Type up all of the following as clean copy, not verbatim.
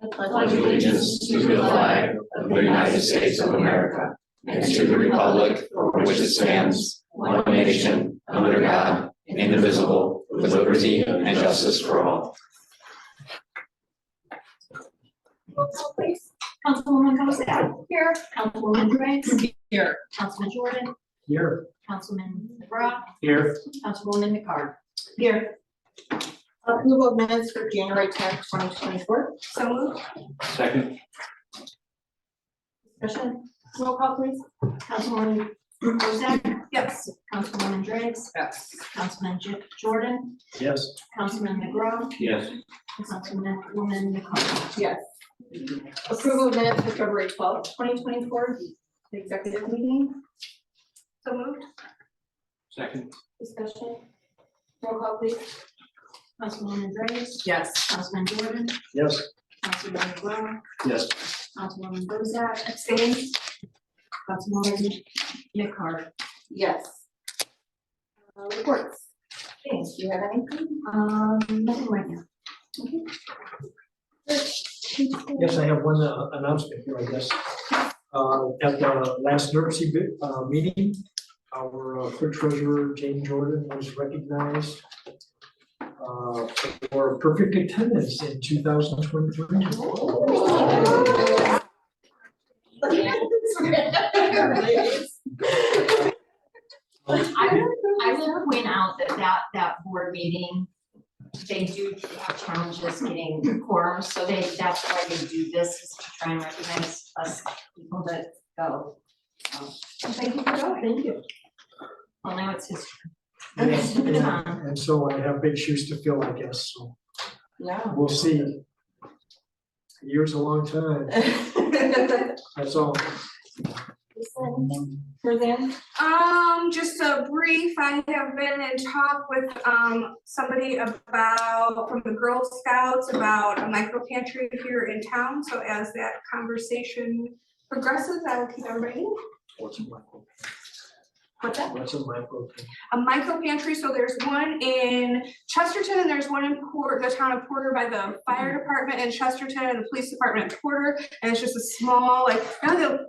I pledge allegiance to the flag of the United States of America and to the republic for which it stands, one nation, under God, indivisible, with liberty and justice for all. Roll call, please. Councilwoman Bozak. Here. Councilwoman Driggs. Here. Councilman Jordan. Here. Councilman McGrath. Here. Councilwoman McCart. Here. Approval of minutes for January 10th, 2024. So moved. Second. Discussion. Roll call, please. Councilwoman Bozak. Yes. Councilwoman Driggs. Yes. Councilman Jordan. Yes. Councilman McGrath. Yes. Councilwoman McCart. Yes. Approval of minutes for February 12th, 2024, the executive meeting. So moved. Second. Discussion. Roll call, please. Councilwoman Driggs. Yes. Councilman Jordan. Yes. Councilman McGrath. Yes. Councilwoman Bozak. Abstains. Councilwoman McCart. Yes. Reports. James, do you have anything? Nothing right now. Yes, I have one announcement here, I guess. At the last NERC meeting, our clerk treasurer, Jane Jordan, was recognized for perfect attendance in 2023. I will point out that board meeting, they do have challenges getting quorum, so that's why they do this, is to try and recognize us people that go. So, Thank you for going. Thank you. well, now it's history. Yes, and so I have big shoes to fill, I guess, so Yeah. we'll see. A year's a long time, that's all. Roseanne? Just a brief, I have been in talk with, somebody about, from the Girl Scouts about a micro pantry here in town, so as that conversation progresses, I will keep everybody. What's a micro? What's that? What's a micro? A micro pantry, so there's one in Chesterton and there's one in the town of Porter by the fire department in Chesterton and the police department in Porter. And it's just a small, like,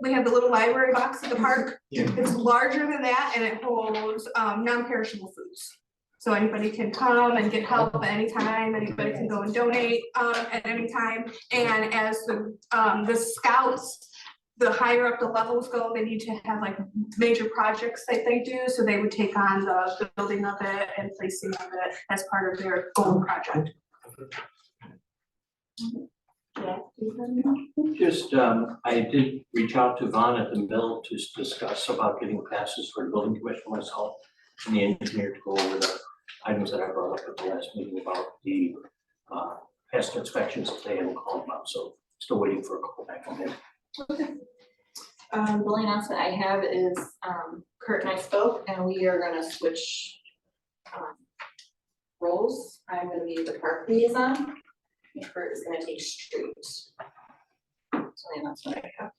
we have the little library box at the park. Yeah. It's larger than that and it holds non-perishable foods. So anybody can come and get help at any time, anybody can go and donate at any time. And as the scouts, the higher up the levels go, they need to have like major projects that they do, so they would take on the building of it and placing of it as part of their goal project. Just, I did reach out to Vaughn at the mill to discuss about getting passes for the building commission myself and the engineer to go over the items that I brought up at the last meeting about the pest inspections that they haven't called about, so still waiting for a call back on that. The only announcement I have is, Kurt and I spoke and we are gonna switch roles. I'm gonna be the park liaison and Kurt is gonna take street. That's the only announcement I have.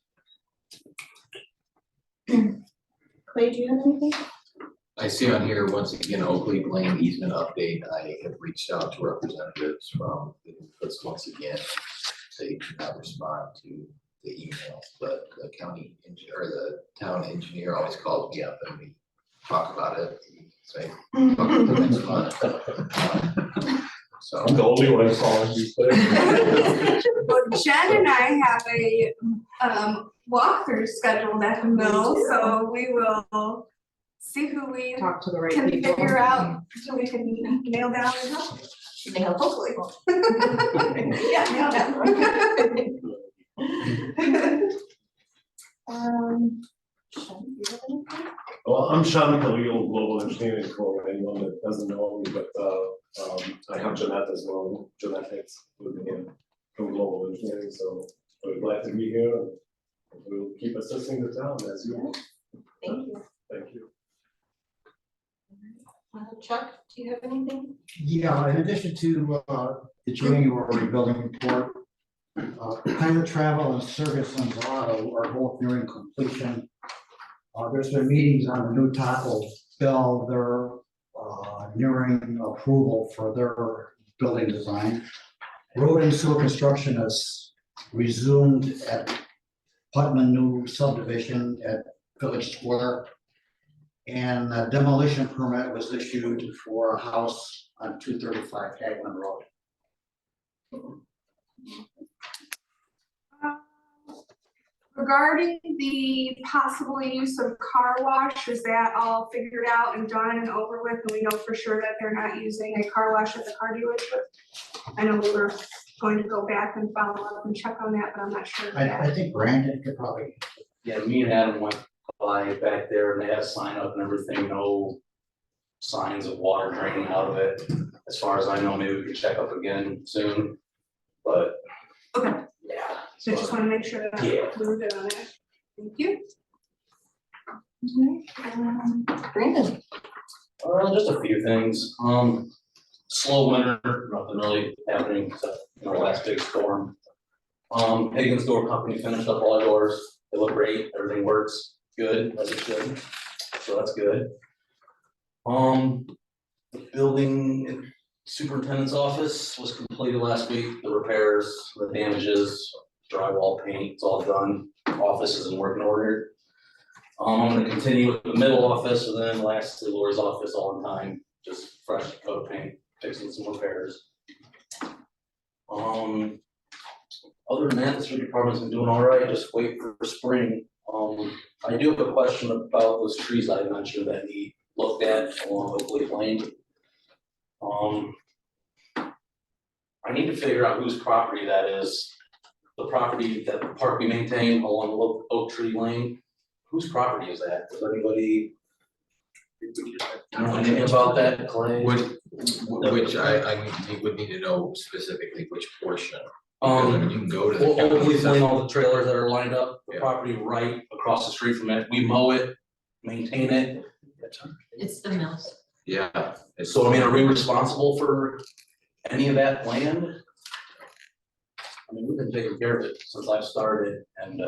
Clay, do you have anything? I see on here, once again, Oakley Lane easement update. I have reached out to representatives from the Newfoots once again. They did not respond to the email, but the county engineer, or the town engineer always calls me up and we talk about it. Say, talk about the next month. So. I'm the only one calling you. Well, Jen and I have a walkthrough scheduled at the mill, so we will see who we Talk to the right can people. figure out, so we can nail down and help. Yeah, hopefully. Yeah, nail down. Sean, do you have anything? Well, I'm Sean Khalil, Global Engineering for anyone that doesn't know me, but I have Jeanette as well. Jeanette Hicks with me from Global Engineering, so we're glad to be here and we'll keep assisting the town as usual. Thank you. Thank you. Chuck, do you have anything? Yeah, in addition to the January building report, pilot travel and service on Zalado are both nearing completion. There's been meetings on the new Taco Bell. They're nearing approval for their building design. Road and sewer construction is resumed at Putnam New subdivision at Village Square. And a demolition permit was issued for a house on 235 Hagman Road. Regarding the possible use of car wash, is that all figured out and done and over with, and we know for sure that they're not using a car wash at the car dealership? I know we were going to go back and follow up and check on that, but I'm not sure of that. I think Brandon could probably, Yeah, me and Adam went by back there and they had a sign up and everything, no signs of water draining out of it. As far as I know, maybe we could check up again soon, but. Okay. Yeah. So just wanna make sure that Yeah. we were good on it. Thank you. Brandon. Just a few things, slow winter, nothing really happening except our last big storm. Higgins Door Company finished up all our doors, they look great, everything works good as it should, so that's good. The building superintendent's office was completed last week, the repairs, the damages, drywall paint, it's all done, office is in working order. I'm gonna continue with the middle office and then lastly Lori's office all in time, just fresh coat of paint, fixing some repairs. Other than that, the street department's been doing all right, just wait for spring. I do have a question about those trees I mentioned that he looked at along Oakley Lane. I need to figure out whose property that is. The property that the park we maintain along Oak Tree Lane, whose property is that? Does anybody know anything about that, Clay? Which I would need to know specifically which portion. Because, I mean, you can go to the. Well, Oakley county Lane, all the trailers that are lined up, the Yeah. property right across the street from it, we mow it, maintain it. It's the mills. Yeah. it's- So I mean, are we responsible for any of that land? I mean, we've been taking care of it since I've started and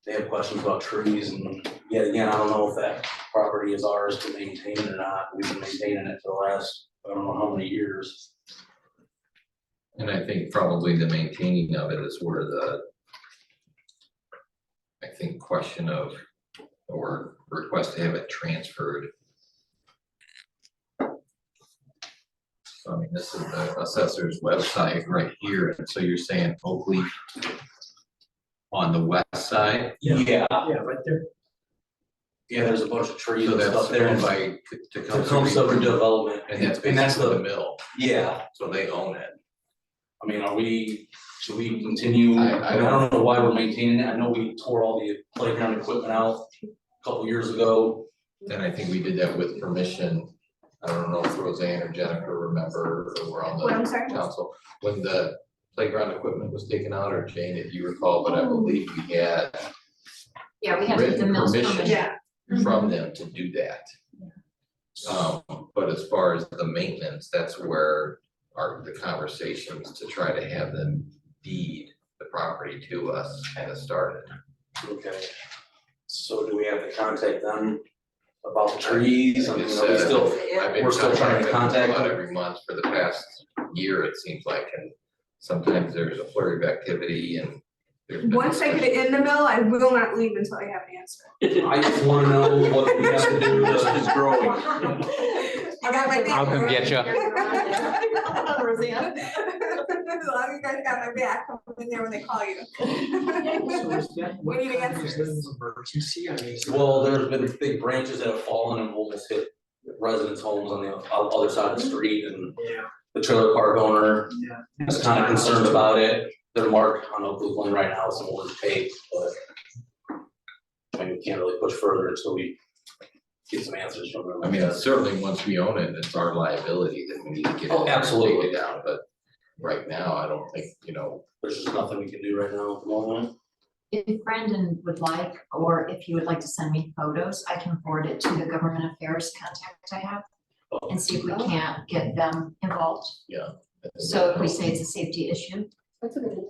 they have questions about trees and yet again, I don't know if that property is ours to maintain or not. We've been maintaining it for the last, I don't know how many years. And I think probably the maintaining of it is where I think question of, or request to have it transferred. So I mean, this is the assessor's website right here, and so you're saying Oakley on the west side? Yeah, Yeah, right there. yeah, there's a bunch of trees So and that's stuff there. owned And by Tecumseh Redevelopment. And that's And that's basically the the, mill, yeah, so they own it. I mean, should we continue? I I don't know why we're maintaining it. I know we tore all the playground equipment out a couple years ago. And I think we did that with permission. I don't know if Roseanne or Jennifer remember or were on What, I'm the sorry? council, when the playground equipment was taken out, or Jane, if you recall, but I believe we had Yeah, we have to get the written mills permission permission. Yeah. from them to do that. But as far as the maintenance, that's where the conversations to try to have them deed the property to us kind of started. Okay. So do we have to contact them about the trees? I mean, It's, are we still, I've been we're still trying to contacting them contact about them? every month for the past year, it seems like, and sometimes there's a flurry of activity and there's been Once I get it in the mill, I will not leave until I have an answer. I just wanna know what we have to do to, it's growing. I got my back. I'll come get ya. Roseanne. As long as you guys got my back, I'm in there when they call you. So is that, what We need kind of answers. emergency? I mean. Well, there's been big branches that have fallen and almost hit residents' homes on the other side of the street and Yeah, the trailer park owner yeah. is kind of concerned about it. They're marked on Oakley Lane right now, some old tape, but I mean, we can't really push further until we get some answers from them. I mean, certainly once we own it, it's our liability that we need to get it. Oh, absolutely. take it down, but right now, I don't think, There's just nothing we can do right now at the moment. If Brandon would like, or if you would like to send me photos, I can forward it to the government affairs contact I have and see if we can't get them involved. So if we say it's a safety issue. That's a good idea.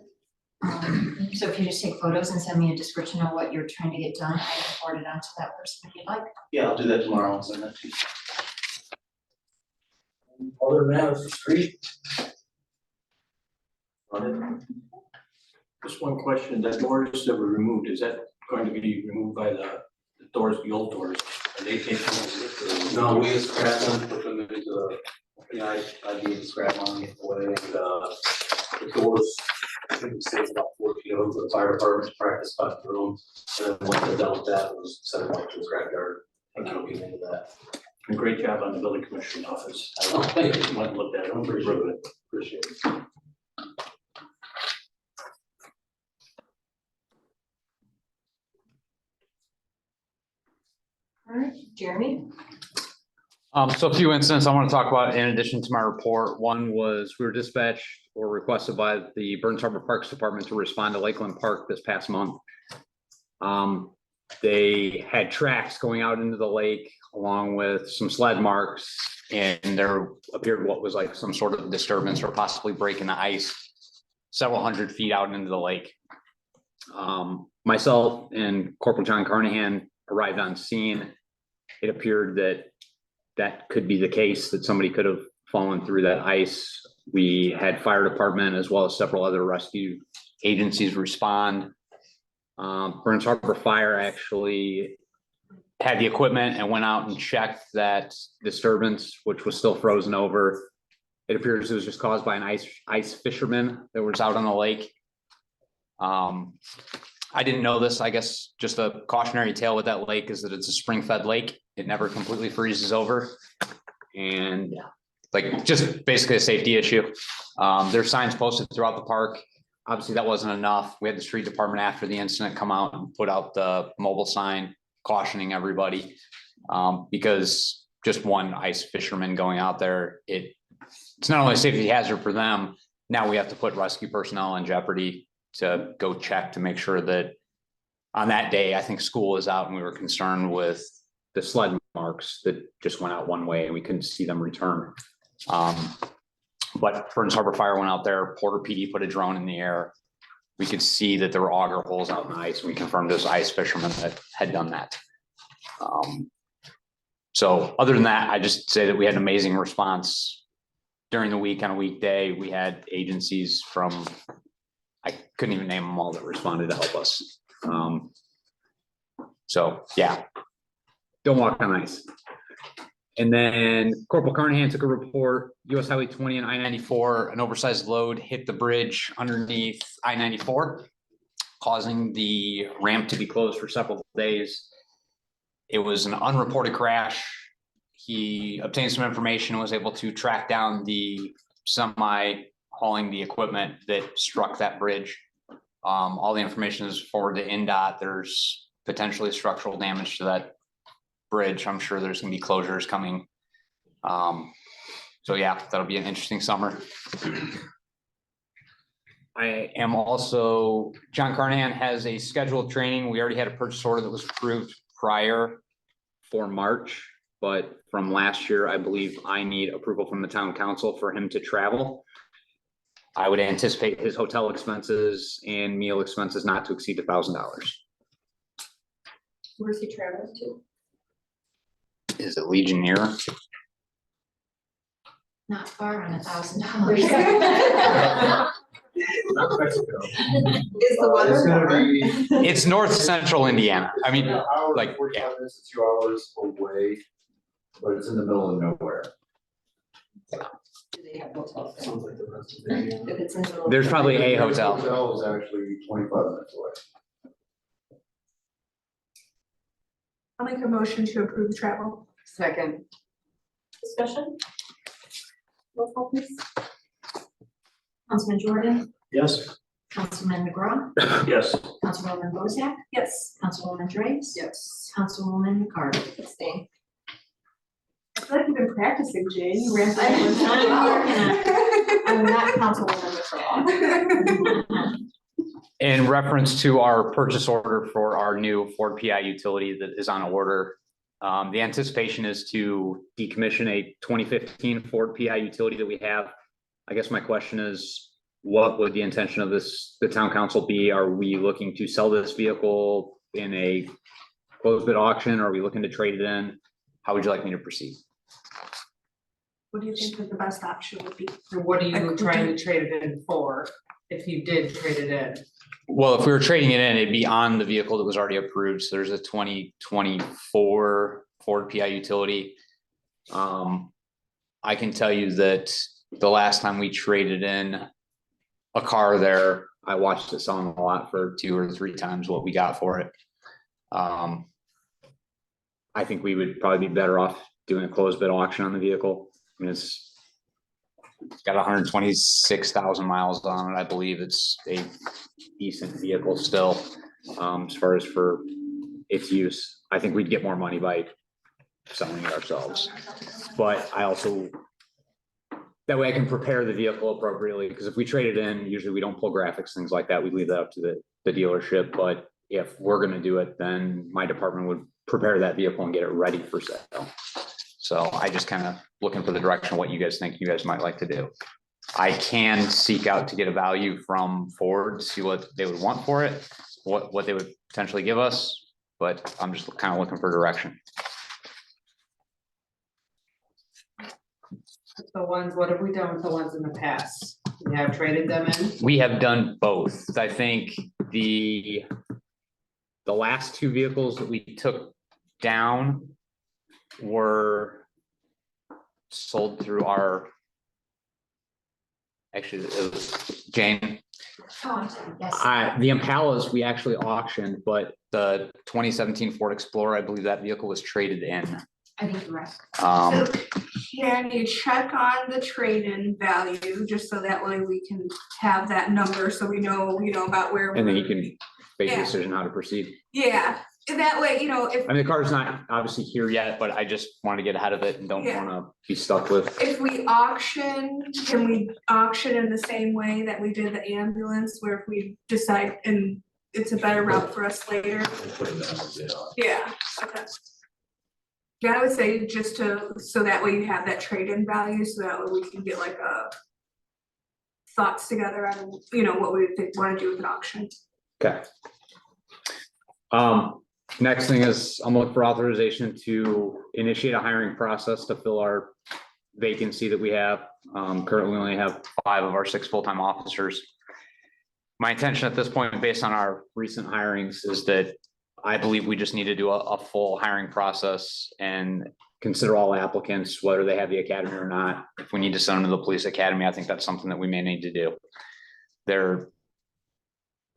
So if you just take photos and send me a description of what you're trying to get done, I can forward it on to that person if you'd like. Yeah, I'll do that tomorrow and send that to you. Other than that, it's the street. Run Just one question, that doors that were removed, is that going to be removed by the doors, the old doors? Are they taking them? No, we just scrap them, put them into the, I need to scrap them away and, the doors. I think we saved about 4 feet over the fire department practice cut through them, and then once they're done with that, we'll send them out to the scrapyard. And I'll get into that. And great job on the building commissioner's office. Oh, thank you. Went and looked at it, I'm pretty sure. Appreciate it. All right, Jeremy? So a few incidents I want to talk about in addition to my report. One was we were dispatched or requested by the Burns Harbor Parks Department to respond to Lakeland Park this past month. They had tracks going out into the lake along with some sled marks, and there appeared what was like some sort of disturbance or possibly breaking the ice several hundred feet out into the lake. Myself and Corporal John Carnahan arrived on scene. It appeared that that could be the case, that somebody could have fallen through that ice. We had fire department as well as several other rescue agencies respond. Burns Harbor Fire actually had the equipment and went out and checked that disturbance, which was still frozen over. It appears it was just caused by an ice fisherman that was out on the lake. I didn't know this. I guess just a cautionary tale with that lake is that it's a spring-fed lake. It never completely freezes over. And like just basically a safety issue. There's signs posted throughout the park. Obviously, that wasn't enough. We had the street department after the incident come out and put out the mobile sign cautioning everybody. Because just one ice fisherman going out there, it's not only a safety hazard for them, now we have to put rescue personnel in jeopardy to go check to make sure that on that day, I think school was out and we were concerned with the sled marks that just went out one way and we couldn't see them return. But Burns Harbor Fire went out there, Porter PD put a drone in the air. We could see that there were auger holes out in the ice, and we confirmed it was ice fishermen that had done that. So other than that, I just say that we had an amazing response during the week. On a weekday, we had agencies from, I couldn't even name them all, that responded to help us. So yeah, don't walk on ice. And then Corporal Carnahan took a report, US Highway 20 and I-94, an oversized load hit the bridge underneath I-94, causing the ramp to be closed for several days. It was an unreported crash. He obtained some information and was able to track down the semi hauling the equipment that struck that bridge. All the information is forwarded to NDOT. There's potentially structural damage to that bridge. I'm sure there's gonna be closures coming. So yeah, that'll be an interesting summer. I am also, John Carnahan has a scheduled training. We already had a purchase order that was approved prior for March, but from last year, I believe I need approval from the town council for him to travel. I would anticipate his hotel expenses and meal expenses not to exceed $1,000. Where's he traveling to? Is it Legionnaire? Not far on $1,000. Not Mexico. Is the weather It's gonna warm? be. It's north central Indiana. I mean, An hour, like, 45 minutes to 2 hours away, but it's in the middle of nowhere. Do they have hotels there? Sounds like the rest of it. If it's in the middle of there's the- probably a The hotel. Hotel is actually 25 minutes away. I'll make a motion to approve travel. Second. Discussion? Roll call please. Councilman Jordan, Yes. Councilman McGraw, Yes, Councilwoman Bozak, Yes, Councilwoman Drapes, Yes. Councilwoman McCarty. Abstain. I feel like you've been practicing, Jane. You ran I'm I'm not Councilwoman McCraw. In reference to our purchase order for our new Ford PI utility that is on order, the anticipation is to decommission a 2015 Ford PI utility that we have. I guess my question is, what would the intention of the town council be? Are we looking to sell this vehicle in a closed bid auction? Or are we looking to trade it in? How would you like me to proceed? What do you think that the best option would be? And what are you trying to trade it in for? if you did trade it in? Well, if we were trading it in, it'd be on the vehicle that was already approved. So there's a 2024 Ford PI utility. I can tell you that the last time we traded in a car there, I watched it selling a lot for 2 or 3 times what we got for it. I think we would probably be better off doing a closed bid auction on the vehicle. I mean, it's got 126,000 miles on it. I believe it's a decent vehicle still, as far as for its use. I think we'd get more money by selling it ourselves. But I also, that way I can prepare the vehicle appropriately, because if we trade it in, usually we don't pull graphics, things like that. We leave that up to the dealership. But if we're gonna do it, then my department would prepare that vehicle and get it ready for sale. So I just kind of looking for the direction of what you guys think you guys might like to do. I can seek out to get a value from Ford, see what they would want for it, what they would potentially give us, but I'm just kind of looking for direction. The ones, what have we done with the ones in the past? We have traded them in? We have done both. I think the last 2 vehicles that we took down were sold through our, actually, it was Jane. Yes. The Impalas we actually auctioned, but the 2017 Ford Explorer, I believe that vehicle was traded in. I think you're right. Can you check on the trade-in value, just so that way we can have that number, so we know, about where. And then you can make a Yeah. decision how to proceed. Yeah, and that way, if, I mean, the car's not obviously here yet, but I just want to get ahead of it and don't Yeah. want to be stuck with. if we auction, can we auction in the same way that we did the ambulance, where if we decide and it's a better route for us later? Put it down a bit on. Yeah, okay. Yeah, I would say just so that way you have that trade-in value, so that way we can get like thoughts together on, what we want to do with an auction. Okay. Next thing is I'm looking for authorization to initiate a hiring process to fill our vacancy that we have. Currently we only have 5 of our 6 full-time officers. My intention at this point, based on our recent hirings, is that I believe we just need to do a full hiring process and consider all applicants, whether they have the academy or not. If we need to send them to the police academy, I think that's something that we may need to do. They're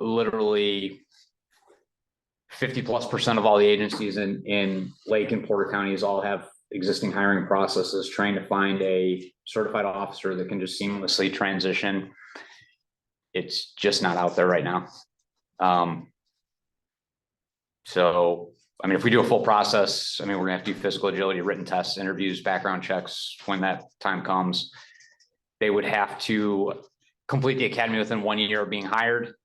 literally 50+% of all the agencies in Lake and Porter counties all have existing hiring processes, trying to find a certified officer that can just seamlessly transition. It's just not out there right now. So, I mean, if we do a full process, I mean, we're gonna have to do physical agility, written tests, interviews, background checks when that time comes. They would have to complete the academy within 1 year of being hired.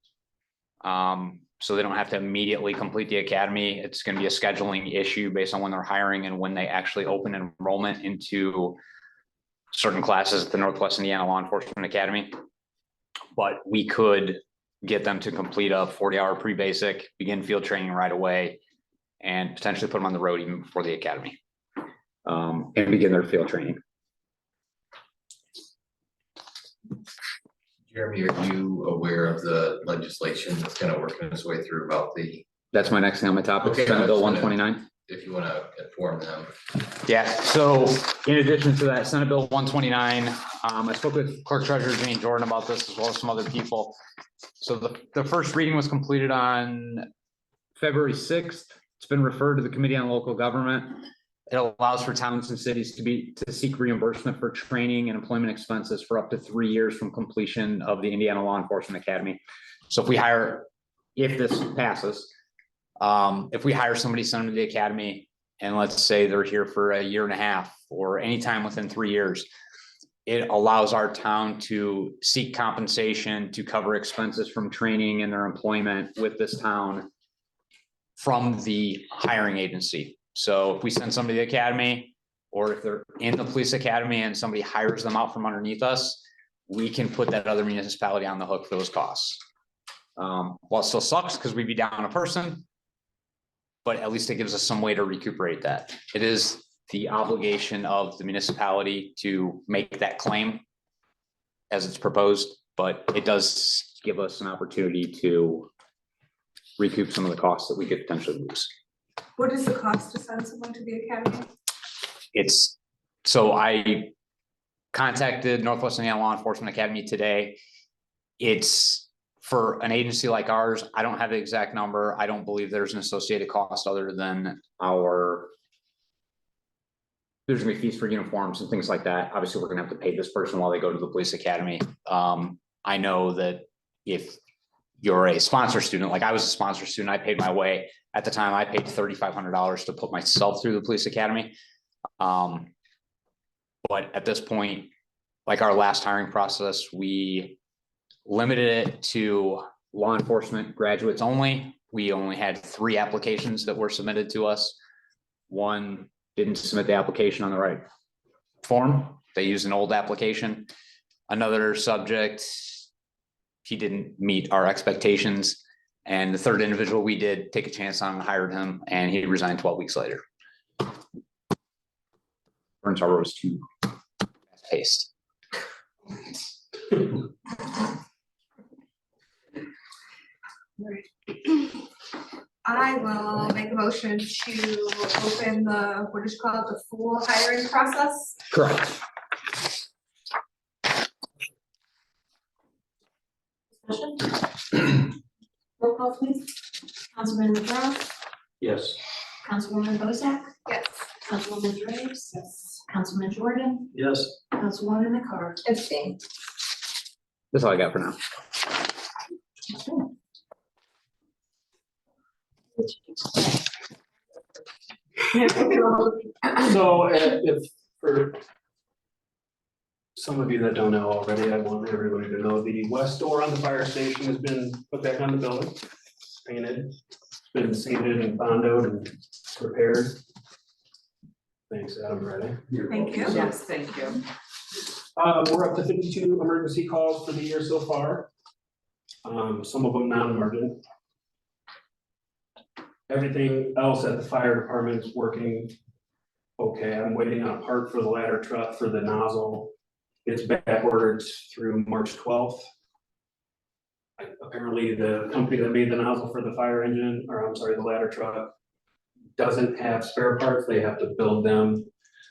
So they don't have to immediately complete the academy. It's gonna be a scheduling issue based on when they're hiring and when they actually open enrollment into certain classes at the Northwest Indiana Law Enforcement Academy. But we could get them to complete a 40-hour pre-basic, begin field training right away, and potentially put them on the road even before the academy, and begin their field training. Jeremy, are you aware of the legislation that's kind of working its way through about the, That's my next thing on my topic, Okay, Senate Bill that's 129. if you want to inform them? Yeah, so in addition to that, Senate Bill 129, I spoke with Clerk Treasurer Jane Jordan about this, as well as some other people. So the first reading was completed on February 6th. It's been referred to the Committee on Local Government. It allows for towns and cities to seek reimbursement for training and employment expenses for up to 3 years from completion of the Indiana Law Enforcement Academy. So if this passes, if we hire somebody, send them to the academy, and let's say they're here for 1.5 years or any time within 3 years, it allows our town to seek compensation to cover expenses from training and their employment with this town from the hiring agency. So if we send somebody to the academy, or if they're in the police academy and somebody hires them out from underneath us, we can put that other municipality on the hook for those costs. Well, it still sucks because we'd be down a person, but at least it gives us some way to recuperate that. It is the obligation of the municipality to make that claim as it's proposed, but it does give us an opportunity to recoup some of the costs that we could potentially lose. What is the cost to send someone to the academy? It's, so I contacted Northwest Indiana Law Enforcement Academy today. It's for an agency like ours, I don't have the exact number. I don't believe there's an associated cost other than there's gonna be fees for uniforms and things like that. Obviously, we're gonna have to pay this person while they go to the police academy. I know that if you're a sponsor student, like I was a sponsor student, I paid my way. At the time, I paid $3,500 to put myself through the police academy. But at this point, like our last hiring process, we limited it to law enforcement graduates only. We only had 3 applications that were submitted to us. One didn't submit the application on the right form. They used an old application. Another subject, he didn't meet our expectations. And the third individual, we did take a chance on and hired him, and he resigned 12 weeks later. Burns Harbor was too fast-paced. I will make a motion to open the, what is called, the full hiring process. Correct. Discussion? Roll call please. Councilman McGrath, Yes. Councilwoman Bozak, Yes. Councilwoman Graves. Yes. Councilman Jordan, Yes. Councilwoman McCart. Abstain. That's all I got for now. So if, for some of you that don't know already, I want everybody to know the west door on the fire station has been put back on the building, painted, it's been sanded and bondoed and repaired. Thanks, Adam, ready? Thank you. Yes, thank you. We're up to 52 emergency calls for the year so far. Some of them non-emergent. Everything else at the fire department is working okay. I'm waiting on a part for the ladder truck for the nozzle. It's back ordered through March 12th. Apparently the company that made the nozzle for the fire engine, or I'm sorry, the ladder truck, doesn't have spare parts. They have to build them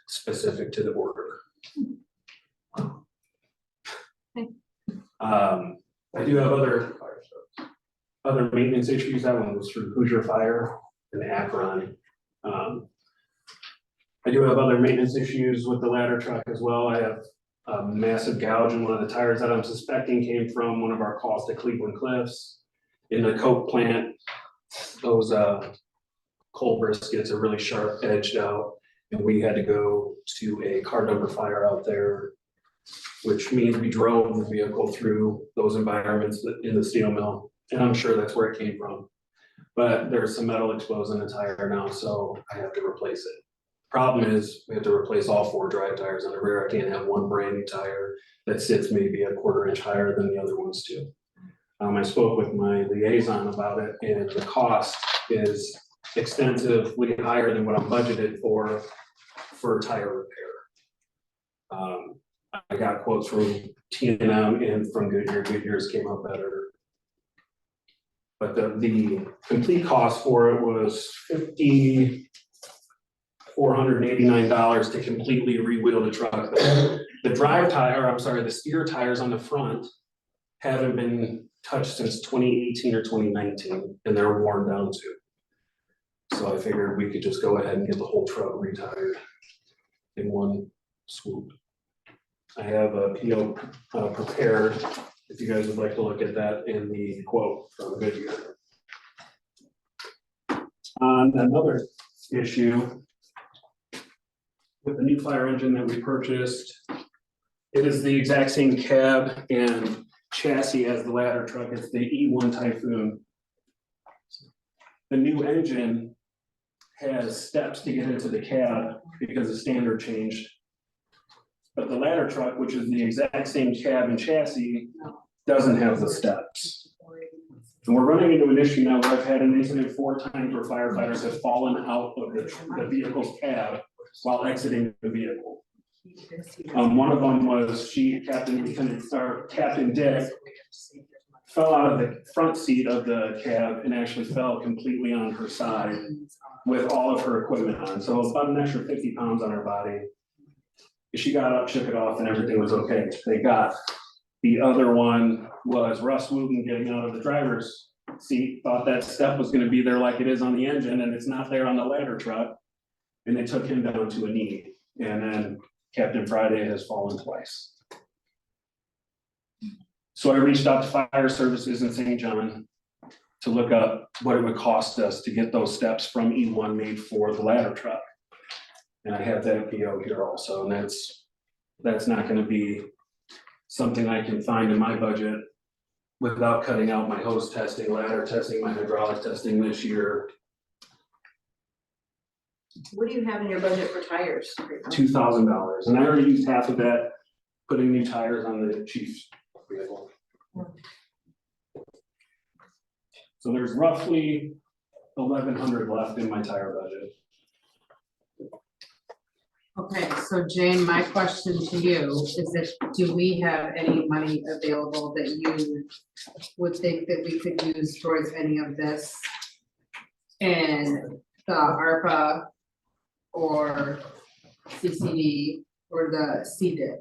specific to the order. I do have other maintenance issues. That one was through Hoosier Fire and Akron. I do have other maintenance issues with the ladder truck as well. I have a massive gouge in one of the tires that I'm suspecting came from one of our calls to Cleveland Cliffs. In the coke plant, those coal briskets are really sharp edged out, and we had to go to a car dumper fire out there, which means we drove the vehicle through those environments in the steel mill, and I'm sure that's where it came from. But there's some metal exposed in the tire now, so I have to replace it. Problem is, we have to replace all 4 drive tires on the rear. I can't have one brand new tire that sits maybe a 1/4 inch higher than the other ones do. I spoke with my liaison about it, and the cost is extensively higher than what I'm budgeted for tire repair. I got quotes from T&M and from Goodyear. Goodyear's came out better. But the complete cost for it was $5,489 to completely re-wheel the truck. The drive tire, I'm sorry, the steer tires on the front haven't been touched since 2018 or 2019, and they're worn down too. So I figured we could just go ahead and get the whole truck retired in one swoop. I have a PO prepared, if you guys would like to look at that in the quote from Goodyear. On another issue, with the new fire engine that we purchased, it is the exact same cab and chassis as the ladder truck. It's the E1 Typhoon. The new engine has steps to get into the cab because the standard changed. But the ladder truck, which is the exact same cab and chassis, doesn't have the steps. And we're running into an issue now where I've had an incident 4 times where firefighters have fallen out of the vehicle's cab while exiting the vehicle. One of them was Captain Dick fell out of the front seat of the cab and actually fell completely on her side with all of her equipment on, so about an extra 50 pounds on her body. She got up, shook it off, and everything was okay, thank God. The other one was Russ Wooten getting out of the driver's seat, thought that step was gonna be there like it is on the engine, and it's not there on the ladder truck. And they took him down to a knee, and then Captain Friday has fallen twice. So I reached out to fire services in St. John to look up what it would cost us to get those steps from E1 made for the ladder truck. And I have that PO here also, and that's not gonna be something I can find in my budget without cutting out my hose testing, ladder testing, my hydraulic testing this year, What do you have in your budget for tires? $2,000. And I already used half of that, putting new tires on the chief's vehicle. So there's roughly 1,100 left in my tire budget. Okay, so Jane, my question to you is if, do we have any money available that you would think that we could use towards any of this? And the ARPA or CCD or the CDIP?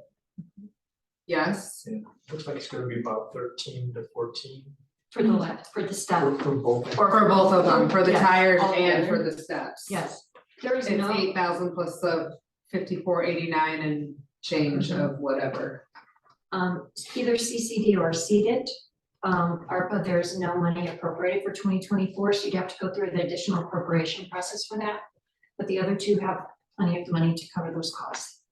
Yes? Looks like it's gonna be about 13 to 14 For the step, for both. Or for both of them, for the Yeah, tires all and together. for the steps? yes. There is It's no, 8,000 plus the 5489 and change of whatever. either CCD or CDIT. ARPA, there's no money appropriated for 2024, so you'd have to go through the additional appropriation process for that. But the other two have plenty of money to cover those costs.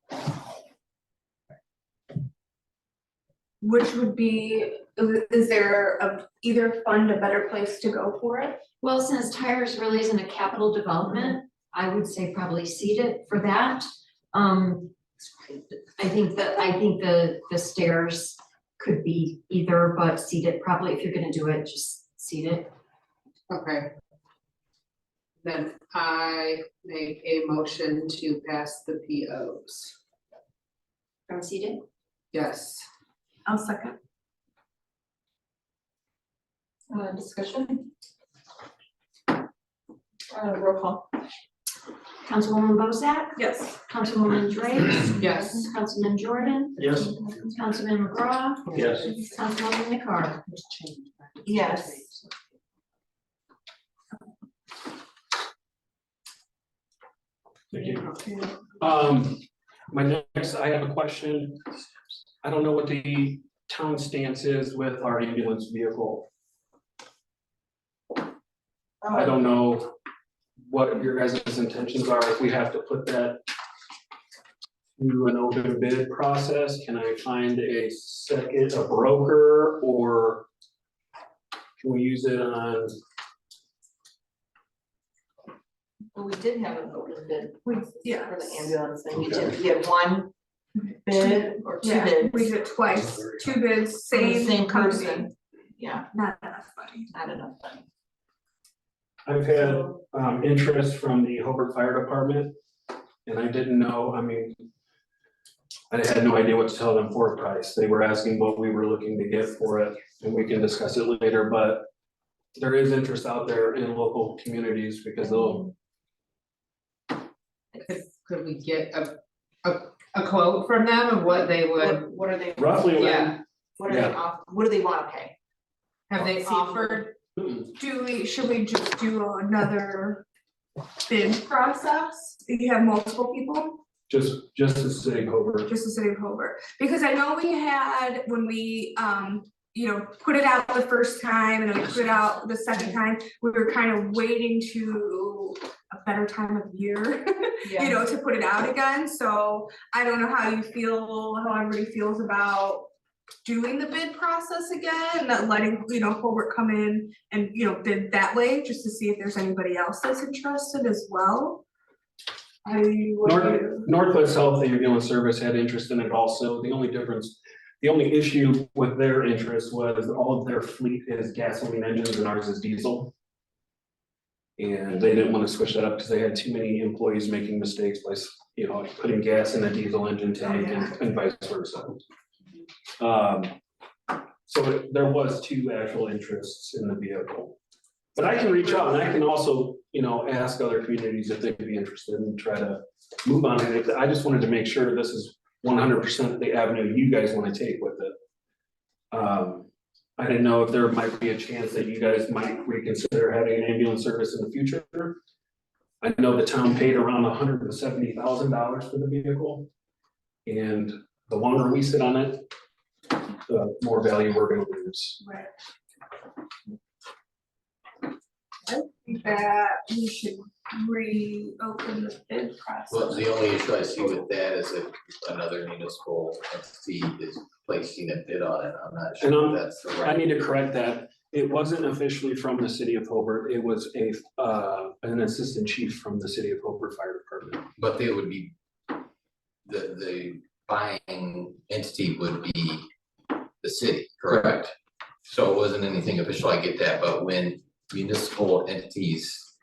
Which would be, is there either fund a better place to go for it? Well, since tires really isn't a capital development, I would say probably seed it for that. I think the stairs could be either, but seed it probably, if you're gonna do it, just seed it. Okay. Then I make a motion to pass the POs. From seed it. Yes. I'll second. Discussion? Roll call. Councilwoman Bozak, Yes. Councilwoman Drake, Yes. Councilman Jordan, Yes, Councilman McGraw, Yes. Councilwoman McCarr. Yes. Thank you. My next, I have a question. I don't know what the town stance is with our ambulance vehicle. I don't know what your guys' intentions are, if we have to put that through an open bid process. Can I find a broker, or can we use it on? Well, we did have an open bid Yeah. for the ambulance and we Okay. did, we had one bid or two Yeah, bids. we did it twice, two bids, From the same same company. person. Yeah, Not enough money. not enough money. I've had interest from the Hobart Fire Department, and I didn't know, I mean, I had no idea what to tell them for a price. They were asking what we were looking to get for it, and we can discuss it later, but there is interest out there in local communities because they'll, Could we get a quote from them of what they would, What are they? roughly. yeah, What are they what do they wanna pay? have they offered? Should we just do another bid process? If you have multiple people, just the city of Hobart. just the city of Hobart? Because I know we had, when we, put it out the first time and then we put it out the second time, we were kind of waiting to a better time of year, to put it out again, so I don't know how you feel, how everybody feels about doing the bid process again, not letting, Hobart come in and, bid that way, just to see if there's anybody else that's interested as well. Northwest Health Ambulance Service had interest in it also. The only issue with their interest was all of their fleet is gasoline engines and ours is diesel. And they didn't want to switch that up because they had too many employees making mistakes by, putting gas in a diesel engine tank and vice versa. So there was two actual interests in the vehicle. But I can reach out and I can also, ask other communities if they'd be interested and try to move on it. I just wanted to make sure this is 100% the avenue you guys want to take with it. I didn't know if there might be a chance that you guys might reconsider having an ambulance service in the future. I know the town paid around $170,000 for the vehicle. And the longer we sit on it, the more value we're gonna lose. Right. I think that we should reopen the bid process. Well, the only issue I see with that is if another municipal entity is placing a bid on it, I'm not And sure if that's the I right. need to correct that. It wasn't officially from the city of Hobart. It was an assistant chief from the city of Hobart Fire Department. But they would be, the buying entity would be the city, correct? So it wasn't anything official, I get that, but when municipal entities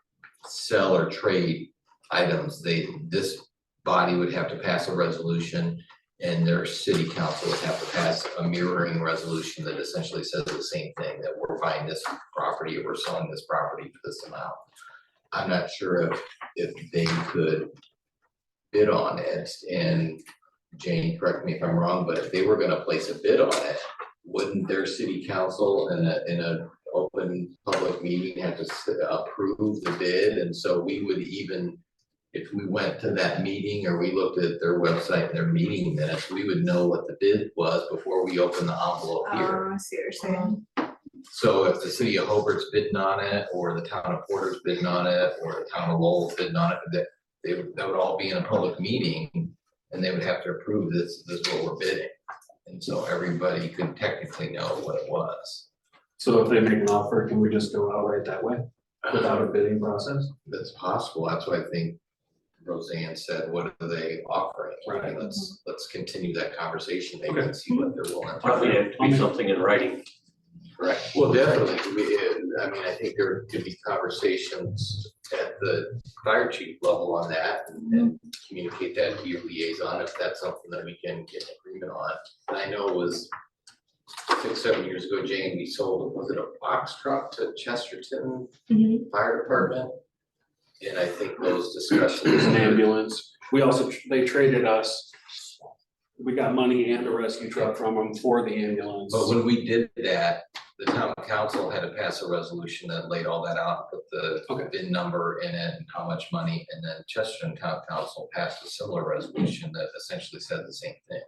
sell or trade items, this body would have to pass a resolution and their city council would have to pass a mirroring resolution that essentially says the same thing, that we're buying this property or we're selling this property for this amount. I'm not sure if they could bid on it, and Jane, correct me if I'm wrong, but if they were gonna place a bid on it, wouldn't their city council in a open public meeting have to approve the bid? And so we would even, if we went to that meeting or we looked at their website and their meeting minutes, we would know what the bid was before we open the envelope here. I see what you're saying. So if the city of Hobart's bidding on it, or the town of Porter's bidding on it, or the town of Lowell's bidding on it, that would all be in a public meeting, and they would have to approve this is what we're bidding. And so everybody could technically know what it was. So if they make an offer, can we just go outright that way without a bidding process? That's possible. That's why I think Roseanne said, what are they offering? Right. And let's continue that conversation, maybe, and see what they're willing to. Probably have to be something in writing. Correct. Well, definitely, I mean, I think there could be conversations at the fire chief level on that and communicate that to your liaison if that's something that we can get an agreement on. And I know it was 6-7 years ago, Jane, we sold, was it a box truck to Chesterton Fire Department? And I think those discussions. There's an ambulance. We also, they traded us. We got money and a rescue truck from them for the ambulance. But when we did that, the town council had to pass a resolution that laid all that out, put the VIN number in it and how much money, and then Chesterton Town Council passed a similar resolution that essentially said the same thing.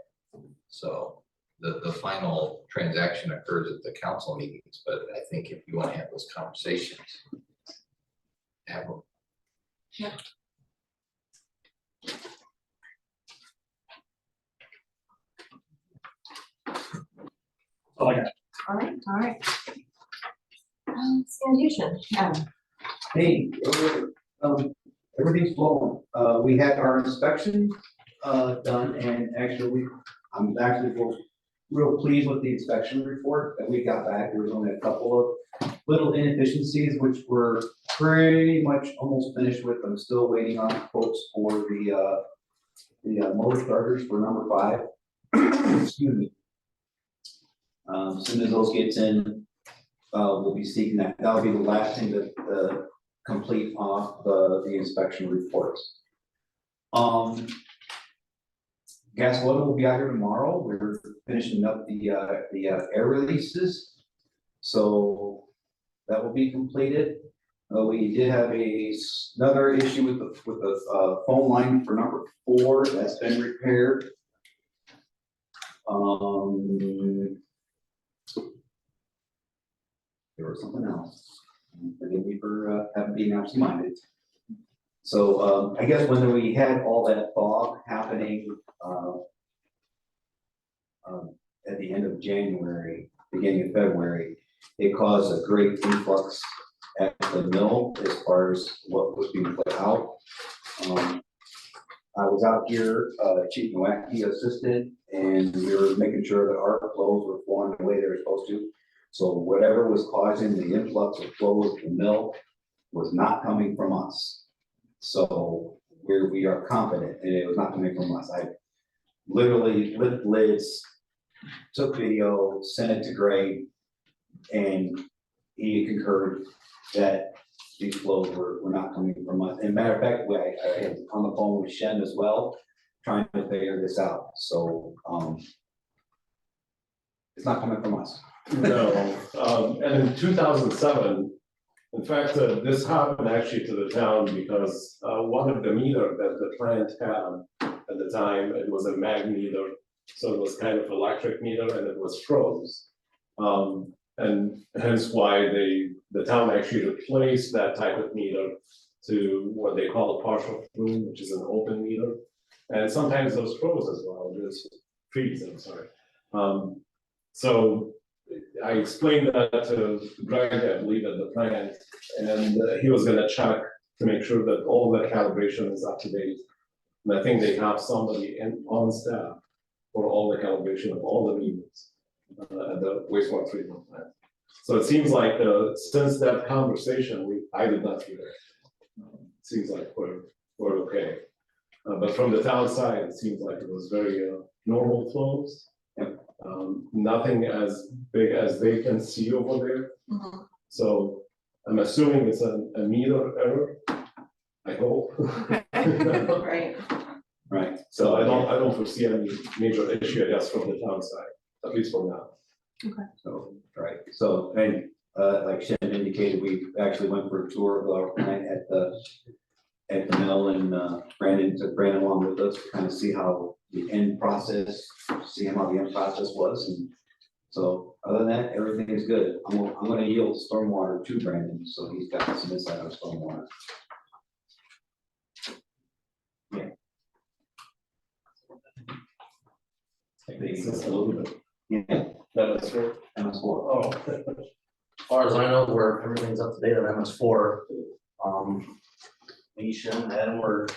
So the final transaction occurs at the council meetings, but I think if you want to have those conversations, have them. Yeah. Oh, yeah. All right. Sanitation, yeah. Hey, everything's flowing. We had our inspection, done, and actually, I'm actually real pleased with the inspection report that we got back. There was only a couple of little inefficiencies, which were pretty much almost finished with. I'm still waiting on quotes for the motor starters for number 5. Excuse me. As soon as those gets in, we'll be seeking that. That'll be the last thing to complete off the inspection reports. Gas oil will be out here tomorrow. We're finishing up the air releases. So that will be completed. We did have another issue with the phone line for number 4. That's been repaired. There was something else. Forgive me for being absent-minded. So I guess when we had all that fog happening at the end of January, beginning of February, it caused a great influx at the mill as far as what was being put out. I was out here, Chief Nowacki assisted, and we were making sure that our flows were flowing the way they were supposed to. So whatever was causing the influx of flows to the mill was not coming from us. So we are confident, and it was not coming from us. I literally lift lids took video, sent it to Greg, and he concurred that these flows were not coming from us. And matter of fact, I had on the phone with Shen as well, trying to figure this out, so, it's not coming from us. No, and in 2007, in fact, this happened actually to the town because one of the meter that the plant had at the time, it was a mag meter, so it was kind of electric meter and it was froze. And hence why the town actually replaced that type of meter to what they call a partial flume, which is an open meter. And sometimes those froze as well, just freeze, I'm sorry. So I explained that to Greg, I believe, at the plant, and he was gonna check to make sure that all the calibration is up to date. And I think they have somebody on staff for all the calibration of all the meters at the wastewater treatment plant. So it seems like, since that conversation, I did not hear it. Seems like we're okay. But from the town side, it seems like it was very normal flows. Nothing as big as they can see over there. So I'm assuming it's a meter error, I hope. Right. Right. So I don't foresee any major issue, I guess, from the town side, at least for now. So, right, so, and, like Shen indicated, we actually went for a tour of our plant at the mill, and, Brandon took Brandon along with us to kind of see how the end process, see how the end process was, and so, other than that, everything is good. I'm gonna yield stormwater to Brandon, so he's got some insight on stormwater. Yeah. Just a little bit. Yeah, That's true. MS4. Oh, as far as I know, everything's up to date on MS4. Misha and Adam were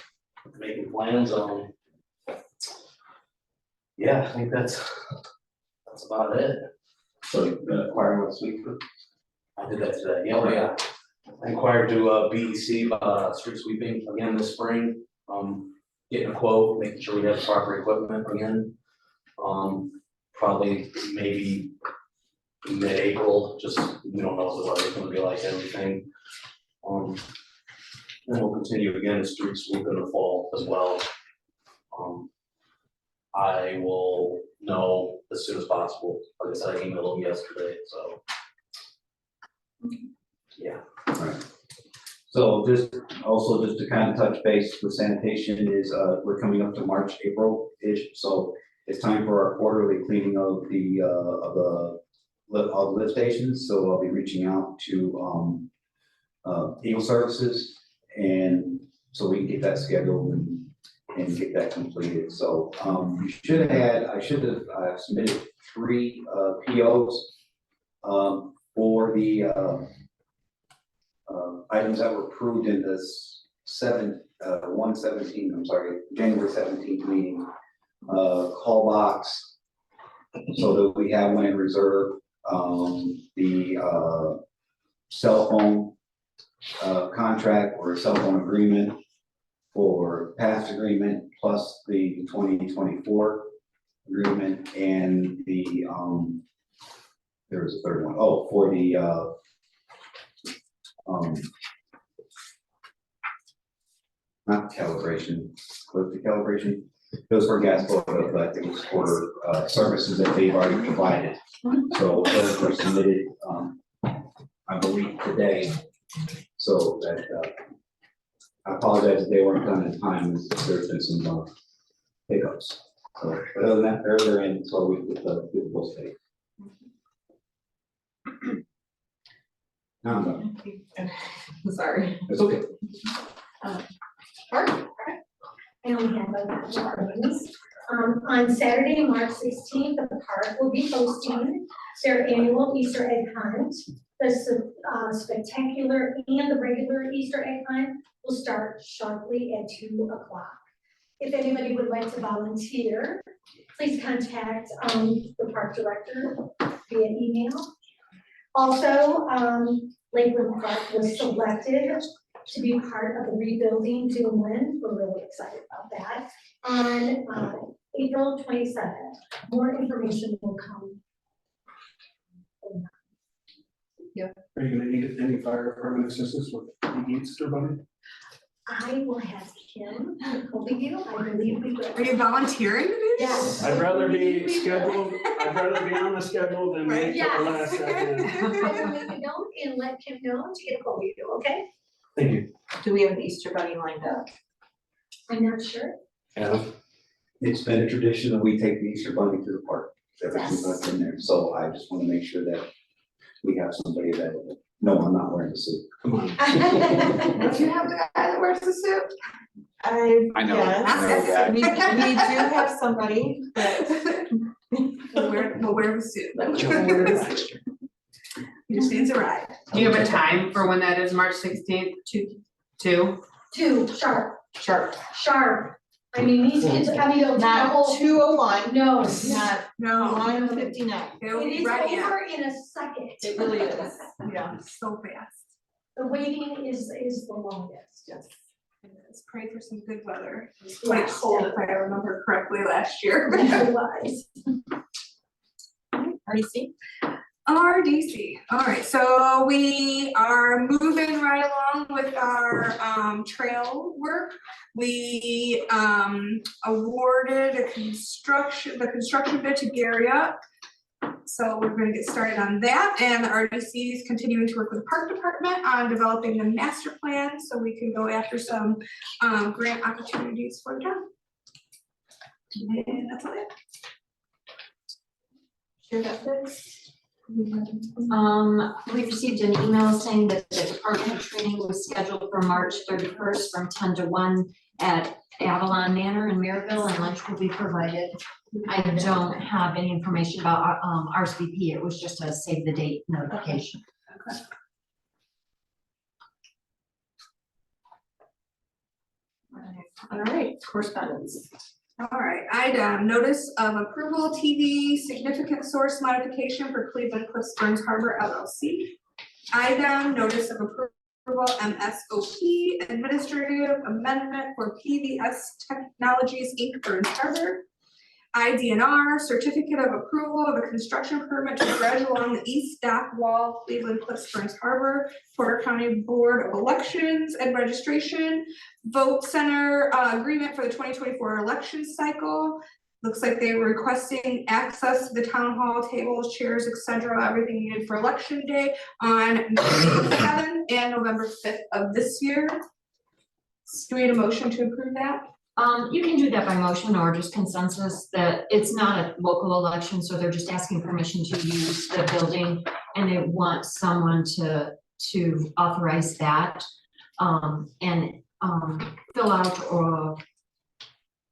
making plans on. Yeah, I think that's about it. So, acquiring what sweeper? I did that today. Yeah, oh, yeah. I inquired to BEC street sweeping again this spring. Getting a quote, making sure we have proper equipment again. Probably maybe mid-April, just we don't know what the weather's gonna be like, everything. Then we'll continue again to street sweep in the fall as well. I will know as soon as possible. Like I said, I emailed them yesterday, so. Yeah. Right. So just to kind of touch base with sanitation is, we're coming up to March, April-ish, so it's time for our quarterly cleaning of the lift stations, so I'll be reaching out to, Eagle Services, and so we can get that scheduled and get that completed, so, I should have submitted 3 POs, for the, items that were approved in this 1/17, I'm sorry, January 17th meeting. Call box, so that we have one in reserve, the cell phone contract or cell phone agreement for past agreement plus the 2024 agreement, and the there was a third one. Oh, for the not calibration, was the calibration? Those were gas quota, but it was for services that they've already provided. So those were submitted, I believe today. So that, I apologize if they weren't done in time, there's been some hiccups. So but other than that, they're in, so we with the full state. Now I'm done. Sorry. It's okay. I only have a few items. On Saturday, March 16th, the park will be hosting their annual Easter egg hunt. The spectacular and the regular Easter egg hunt will start sharply at 2 o'clock. If anybody would like to volunteer, please contact the park director via email. Also, Lakeland Park was selected to be part of the Rebuilding Duneland. We're really excited about that. On April 27th. More information will come. Are you gonna need any fire department assistance with the Easter bunny? I will have Kim helping you, I believe we will. Are you volunteering to do this? Yes. I'd rather be scheduled, I'd rather be on the schedule than wait till the last second. I will make a note and let Kim know to get a hold of you, okay? Thank you. Do we have an Easter bunny lined up? I'm not sure. Yeah. It's been a tradition that we take the Easter bunny to the park, ever since Yes. I've been there, so I just wanna make sure that we have somebody available. No, I'm not wearing a suit. Come on. Do you have the guy that wears the suit? I know. Yes, we do have somebody, but. We'll wear the suit. He just needs a ride. Do you have a time for when that is, March 16th, two? 2 sharp, Sharp. sharp. I mean, these kids are coming to. Not 2:01, No, not No, 1:59. it'll it be is ready in over in a second. It really is, yeah. so fast. The waiting is the longest. Yes. Let's pray for some good weather. It was Yes, quite cold if I remember correctly last year. Otherwise. RDC? RDC, all right, so we are moving right along with our trail work. We awarded the construction bid to Gary Up. So we're gonna get started on that, and the RDC is continuing to work with the park department on developing the master plan, so we can go after some grant opportunities for the town. And that's all I have. Sure about this? We received an email saying that the department training was scheduled for March 31st from 10 to 1 at Avalon Manor in Maryville, and lunch will be provided. I don't have any information about RSVP. It was just a save the date notification. All right, correspondence. All right, item, notice of approval, TV significant source modification for Cleveland Cliff Springs Harbor LLC. Item, notice of approval, MSOP, administrative amendment for PVS Technologies Inc. Burns Harbor. IDNR, certificate of approval of a construction permit to dredge along the east dock wall, Cleveland Cliff Springs Harbor, Porter County Board of Elections and Registration, vote center agreement for the 2024 election cycle. Looks like they were requesting access to the town hall tables, chairs, etc., everything needed for election day on November 7th and November 5th of this year. Do we need a motion to approve that? You can do that by motion or just consensus that it's not a local election, so they're just asking permission to use the building and they want someone to authorize that. And fill out a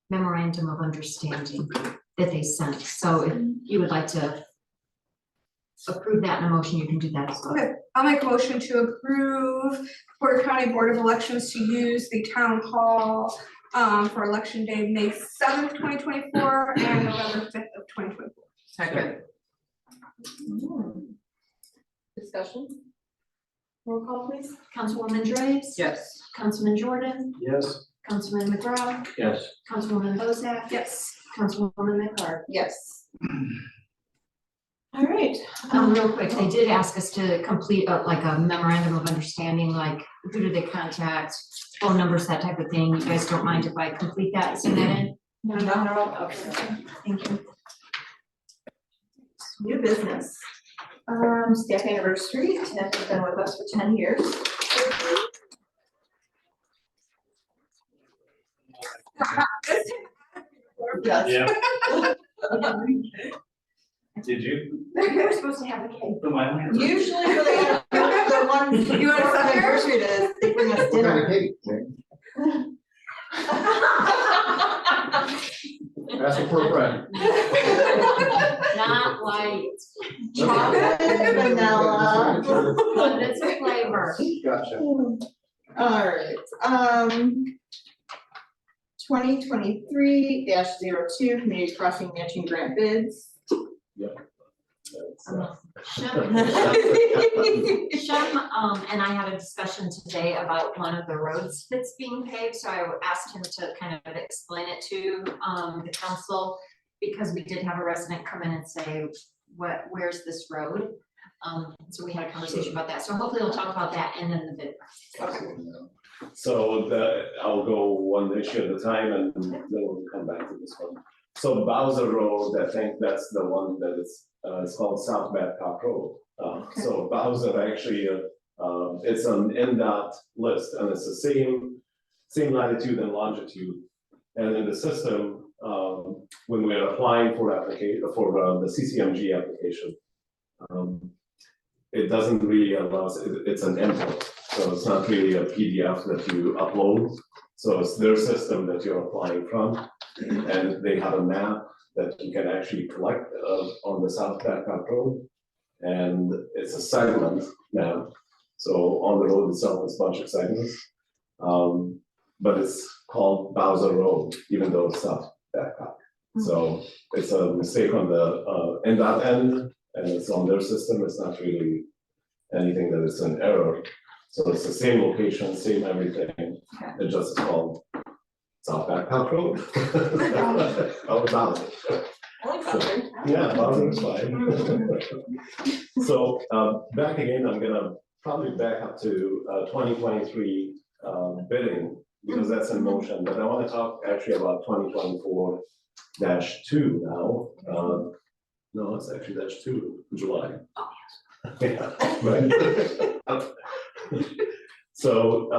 memorandum of understanding that they sent. So if you would like to approve that in a motion, you can do that as well. Okay, I'll make a motion to approve Porter County Board of Elections to use the town hall for election day, May 7th, 2024 and November 5th of 2024. Second. Discussion? Roll call, please. Councilwoman Drapes? Yes. Councilman Jordan? Yes. Councilman McGraw? Yes. Councilwoman Bozak? Yes. Councilwoman McCart? Yes. All right. Real quick, they did ask us to complete like a memorandum of understanding, like who do they contact, phone numbers, that type of thing. You guys don't mind if I complete that and send that in? No, okay. Thank you. New business. Staff anniversary, Tiff has been with us for 10 years. Yes. Yeah. Did you? You were supposed to have a cake. For my own. Usually for the one, You want to sit here? anniversary it is, they bring us dinner. That's a poor friend. Not white. Chocolate, vanilla. But it's a flavor. Gotcha. All right, 2023-02 community crossing matching grant bids. Shem, and I had a discussion today about one of the roads that's being paved, so I asked him to kind of explain it to, the council. Because we did have a resident come in and say, where's this road? So we had a conversation about that, so hopefully we'll talk about that and then the bid process. So I'll go one issue at a time and then we'll come back to this one. So Bowser Road, I think that's the one that is, it's called South Babcock Road. So Bowser actually, it's an NDOT list and it's the same latitude and longitude. And in the system, when we're applying for the CCMG application, it doesn't really allow us, it's an input. So it's not really a PDF that you upload. So it's their system that you're applying from. And they have a map that you can actually collect on the South Babcock Road. And it's a segment map. So on the road itself, it's a bunch of segments. But it's called Bowser Road, even though it's South Babcock. So it's a mistake on the NDOT end, and it's on their system. It's not really anything that is an error. So it's the same location, same everything. It just is called South Babcock Road. Oh, Bowser. Yeah, Bowser is fine. So back again, I'm gonna probably back up to 2023 bidding because that's in motion. But I want to talk actually about 2024-2 now. No, it's actually -2, July. Yeah, right. So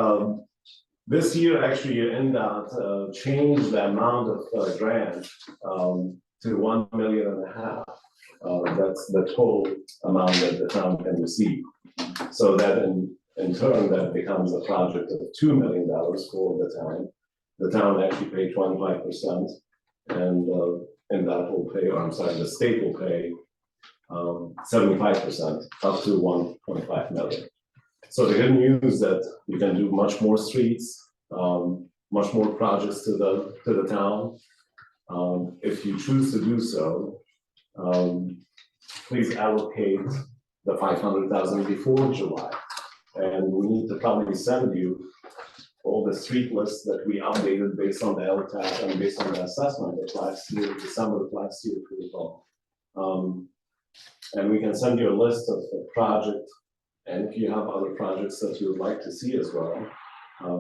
this year, actually, NDOT changed the amount of grant to $1.5 million. That's the total amount that the town can receive. So that in turn, that becomes a project of $2 million for the town. The town actually paid 25%, and that will pay, or I'm sorry, the state will pay 75%, up to 1.5 million. So the good news is that we can do much more streets, much more projects to the town. If you choose to do so, please allocate the 500,000 before July. And we need to probably send you all the street lists that we updated based on the LTAP and based on the assessment of last year, December of last year, if you recall. And we can send you a list of the project, and if you have other projects that you would like to see as well,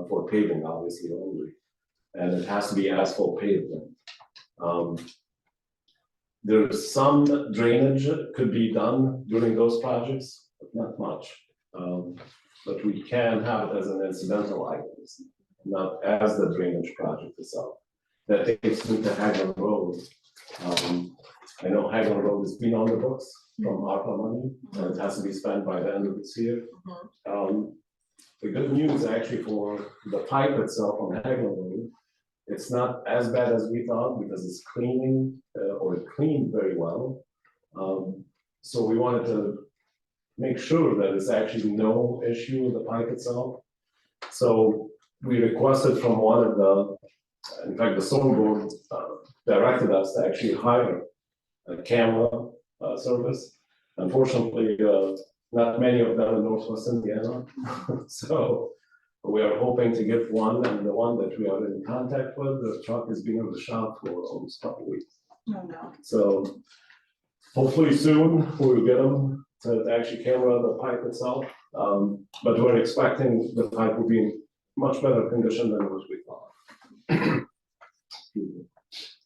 for paving, obviously only, and it has to be asphalt pavement. There's some drainage that could be done during those projects, but not much. But we can have it as an incidental item, not as the drainage project itself. That takes me to Hagland Road. I know Hagland Road has been on the books from ARPA money, and it has to be spent by the end of this year. The good news actually for the pipe itself on Hagland Road, it's not as bad as we thought because it's cleaning, or it cleaned very well. So we wanted to make sure that it's actually no issue with the pipe itself. So we requested from one of the, in fact, the Storm Board directed us to actually hire a camera service. Unfortunately, not many of them in Northwest Indiana. So we are hoping to get one, and the one that we are in contact with, the truck has been in the shop for almost a couple of weeks. Oh, no. So hopefully soon we'll get them to actually camera the pipe itself. But we're expecting the pipe will be in much better condition than what we thought.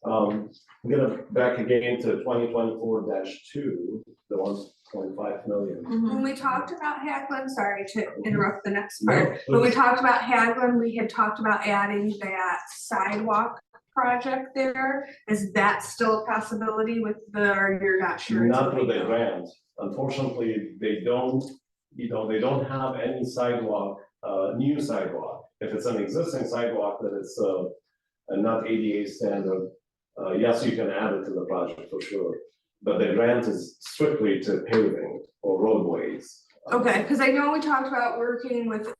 I'm gonna back again to 2024-2, the 1.5 million. When we talked about Hagland, sorry to interrupt the next part, when we talked about Hagland, we had talked about adding that sidewalk project there. Is that still a possibility with or you're not sure? Not with the grant. Unfortunately, they don't, they don't have any sidewalk, new sidewalk. If it's an existing sidewalk that is not ADA standard, yes, you can add it to the project for sure. But the grant is strictly to paving or roadways. Okay, because I know we talked about working with,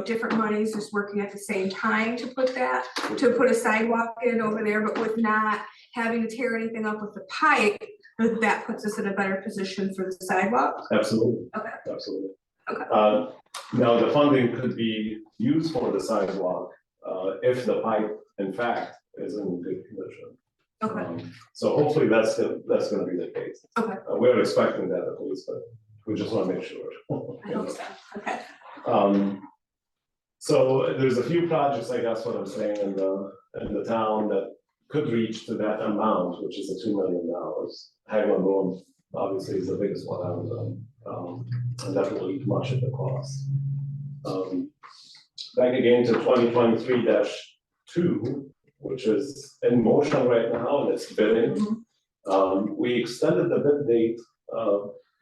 different monies, just working at the same time to put a sidewalk in over there, but with not having to tear anything up with the pipe. that puts us in a better position for the sidewalk. Absolutely. Okay. Absolutely. Okay. Now, the funding could be used for the sidewalk, if the pipe, in fact, is in good condition. Okay. So hopefully that's gonna be the case. Okay. We're expecting that at least, but we just wanna make sure. I hope so, okay. So there's a few projects, I guess what I'm saying, in the town that could reach to that amount, which is the $2 million. Hagman Road obviously is the biggest one out of them, and that will eat much of the cost. Back again to 2023-2, which is in motion right now and it's bidding. We extended the bid date,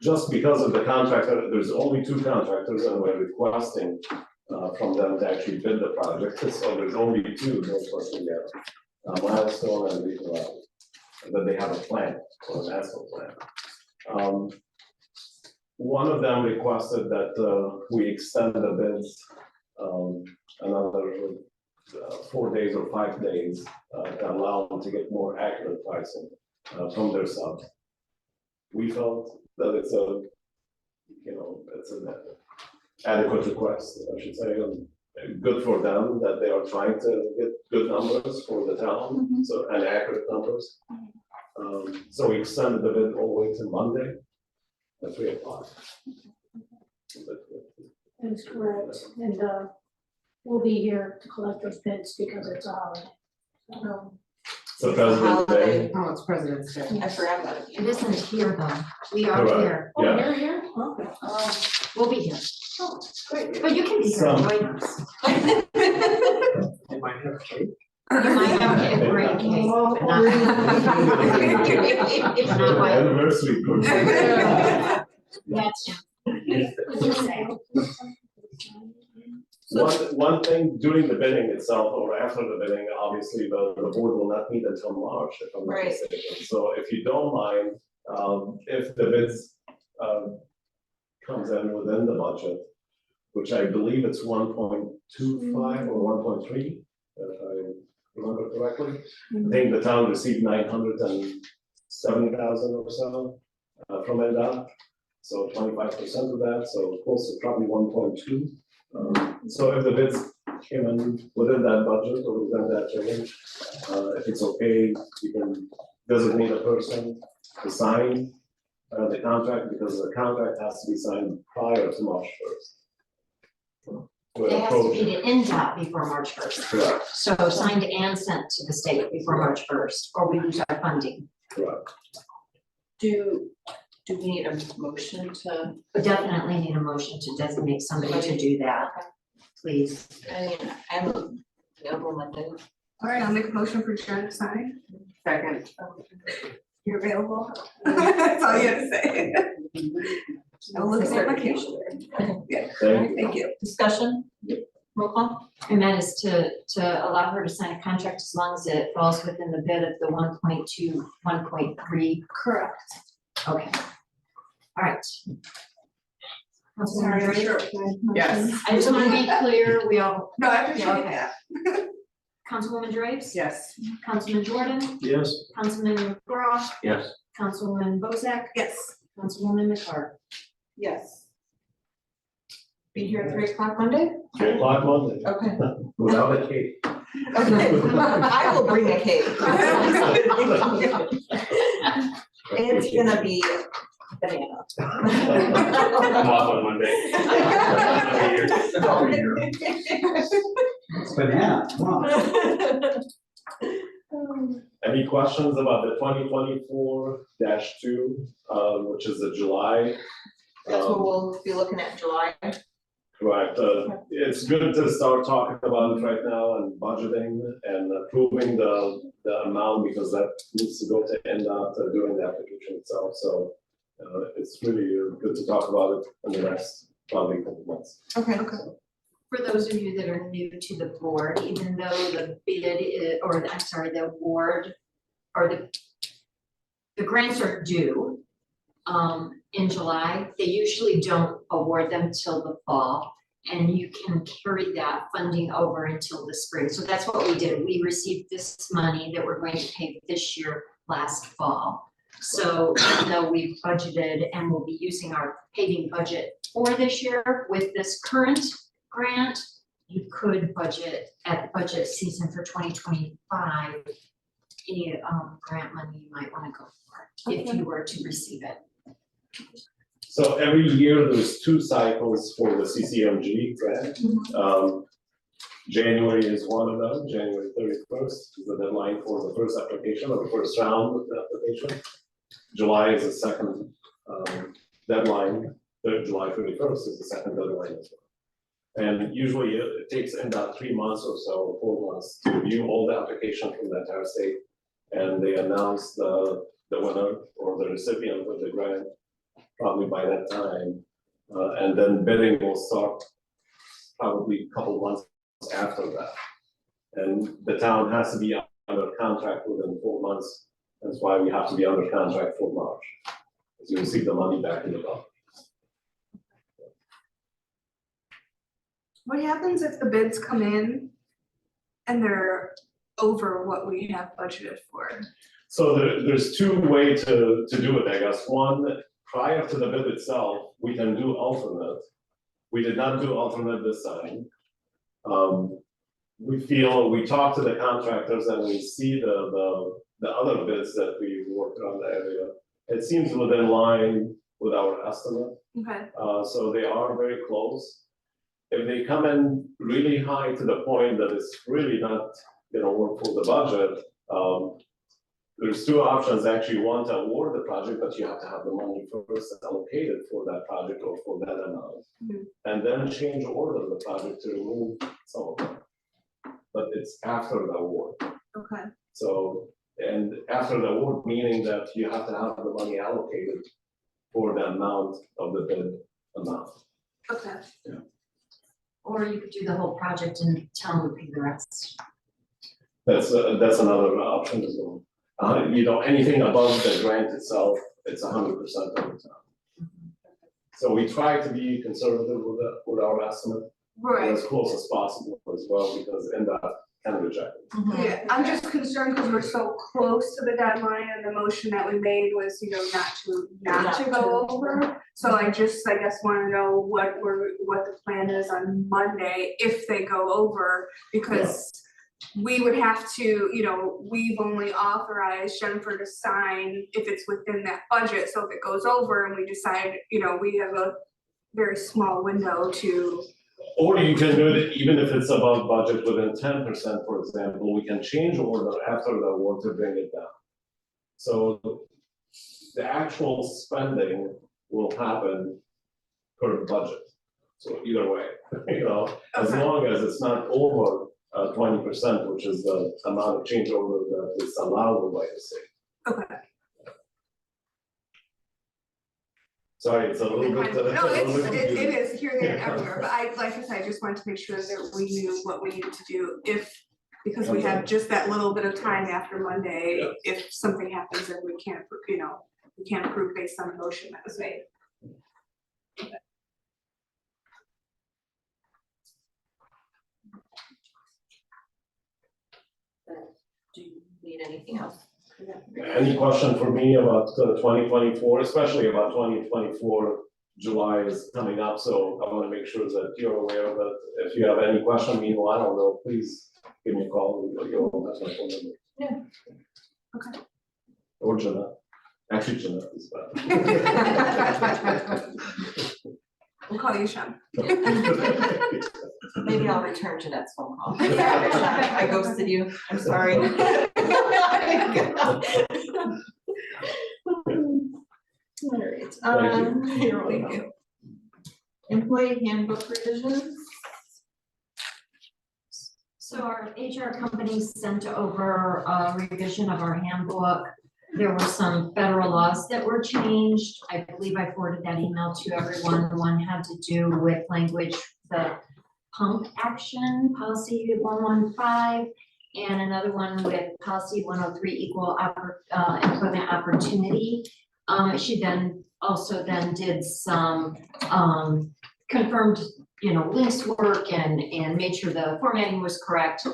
just because of the contractor. There's only 2 contractors and we're requesting from them to actually bid the project, so there's only 2 requesting yet. Milestone and Regional Valley, that they have a plan, or an asphalt plan. One of them requested that we extend the bids another 4 days or 5 days to allow them to get more accurate pricing from their subs. We felt that it's an adequate request, I should say, and good for them that they are trying to get good numbers for the town, and accurate numbers. So we extended the bid all the way to Monday at 3 o'clock. That's correct, and, we'll be here to collect those bids because it's a holiday. So President's Day. Oh, it's President's Day. I forgot about it. It isn't here though. We are Correct. here. Oh, Yeah. you're here? Okay. We'll be here. Oh, great. But you can be here, Some- join us. They might have cake. You might have a great cake, but not. But not white. Anniversary. That's him. One thing during the bidding itself or after the bidding, obviously the board will not meet until March, if I'm not Right. mistaken. So if you don't mind, if the bids comes in within the budget, which I believe it's 1.25 or 1.3, if I remember correctly. I think the town received 970,000 or so from NDOT. So 25% of that, so close to probably 1.2. So if the bids came in within that budget or within that range, if it's okay, you can designate a person to sign the contract, because the contract has to be signed prior to March 1st. It has to be to NDOT before March 1st. Correct, So signed and sent to the state before March 1st, or we lose our funding. correct. Do we need a motion to, We definitely need a motion to designate somebody to do that, please. I mean, I'm available Monday. All right, I'll make a motion for Jen to sign. Second. You're available? That's all you have to say. I'll look at my vacation. Yeah, Thank you. thank you. Discussion? Roll call? And that is to allow her to sign a contract as long as it falls within the bid of the 1.2, 1.3. Correct. Okay. All right. Sorry, I'm sure. Yes. I just want to be clear, we all, No, I appreciate Yeah, okay. that. Councilwoman Drapes? Yes. Councilman Jordan? Yes. Councilman McGraw? Yes. Councilwoman Bozak? Yes. Councilwoman McCart? Yes. Be here at 3 o'clock Monday? 3 o'clock Monday, Okay. without a cake. Okay, I will bring a cake. It's gonna be banana. I'm off on Monday. I'll be here. It's banana, come on. Any questions about the 2024-2, which is the July? That's what we'll be looking at July. Correct, it's good to start talking about it right now and budgeting and approving the amount, because that needs to go to NDOT during the application itself, so it's really good to talk about it in the next probably couple months. Okay. For those of you that are new to the board, even though the the award, or the grants are due in July, they usually don't award them till the fall, and you can carry that funding over until the spring. So that's what we did. We received this money that we're going to pay this year last fall. So even though we've budgeted and will be using our paving budget for this year with this current grant, you could budget at the budget season for 2025, any grant money you might want to go for if you were to receive it. So every year, there's 2 cycles for the CCMG grant. January is one of them, January 31st is the deadline for the first application or the first round of the application. July is the second deadline, July 31st is the second deadline as well. And usually it takes about 3 months or so, 4 months to review all the application from the entire state. And they announce the winner or the recipient of the grant probably by that time. And then bidding will start probably a couple months after that. And the town has to be under contract within 4 months. That's why we have to be under contract for March. Because you receive the money back in the budget. What happens if the bids come in and they're over what we have budgeted for? So there's 2 ways to do it, I guess. One, prior to the bid itself, we can do alternate. We did not do alternate this time. We talk to the contractors and we see the other bids that we worked on the area. It seems within line with our estimate. Okay. So they are very close. If they come in really high to the point that it's really not, work for the budget, there's 2 options, actually. One, to award the project, but you have to have the money first allocated for that project or for that amount. And then change order the project to remove some of them. But it's after the award. Okay. So, and after the award, meaning that you have to have the money allocated for the amount of the bid amount. Okay. Yeah. Or you could do the whole project and tell them to pay the rest. That's another option as well. Anything above the grant itself, it's 100% of the time. So we try to be conservative with our estimate. Right. As close as possible as well, because in that can reject it. Yeah, I'm just concerned because we're so close to the deadline and the motion that we made was, not to go over. So I guess wanna know what the plan is on Monday if they go over, because we would have to, we've only authorized Jennifer to sign if it's within that budget. So if it goes over and we decide, we have a very small window to. Or you can do it even if it's above budget within 10%, for example, we can change order after the award to bring it down. So the actual spending will happen per budget. So either way, as long as it's not over 20%, which is the amount of change order that is allowed by the state. Okay. Sorry, it's a little bit. No, it is here, there, and everywhere, but like I said, I just wanted to make sure that we knew what we needed to do because we have just that little bit of time after Monday, if something happens and we can't, we can't approve based on the motion that was made. Do you need anything else? Any question for me about 2024, especially about 2024, July is coming up, so I want to make sure that you're aware of it. If you have any question, meanwhile, I don't know, please give me a call, that's my phone number. Yeah. Okay. Or Jeanette, actually Jeanette is better. We'll call you Sean. Maybe I'll return Jeanette's phone call. I ghosted you, I'm sorry. All right, you're welcome. Employee handbook revisions. So our HR company sent over a revision of our handbook. There were some federal laws that were changed. I believe I forwarded that email to everyone. One had to do with language, the pump action policy 115, and another one with policy 103, equal employment opportunity. She then also did some confirmed, links work and made sure the formatting was correct.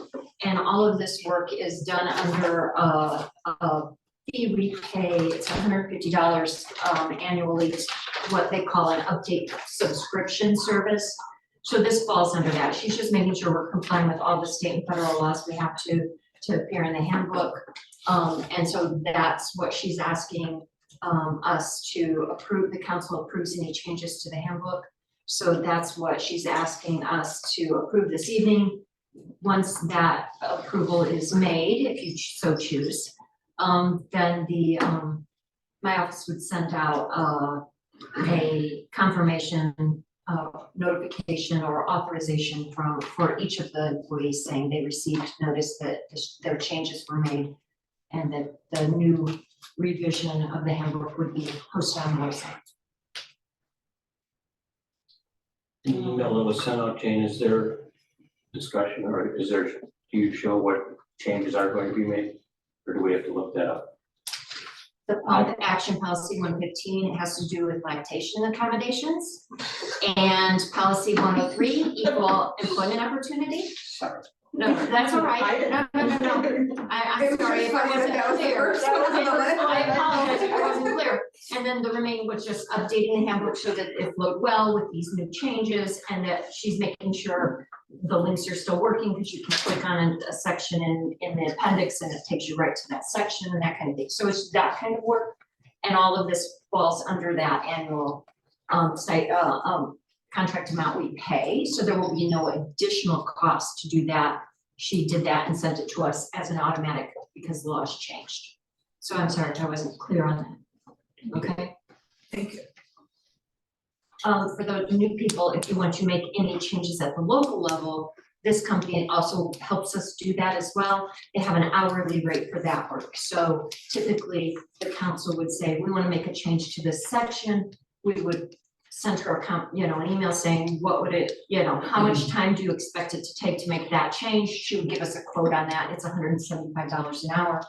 And all of this work is done under a fee we pay, it's $150 annually, to what they call an update subscription service. So this falls under that. She's just making sure we're complying with all the state and federal laws we have to appear in the handbook. And so that's what she's asking us to approve. The council approves any changes to the handbook. So that's what she's asking us to approve this evening. Once that approval is made, if you so choose, then my office would send out a confirmation notification or authorization for each of the employees saying they received notice that their changes were made and that the new revision of the handbook would be posted on the website. The email that was sent out, Jane, is there discussion or do you show what changes are going to be made? Or do we have to look that up? The pump action policy 115, it has to do with lactation accommodations. And policy 103, equal employment opportunity. Sorry. No, that's all right. No. I'm sorry if I wasn't clear. I apologize if I wasn't clear. And then the remaining was just updating the handbook so that it flowed well with these new changes and that she's making sure the links are still working because you can click on a section in the appendix and it takes you right to that section and that kind of thing. So it's that kind of work. And all of this falls under that annual contract amount we pay. So there will be no additional cost to do that. She did that and sent it to us as an automatic because the laws changed. So I'm sorry if I wasn't clear on that. Okay? Thank you. For those new people, if you want to make any changes at the local level, this company also helps us do that as well. They have an hourly rate for that work. So typically the council would say, we want to make a change to this section. We would send her an email saying, what would it, how much time do you expect it to take to make that change? She would give us a quote on that. It's $175 an hour.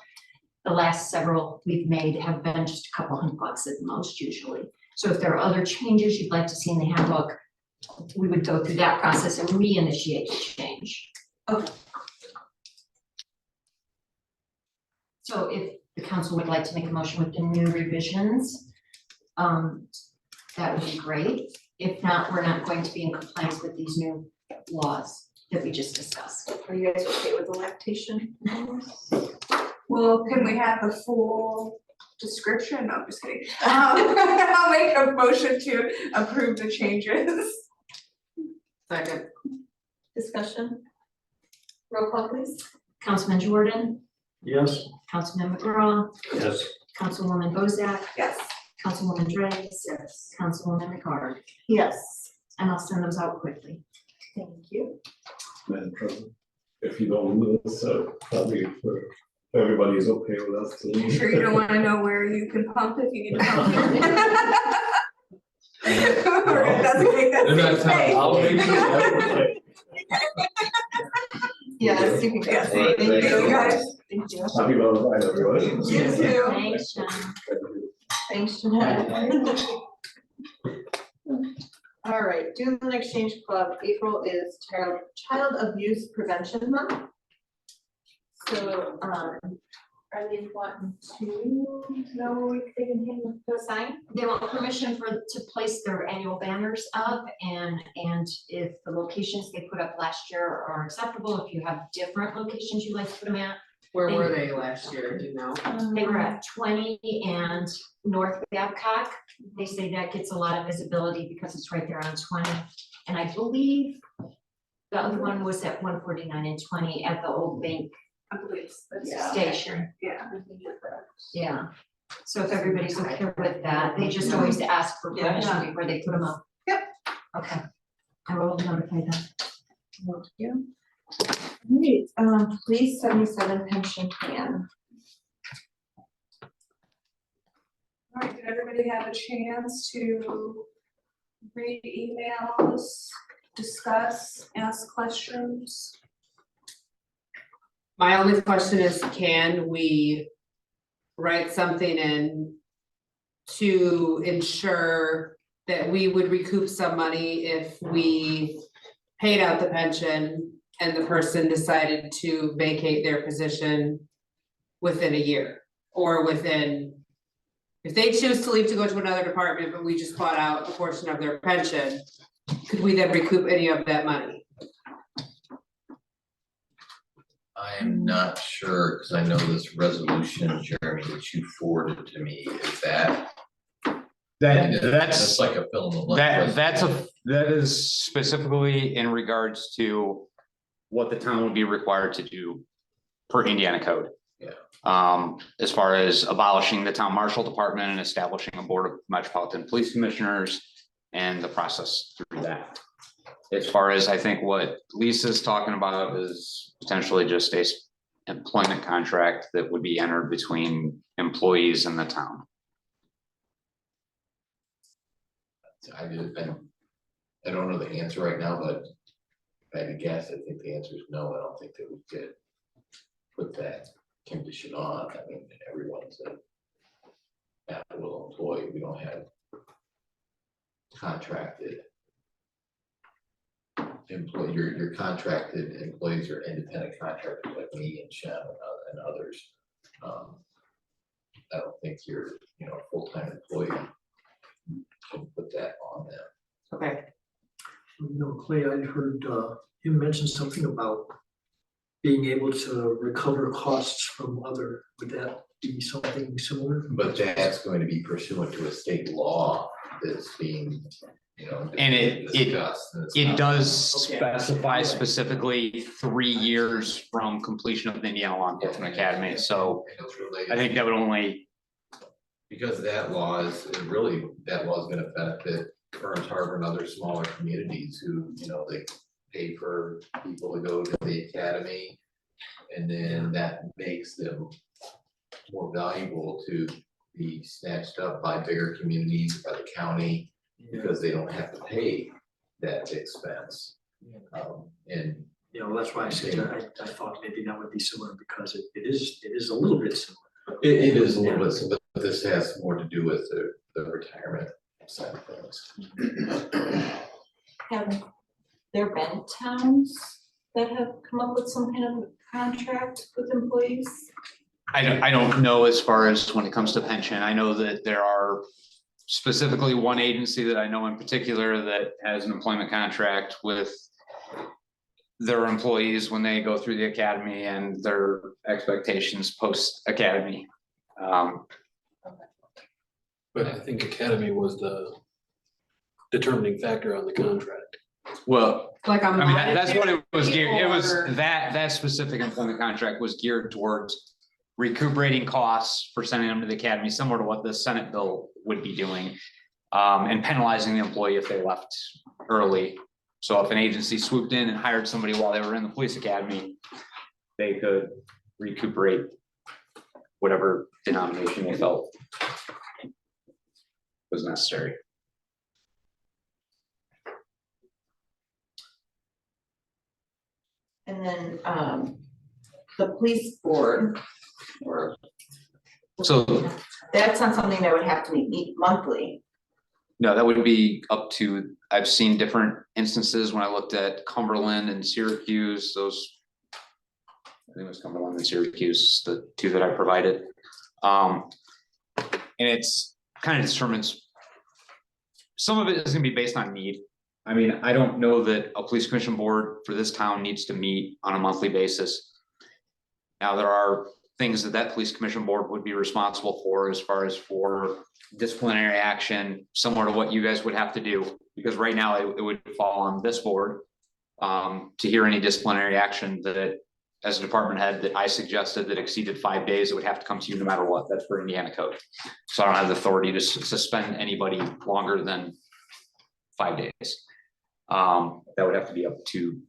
The last several we've made have been just a couple $100 at the most usually. So if there are other changes you'd like to see in the handbook, we would go through that process and reinitiate the change. Okay. So if the council would like to make a motion with the new revisions, that would be great. If not, we're not going to be in compliance with these new laws that we just discussed. Are you guys okay with the lactation? Well, can we have the full description? No, I'm just kidding. I'll make a motion to approve the changes. Second. Discussion? Roll call please. Councilman Jordan, Yes. Councilman McGraw, Yes. Councilwoman Bozak, Yes. Councilwoman Driggs, yes, Councilwoman Ricard, Yes. and I'll send those out quickly. Thank you. Madam President, if you don't need this, probably for everybody is okay with us to leave. Sure you don't wanna know where you can pump if you need to pump. Or it doesn't make that Isn't that space. holiday? Yes, you can go. Yes. Thank you, guys. Thank you. Happy Valentine's, everybody. You too. Thanks, John. Thanks, Jeanette. All right, Duneland Exchange Club, April is Child Abuse Prevention Month. So, are they wanting to know if they can hang the sign? They want permission to place their annual banners up and if the locations they put up last year are acceptable, if you have different locations you'd like to put them at. Where were they last year, do you know? They were at 20 and North Babcock. They say that gets a lot of visibility because it's right there on 20. And I believe the other one was at 149 and 20 at the old bank I believe that's station. Yeah. Yeah. So if everybody's okay with that, they just always ask for permission before they put them up. Yep. Okay. I will notify them. Thank you. Alright, police 77 pension plan. All right, did everybody have a chance to read emails, discuss, ask questions? My only question is, can we write something in to ensure that we would recoup some money if we paid out the pension and the person decided to vacate their position within a year? or within. If they choose to leave to go to another department, but we just bought out a portion of their pension, could we then recoup any of that money? I am not sure, because I know this resolution, Jeremy, that you forwarded to me, is that? That's like a fill in the blank. That is specifically in regards to what the town would be required to do per Indiana code. Yeah. As far as abolishing the town marshal department and establishing a board of metropolitan police commissioners and the process through that. As far as I think what Lisa's talking about is potentially just a employment contract that would be entered between employees and the town. I don't know the answer right now, but if I had to guess, I think the answer is no. I don't think that we could put that condition on. I mean, everyone's an at-will employee. We don't have contracted employee. Your contracted employees are independent contractors like me and Shem and others. I don't think you're, a full-time employee can put that on them. Okay. Clay, I heard him mention something about being able to recover costs from other, would that be something similar? But that's going to be pursuant to a state law that's being, And discussed, and it's it not- does specify specifically 3 years from completion of the Indiana Law Enforcement Academy, so It's related. I think that would only. Because that law is gonna benefit Burns Harbor and other smaller communities who, they pay for people to go to the academy. And then that makes them more valuable to be snatched up by bigger communities, by the county, because they don't have to pay that expense. And That's why I said, I thought maybe that would be similar because it is a little bit similar. it is a little bit, but this has more to do with the retirement side of things. Have there been towns that have come up with some kind of contract with employees? I don't know as far as when it comes to pension. I know that there are specifically one agency that I know in particular that has an employment contract with their employees when they go through the academy and their expectations post academy. But I think academy was the determining factor on the contract. Well, Like I mean, that's what it was geared, it was or- that specific employment contract was geared towards recuperating costs for sending them to the academy, similar to what the Senate bill would be doing. And penalizing the employee if they left early. So if an agency swooped in and hired somebody while they were in the police academy, they could recuperate whatever denomination they felt was necessary. And then, the police board, or. So That's not something that would have to meet monthly. no, that would be up to, I've seen different instances when I looked at Cumberland and Syracuse, those. I think it was Cumberland and Syracuse, the two that I provided. And it's kind of determines. Some of it is gonna be based on need. I mean, I don't know that a police commission board for this town needs to meet on a monthly basis. Now, there are things that police commission board would be responsible for as far as for disciplinary action, similar to what you guys would have to do. Because right now it would fall on this board to hear any disciplinary action that as a department head that I suggested that exceeded 5 days, it would have to come to you no matter what. That's for Indiana code. So I don't have the authority to suspend anybody longer than 5 days. That would have to be up to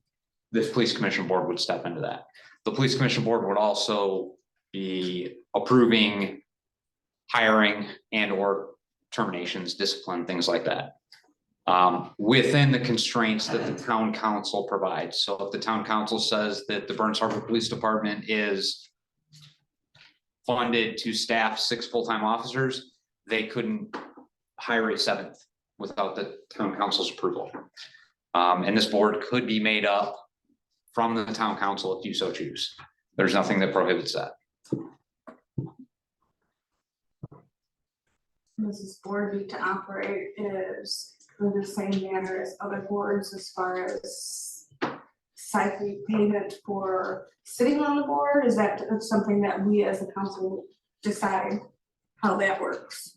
this police commission board would step into that. The police commission board would also be approving hiring and or terminations, discipline, things like that. Within the constraints that the town council provides. So if the town council says that the Burns Harbor Police Department is funded to staff 6 full-time officers, they couldn't hire a 7th without the town council's approval. And this board could be made up from the town council if you so choose. There's nothing that prohibits that. Does this board need to operate is in the same manner as other boards as far as cycling payment for sitting on the board? Is that something that we as a council decide how that works?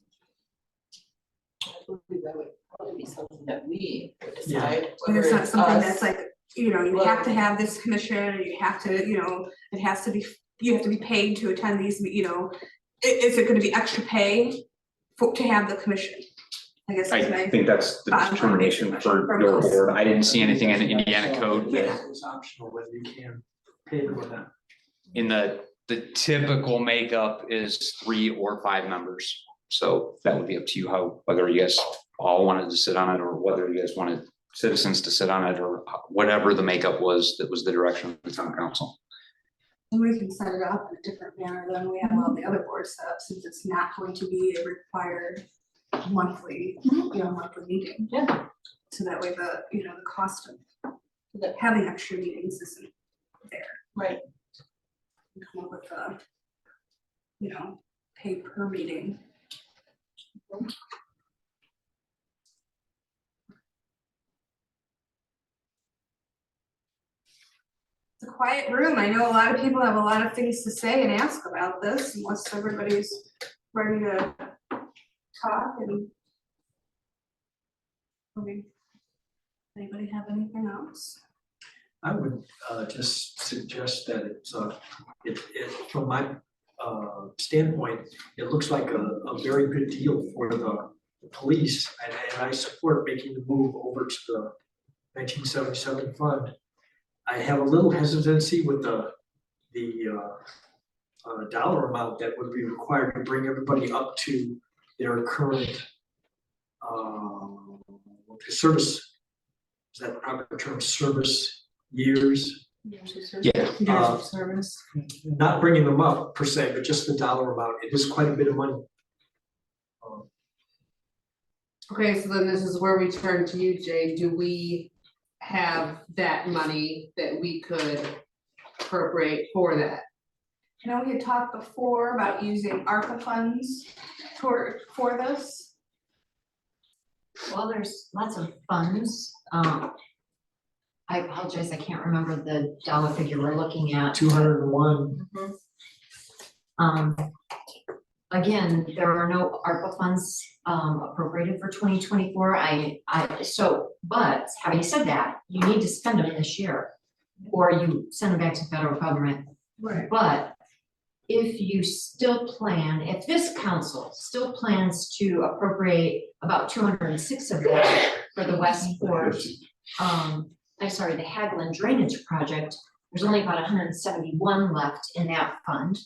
I believe that would probably be something that we would Yeah. decide. And it's whether not something us- that's like, you know, you have to have this commission, you have to, you know, it has to be, you have to be paid to attend these, you know. Is it gonna be extra pay to have the commission? I guess is I my, think that's the bottom line determination for from your us. board. I didn't see anything in the Indiana code that Yeah. It's optional whether you can pay them or not. in the typical makeup is 3 or 5 members. So that would be up to you how, whether you guys all wanted to sit on it or whether you guys wanted citizens to sit on it or whatever the makeup was, that was the direction of the town council. and we can set it up in a different manner than we have all the other boards set up, since it's not going to be a required monthly, monthly meeting. Yeah. So that way the, you know, the cost of having extra meetings isn't there. Right. And come up with a, you know, pay per meeting. It's a quiet room. I know a lot of people have a lot of things to say and ask about this, unless everybody's ready to talk and. Anybody have anything else? I would just suggest that it's from my standpoint, it looks like a very good deal for the police. And I support making the move over to the 1977 fund. I have a little hesitancy with the dollar amount that would be required to bring everybody up to their current service, is that the proper term, service years? Yeah. Years of service. Not bringing them up per se, but just the dollar amount. It is quite a bit of money. Okay, so then this is where we turn to you, Jay. Do we have that money that we could appropriate for that? I know we had talked before about using ARPA funds for this. Well, there's lots of funds. I apologize, I can't remember the dollar figure we're looking at. 201. Again, there are no ARPA funds appropriated for 2024. But having said that, you need to spend them this year, or you send them back to federal government. Right. But if you still plan, if this council still plans to appropriate about 206 of that for the Westport, the Haglund Drainage Project, there's only about 171 left in that fund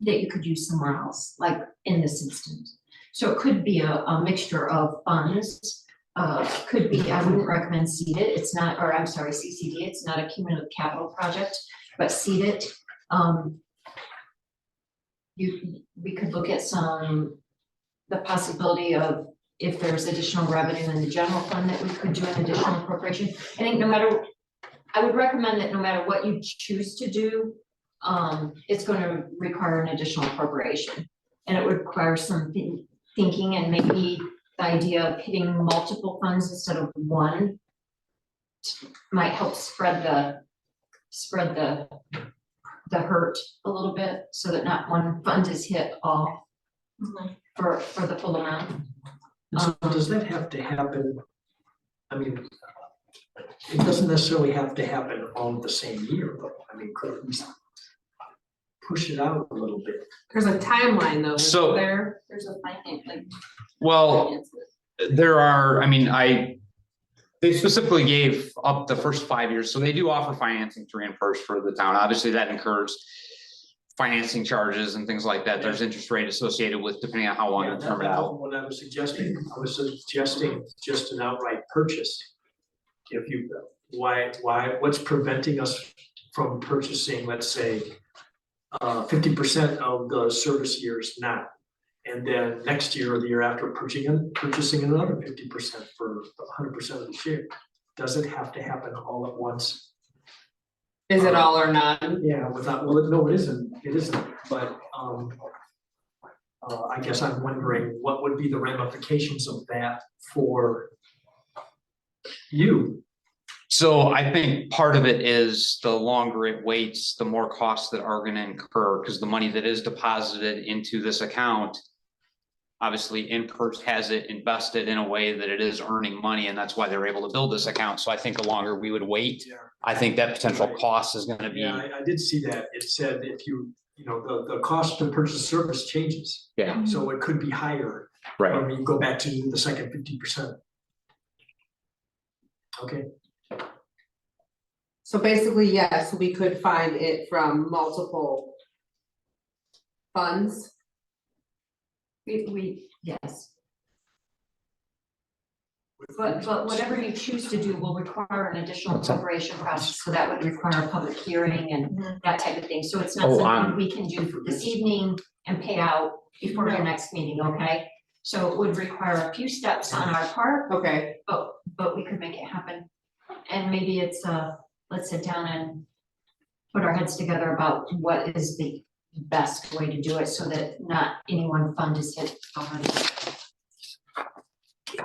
that you could use somewhere else, like in this instance. So it could be a mixture of funds, could be, I wouldn't recommend seeded, it's not, or I'm sorry, CCD, it's not a cumulative capital project, but seeded. We could look at the possibility of if there's additional revenue in the general fund that we could do an additional appropriation. I think I would recommend that no matter what you choose to do, it's going to require an additional appropriation. And it would require some thinking, and maybe the idea of hitting multiple funds instead of one might help spread the hurt a little bit, so that not one fund is hit all for the full amount. So does that have to happen? I mean, it doesn't necessarily have to happen all the same year, though. I mean, could we push it out a little bit? There's a timeline though, So- There's a finance, like. Well, there are, they specifically gave up the first 5 years, so they do offer financing to reimburse for the town. Obviously, that incurs financing charges and things like that. There's interest rate associated with, depending on how long Yeah, you term it that's out. what I was suggesting just an outright purchase. If you, what's preventing us from purchasing, let's say, 50% of the service years now? And then next year or the year after, purchasing another 50% for 100% of the share. Does it have to happen all at once? Is it all or none? Yeah, no, it isn't, but, I guess I'm wondering what would be the ramifications of that for you? So I think part of it is the longer it waits, the more costs that are gonna incur, because the money that is deposited into this account. Obviously, InPers has it invested in a way that it is earning money, and that's why they're able to build this account. So I think the longer we would wait, Yeah. I think that potential cost is gonna be, Yeah, I did see that. It said if you know, the cost to purchase service changes. yeah, So it could be higher. right. When you go back to the second 50%. Okay, So basically, yes, we could find it from multiple funds. Yes. But whatever you choose to do will require an additional preparation process, so that would require a public hearing and that type of thing, so it's not Oh, something we can do this evening and pay out before the next meeting, okay? So it would require a few steps on our part, Okay, but we could make it happen. And maybe it's, let's sit down and put our heads together about what is the best way to do it, so that not any one fund is hit already. I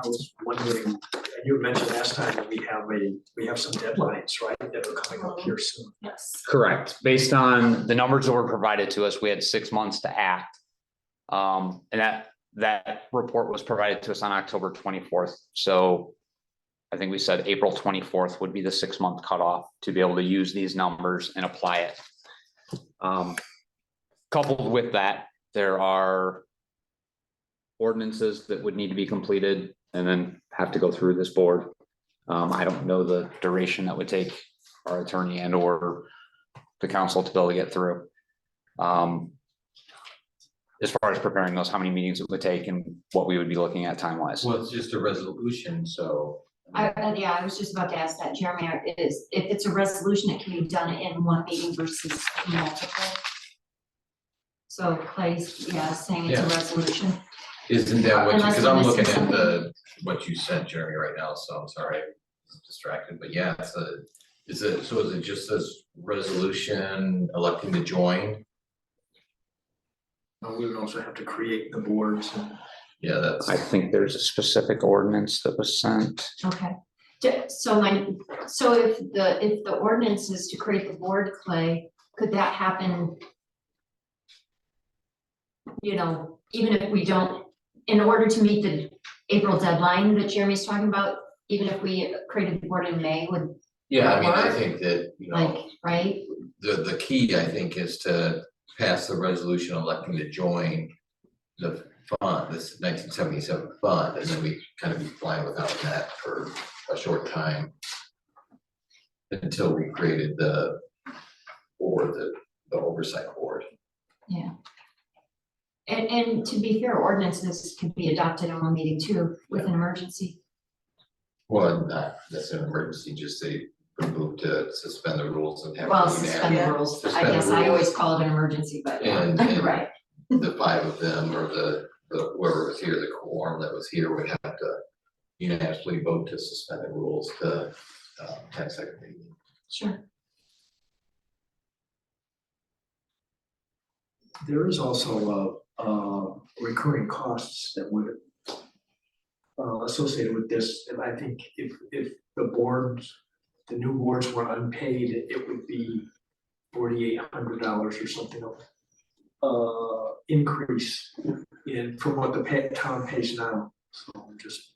was wondering, you mentioned last time that we have some deadlines, right, that are coming up here soon. Yes. Correct. Based on the numbers that were provided to us, we had 6 months to act. And that report was provided to us on October 24th. So I think we said April 24th would be the 6-month cutoff to be able to use these numbers and apply it. Coupled with that, there are ordinances that would need to be completed and then have to go through this board. I don't know the duration that would take our attorney and or the council to be able to get through. As far as preparing those, how many meetings it would take and what we would be looking at time wise. Well, it's just a resolution, so. Yeah, I was just about to ask that, Jeremy, if it's a resolution, it can be done in one meeting versus multiple. So Clay's, yeah, saying it's a Yeah. resolution. Isn't that what you, Unless because we're I'm missing looking at something. what you sent Jeremy right now, so I'm sorry, I'm distracted, but yeah, is it just this resolution electing to join? We would also have to create the boards and. Yeah, that's. I think there's a specific ordinance that was sent. Okay, so if the ordinance is to create the board, Clay, could that happen? You know, even if we don't, in order to meet the April deadline that Jeremy's talking about, even if we created the board in May, would, Yeah, I mean, I Or, think that, you like, know, right? the key, I think, is to pass the resolution electing to join the fund, this 1977 fund, and then we kind of be flying without that for a short time until we created the board, the oversight board. Yeah. And to be fair, ordinances can be adopted in one meeting too, with an emergency. Well, not, that's an emergency, just they move to suspend the rules and have. Well, a suspend the unanimous- rules, I suspend the guess I always rules, call it an emergency, but And- right, The 5 of them, or the whoever was here, the quorum that was here would have to unanimously vote to suspend the rules to 10-second meeting. sure. There is also recurring costs that would associated with this, and I think if the new boards were unpaid, it would be $4,800 or something of increase from what the town pays now, so I'm just.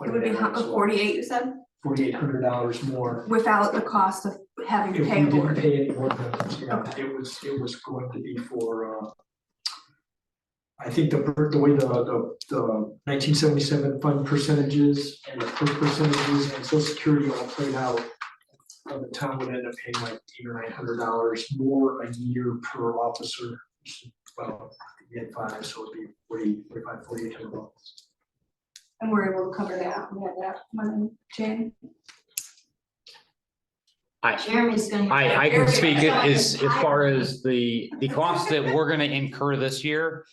It would be pointing that out as well. 48, you said, $4,800 more. without the cost of having to If pay we a didn't board. pay any board members, yeah, Okay. it was going to be for, I think the way the 1977 fund percentages and the PERS percentages and social security all played out, the town would end up paying like $800 or $900 more a year per officer. Well, we had 5, so it'd be $4,800. And we're able to cover that, we had that money, Jane. Jeremy's gonna. I can speak as far as the costs that we're gonna incur this year.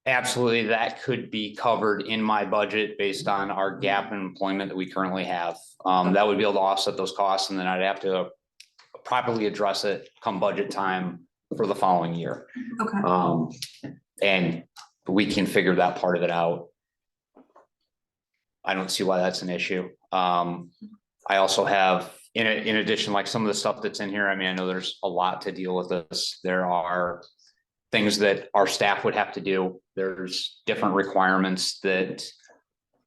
Absolutely, that could be covered in my budget based on our gap in employment that we currently have. That would be able to offset those costs, and then I'd have to properly address it come budget time for the following year. Okay. And we can figure that part of it out. I don't see why that's an issue. I also have, in addition, like some of the stuff that's in here, I mean, I know there's a lot to deal with this. There are things that our staff would have to do. There's different requirements that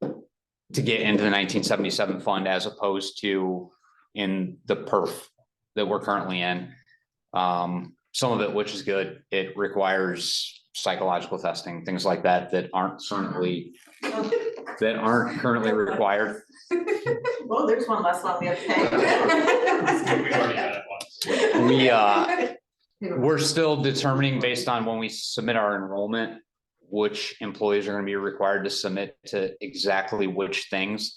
to get into the 1977 fund as opposed to in the perf that we're currently in. Some of it, which is good, it requires psychological testing, things like that, that aren't currently required. Well, there's one less one we have to pay. We're still determining based on when we submit our enrollment, which employees are gonna be required to submit to exactly which things.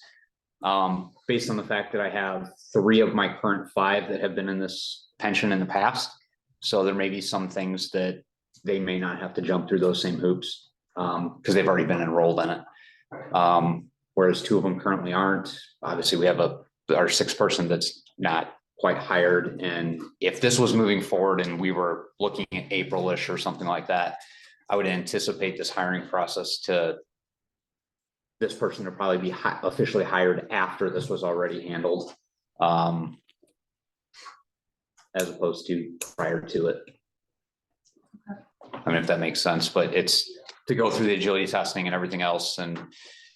Based on the fact that I have 3 of my current 5 that have been in this pension in the past. So there may be some things that they may not have to jump through those same hoops, because they've already been enrolled in it. Whereas 2 of them currently aren't. Obviously, we have our 6th person that's not quite hired. And if this was moving forward and we were looking at April-ish or something like that, I would anticipate this hiring process to this person to probably be officially hired after this was already handled. As opposed to prior to it. I mean, if that makes sense, but it's to go through the agility testing and everything else and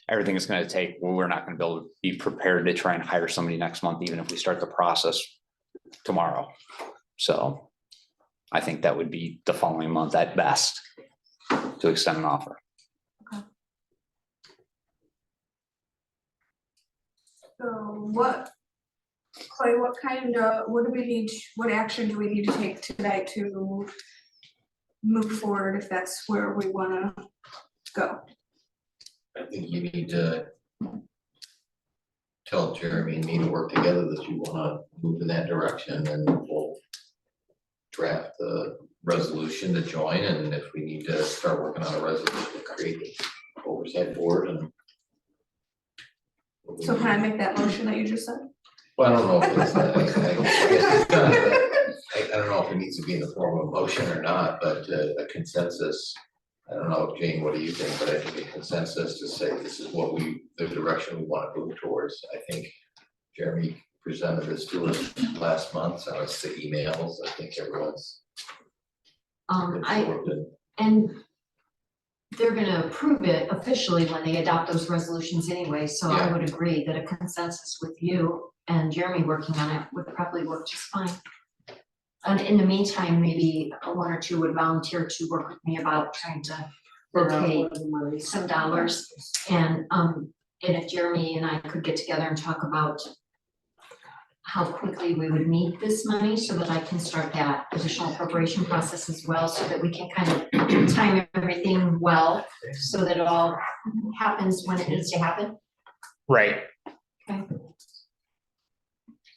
everything it's gonna take, well, we're not gonna be able to be prepared to try and hire somebody next month, even if we start the process tomorrow. So I think that would be the following month at best to extend an offer. So Clay, what do we need, what action do we need to take tonight to move forward if that's where we wanna go? I think you need to tell Jeremy and me to work together that you wanna move in that direction, and we'll draft the resolution to join, and if we need to start working on a resolution to create the oversight board and. So can I make that motion that you just said? Well, I don't know if it's, I don't know if it needs to be in the form of a motion or not, but a consensus. I don't know, Jane, what do you think, but I think a consensus to say this is what the direction we want to move towards. I think Jeremy presented this to us last month, so it's the emails, I think everyone's. And they're gonna approve it officially when they adopt those resolutions anyway, so I would agree that a consensus with you and Jeremy working on it would probably work just fine. And in the meantime, maybe 1 or 2 would volunteer to work with me about trying to locate some dollars. And if Jeremy and I could get together and talk about how quickly we would need this money so that I can start that additional appropriation process as well, so that we can kind of time everything well, so that it all happens when it needs to happen. Right. Okay.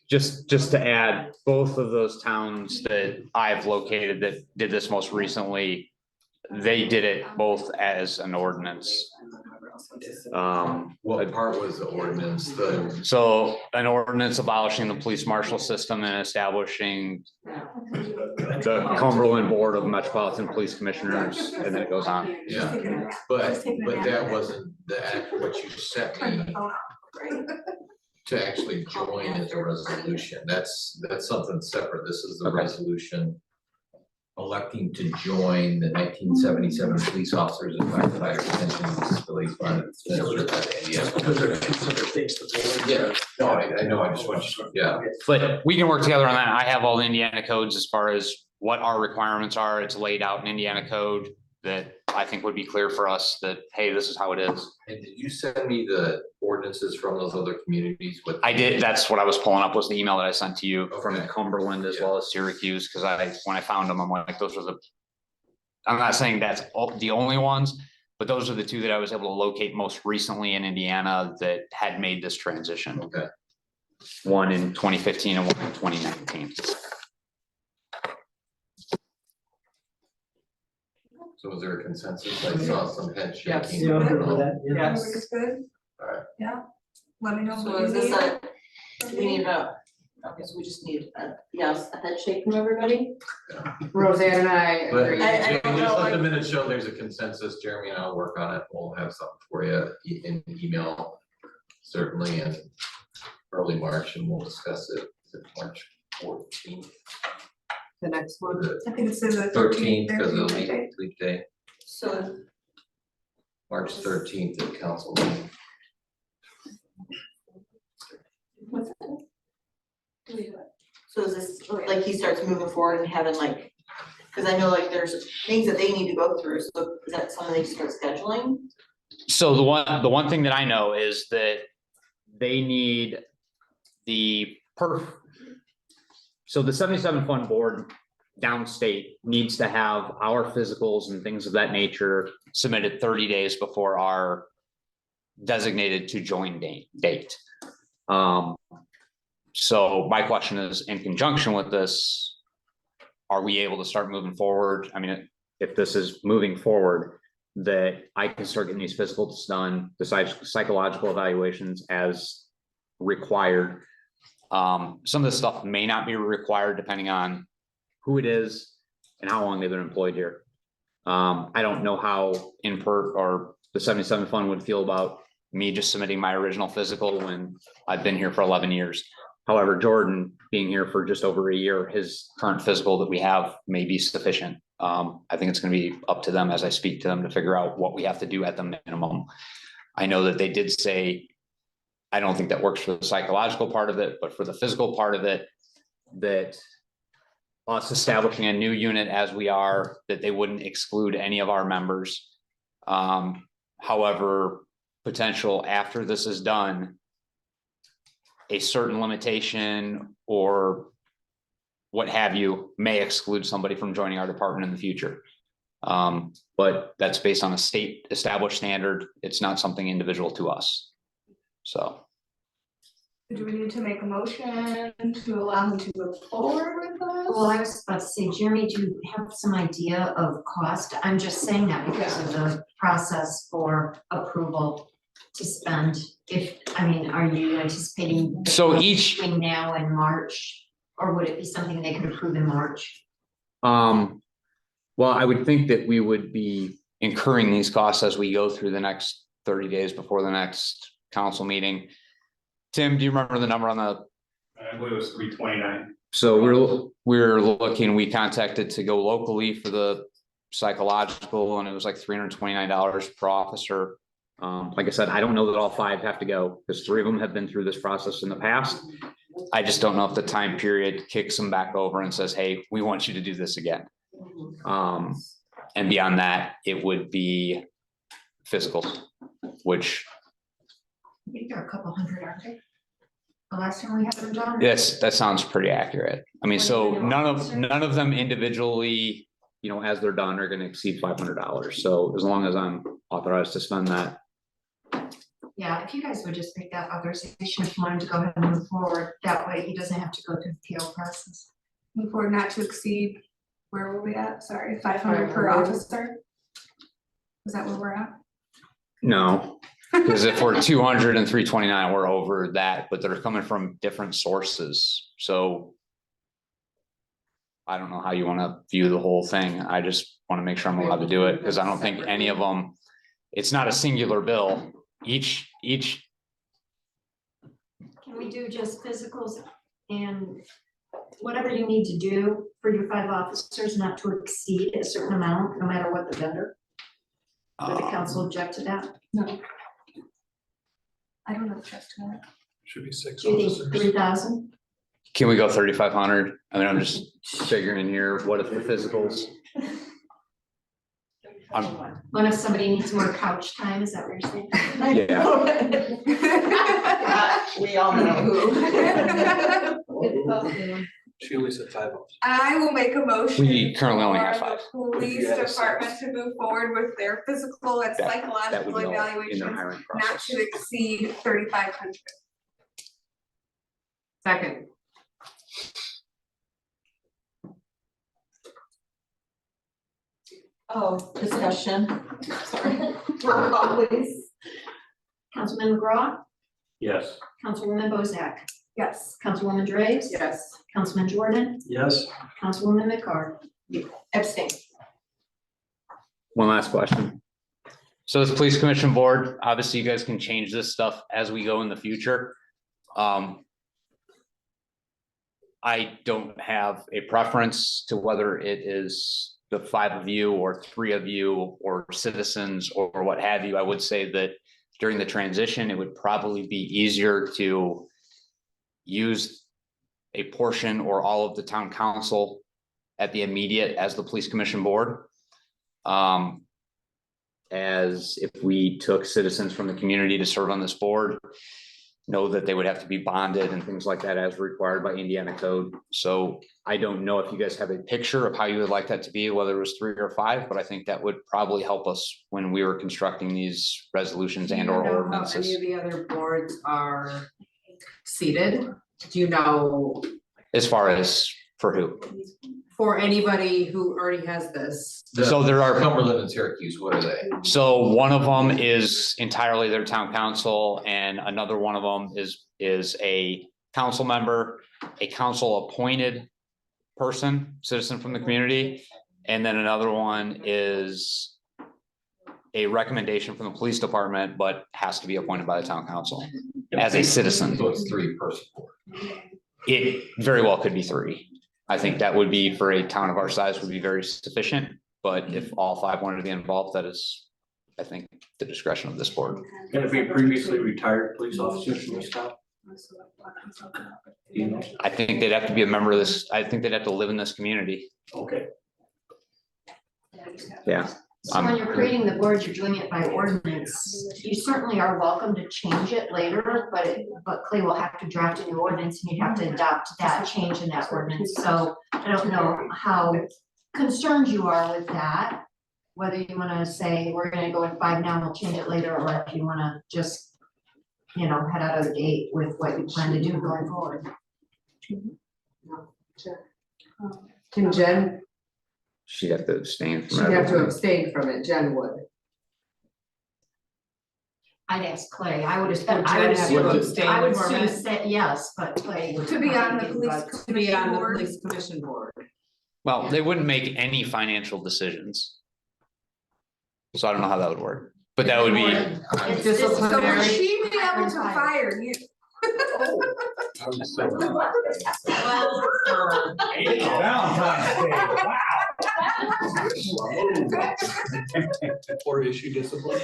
Just to add, both of those towns that I've located that did this most recently, they did it both as an ordinance. What part was the ordinance? So an ordinance abolishing the police marshal system and establishing the Cumberland Board of Metropolitan Police Commissioners, and then it goes on. Yeah, but that wasn't the act, what you sent me to actually join as a resolution. That's something separate. This is the resolution electing to join the 1977 police officers and firefighters pension disability fund administered by the Indiana. Because they're 2 separate things. Yeah, no, I know, I just want you, yeah. But we can work together on that. I have all the Indiana codes as far as what our requirements are. It's laid out in Indiana code that I think would be clear for us that, hey, this is how it is. And did you send me the ordinances from those other communities? I did. That's what I was pulling up, was the email that I sent to you from Cumberland as well as Syracuse, because when I found them, I'm like, those are I'm not saying that's the only ones, but those are the 2 that I was able to locate most recently in Indiana that had made this transition. Okay. One in 2015 and one in 2019. So was there a consensus? I saw some head shaking. Everybody's good? Alright. Yeah, let me know. So what is you this need. do we need a Okay, so we just need a head shake from everybody. Roseanne and I But agree. I don't just know, let the like- minutes show there's a consensus, Jeremy and I'll work on it, we'll have something for you in email. Certainly in early March, and we'll discuss it, is it March 14th? The next one. I think it says the 13th, 13th. because of the leap day, So March 13th at council meeting. what's that? So is this, like, he starts moving forward and having like, cause I know like there's things that they need to go through, so is that something they start scheduling? So the one thing that I know is that they need so the 77 fund board downstate needs to have our physicals and things of that nature submitted 30 days before our designated to join date. So my question is, in conjunction with this, are we able to start moving forward? I mean, if this is moving forward, that I can start getting these physicals done, the psychological evaluations as required. Some of this stuff may not be required depending on who it is and how long they've been employed here. I don't know how InPERT or the 77 fund would feel about me just submitting my original physical when I've been here for 11 years. However, Jordan being here for just over a year, his current physical that we have may be sufficient. I think it's going to be up to them as I speak to them to figure out what we have to do at the minimum. I know that they did say, I don't think that works for the psychological part of it, but for the physical part of it, that us establishing a new unit as we are, that they wouldn't exclude any of our members. However, potential after this is done, a certain limitation or what have you may exclude somebody from joining our department in the future. But that's based on a state established standard. It's not something individual to us. So. Do we need to make a motion to allow him to move forward with this? Well, I was about to say, Jeremy, do you have some idea of cost? I'm just saying that because of the process for approval to spend. Are you anticipating? So each. Between now and March, or would it be something they could approve in March? Well, I would think that we would be incurring these costs as we go through the next 30 days before the next council meeting. Tim, do you remember the number on the? I believe it was 329. So we're looking, we contacted to go locally for the psychological and it was like $329 per officer. Like I said, I don't know that all 5 have to go because 3 of them have been through this process in the past. I just don't know if the time period kicks them back over and says, hey, we want you to do this again. And beyond that, it would be physicals, which. I think they're a couple hundred, aren't they? The last time we had them done? Yes, that sounds pretty accurate. I mean, so none of them individually, as they're done, are gonna exceed $500. So as long as I'm authorized to spend that. Yeah, if you guys would just make that authorization if you wanted to go ahead and move forward, that way he doesn't have to go through the PO process. Move forward not to exceed, where were we at? Sorry, 500 per officer? Is that where we're at? No, because if we're 200 and 329, we're over that, but they're coming from different sources. So I don't know how you want to view the whole thing. I just want to make sure I'm allowed to do it because I don't think any of them, it's not a singular bill. Each. Can we do just physicals and whatever you need to do for your 5 officers not to exceed a certain amount, no matter what the vendor? Would the council object to that? No. I don't object to that. Should be 6 Do you think officers. 3,000? Can we go 3,500? I mean, I'm just figuring here, what if the physicals? What if somebody needs more couch time? Is that what you're saying? Yeah. We all know who. She only said 5 officers. I will make a motion. We currently only have for 5. the Police department to move forward with their physical and That would psychological go in their evaluations hiring not process. to exceed 3,500. Second. Oh, discussion. Sorry. Roll call, please. Councilman McGraw, Yes. Councilwoman Bozak, Yes. Councilwoman Draves. Yes. Councilman Jordan, Yes, Councilwoman McCart. Abstain. One last question. So this police commission board, obviously you guys can change this stuff as we go in the future. I don't have a preference to whether it is the 5 of you or 3 of you or citizens or what have you. I would say that during the transition, it would probably be easier to use a portion or all of the town council at the immediate as the police commission board. As if we took citizens from the community to serve on this board, know that they would have to be bonded and things like that as required by Indiana code. So I don't know if you guys have a picture of how you would like that to be, whether it was 3 or 5, but I think that would probably help us when we were constructing these resolutions and or Do you know how ordinances. any of the other boards are seated? Do you know As far as for who? for anybody who already has this? So there are Cumberland and Syracuse, what are they? So one of them is entirely their town council, and another one of them is a council member, a council appointed person, citizen from the community, and then another one is a recommendation from the police department, but has to be appointed by the town council as a citizen. So it's 3-person. It very well could be 3. I think that would be, for a town of our size, would be very sufficient, but if all 5 wanted to be involved, that is, I think, the discretion of this board. Can it be previously retired police officers from this town? Do you know? I think they'd have to be a member of this, I think they'd have to live in this community. Okay. Yeah. So when you're creating the board, you're doing it by ordinance. You certainly are welcome to change it later, but Clay will have to draft a new ordinance and you'd have to adopt that change in that ordinance. So I don't know how concerned you are with that. Whether you wanna say, we're gonna go with 5 now, we'll change it later, or if you wanna just, head out of the gate with what you plan to do going forward. Can Jen, She'd have to abstain from she'd have to everything. abstain from it, Jen would. I'd ask Clay, I would Would assume, Jen have to abstain I would from assume it? say yes, but Clay would. To be on the probably police vote. To be on the board. police commission board. Well, they wouldn't make any financial decisions. So I don't know how that would work, but that would be, It's Disciplinary. So would she be able to fire you? Or issue discipline.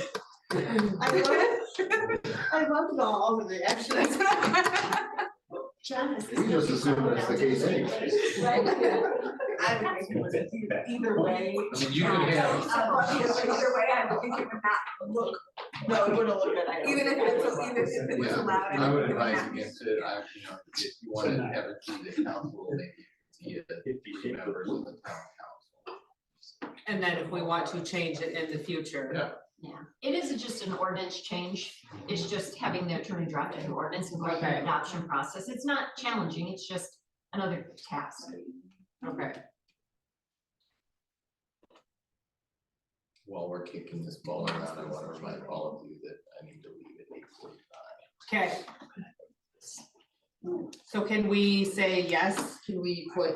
I loved all of the reactions. John has. You just assume that's the case anyway. I would make it either way. I mean, you could have. Either way, I would think it would not look, No, it wouldn't look good. I know. even if it was Yeah, allowed. I would it advise not be- against it, if you want to have it be the council, maybe the members of the town council. And then if we want to change it in the future. Yeah. Yeah, it isn't just an ordinance change, it's just having the attorney draft an ordinance and going through Okay. the adoption process. It's not challenging, it's just another task. Okay. While we're kicking this ball around, I want to remind all of you that I need to leave at 8:45. Okay. So can we say yes? Can we put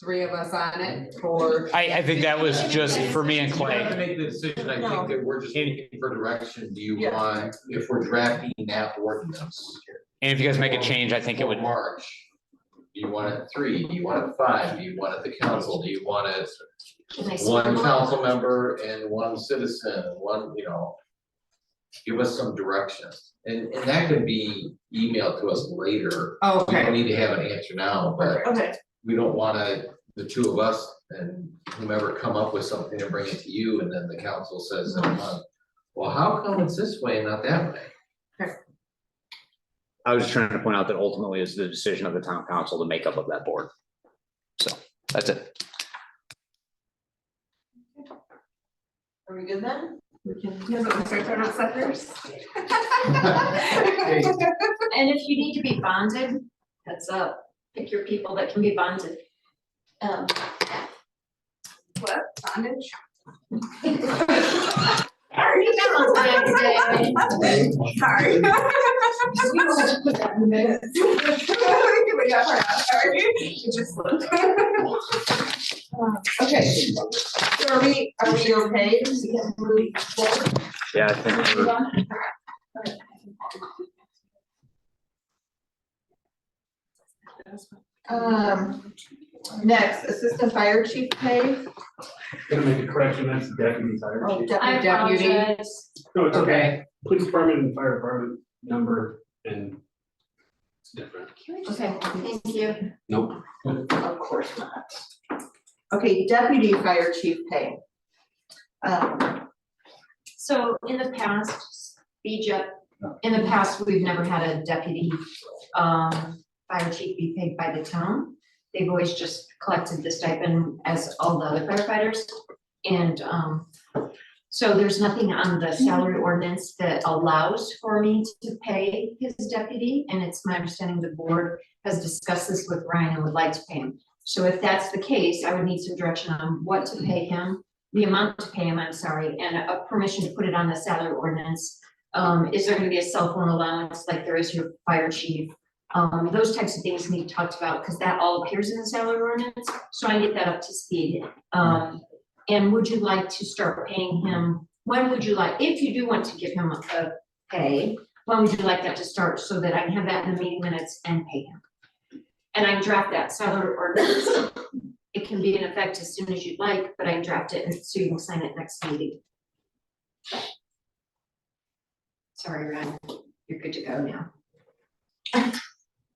3 of us on it for? I think that was just for me and You have to Clay. make the decision, I think that we're just looking for direction, do you Yeah. want, if we're drafting that ordinance? And if you guys make a change, I think it for would, March, do you want it 3, do you want it 5, do you want it the council, do you want it Can they one split them up? council member and 1 citizen, give us some direction. And that can be emailed to us later. We don't Okay, need to have an answer now, but Okay, we don't wanna, the 2 of us and whomever come up with something and bring it to you, and then the council says, well, how come it's this way and not that way? I was just trying to point out that ultimately it's the decision of the town council to make up of that board. So, that's it. Are we good then? Yes, I'm sorry, turn on suckers. And if you need to be bonded, that's up, pick your people that can be bonded. What, bondage? Already got on time today. Sorry. Put that in the minutes. We got her out, sorry. It just looked. Okay, so are we okay? We can move forward? Yeah, I think Move we're, on? Next, assistant fire chief pay. Gonna make a correction, that's deputy fire Oh, chief. I Deputy. apologize. No, it's okay. Police department and fire department number and it's different. Okay, Thank you. Nope. of course not. Okay, deputy fire chief pay. So in the past, in the past, we've never had a deputy, fire chief be paid by the town. They've always just collected the stipend as all the other firefighters. And, so there's nothing on the salary ordinance that allows for me to pay his deputy. And it's my understanding the board has discussed this with Ryan and would like to pay him. So if that's the case, I would need some direction on what to pay him, the amount to pay him, I'm sorry, and a permission to put it on the salary ordinance. Is there gonna be a cell phone allowance like there is your fire chief? Those types of things need talked about, because that all appears in the salary ordinance, so I get that up to speed. And would you like to start paying him, when would you like, if you do want to give him a pay, when would you like that to start, so that I can have that in the meeting minutes and pay him? And I can draft that salary ordinance. It can be in effect as soon as you'd like, but I can draft it and so you can sign it next meeting. Sorry, Ryan, you're good to go now.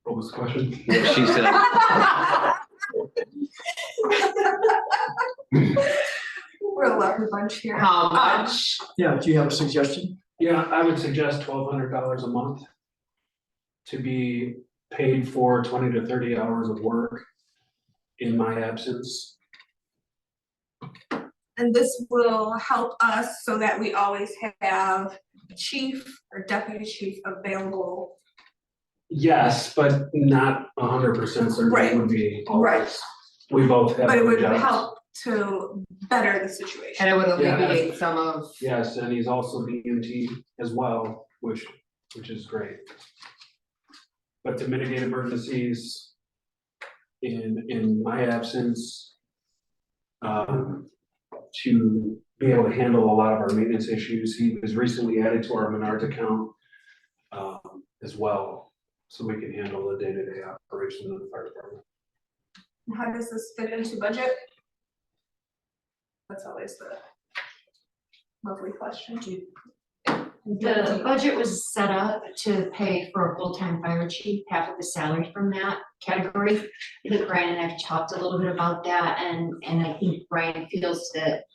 What was the question? yeah, she said, We're a lucky bunch here. How much? Yeah, do you have a suggestion? Yeah, I would suggest $1,200 a month to be paid for 20 to 30 hours of work in my absence. And this will help us so that we always have chief or deputy chief available. Yes, but not 100% certain Right. it would be. Right. always. We both have. But it would jobs. help to better the situation. And it would Yeah. alleviate some of, Yes, and he's also DMT as well, which is great. But to mitigate emergencies in my absence, to be able to handle a lot of our maintenance issues, he was recently added to our Menards account as well, so we can handle the day-to-day operations of the fire department. How does this fit into budget? That's always the lovely question. The budget was set up to pay for a full-time fire chief, half of the salary from that category. I think Brian and I have talked a little bit about that, and I think Brian feels that,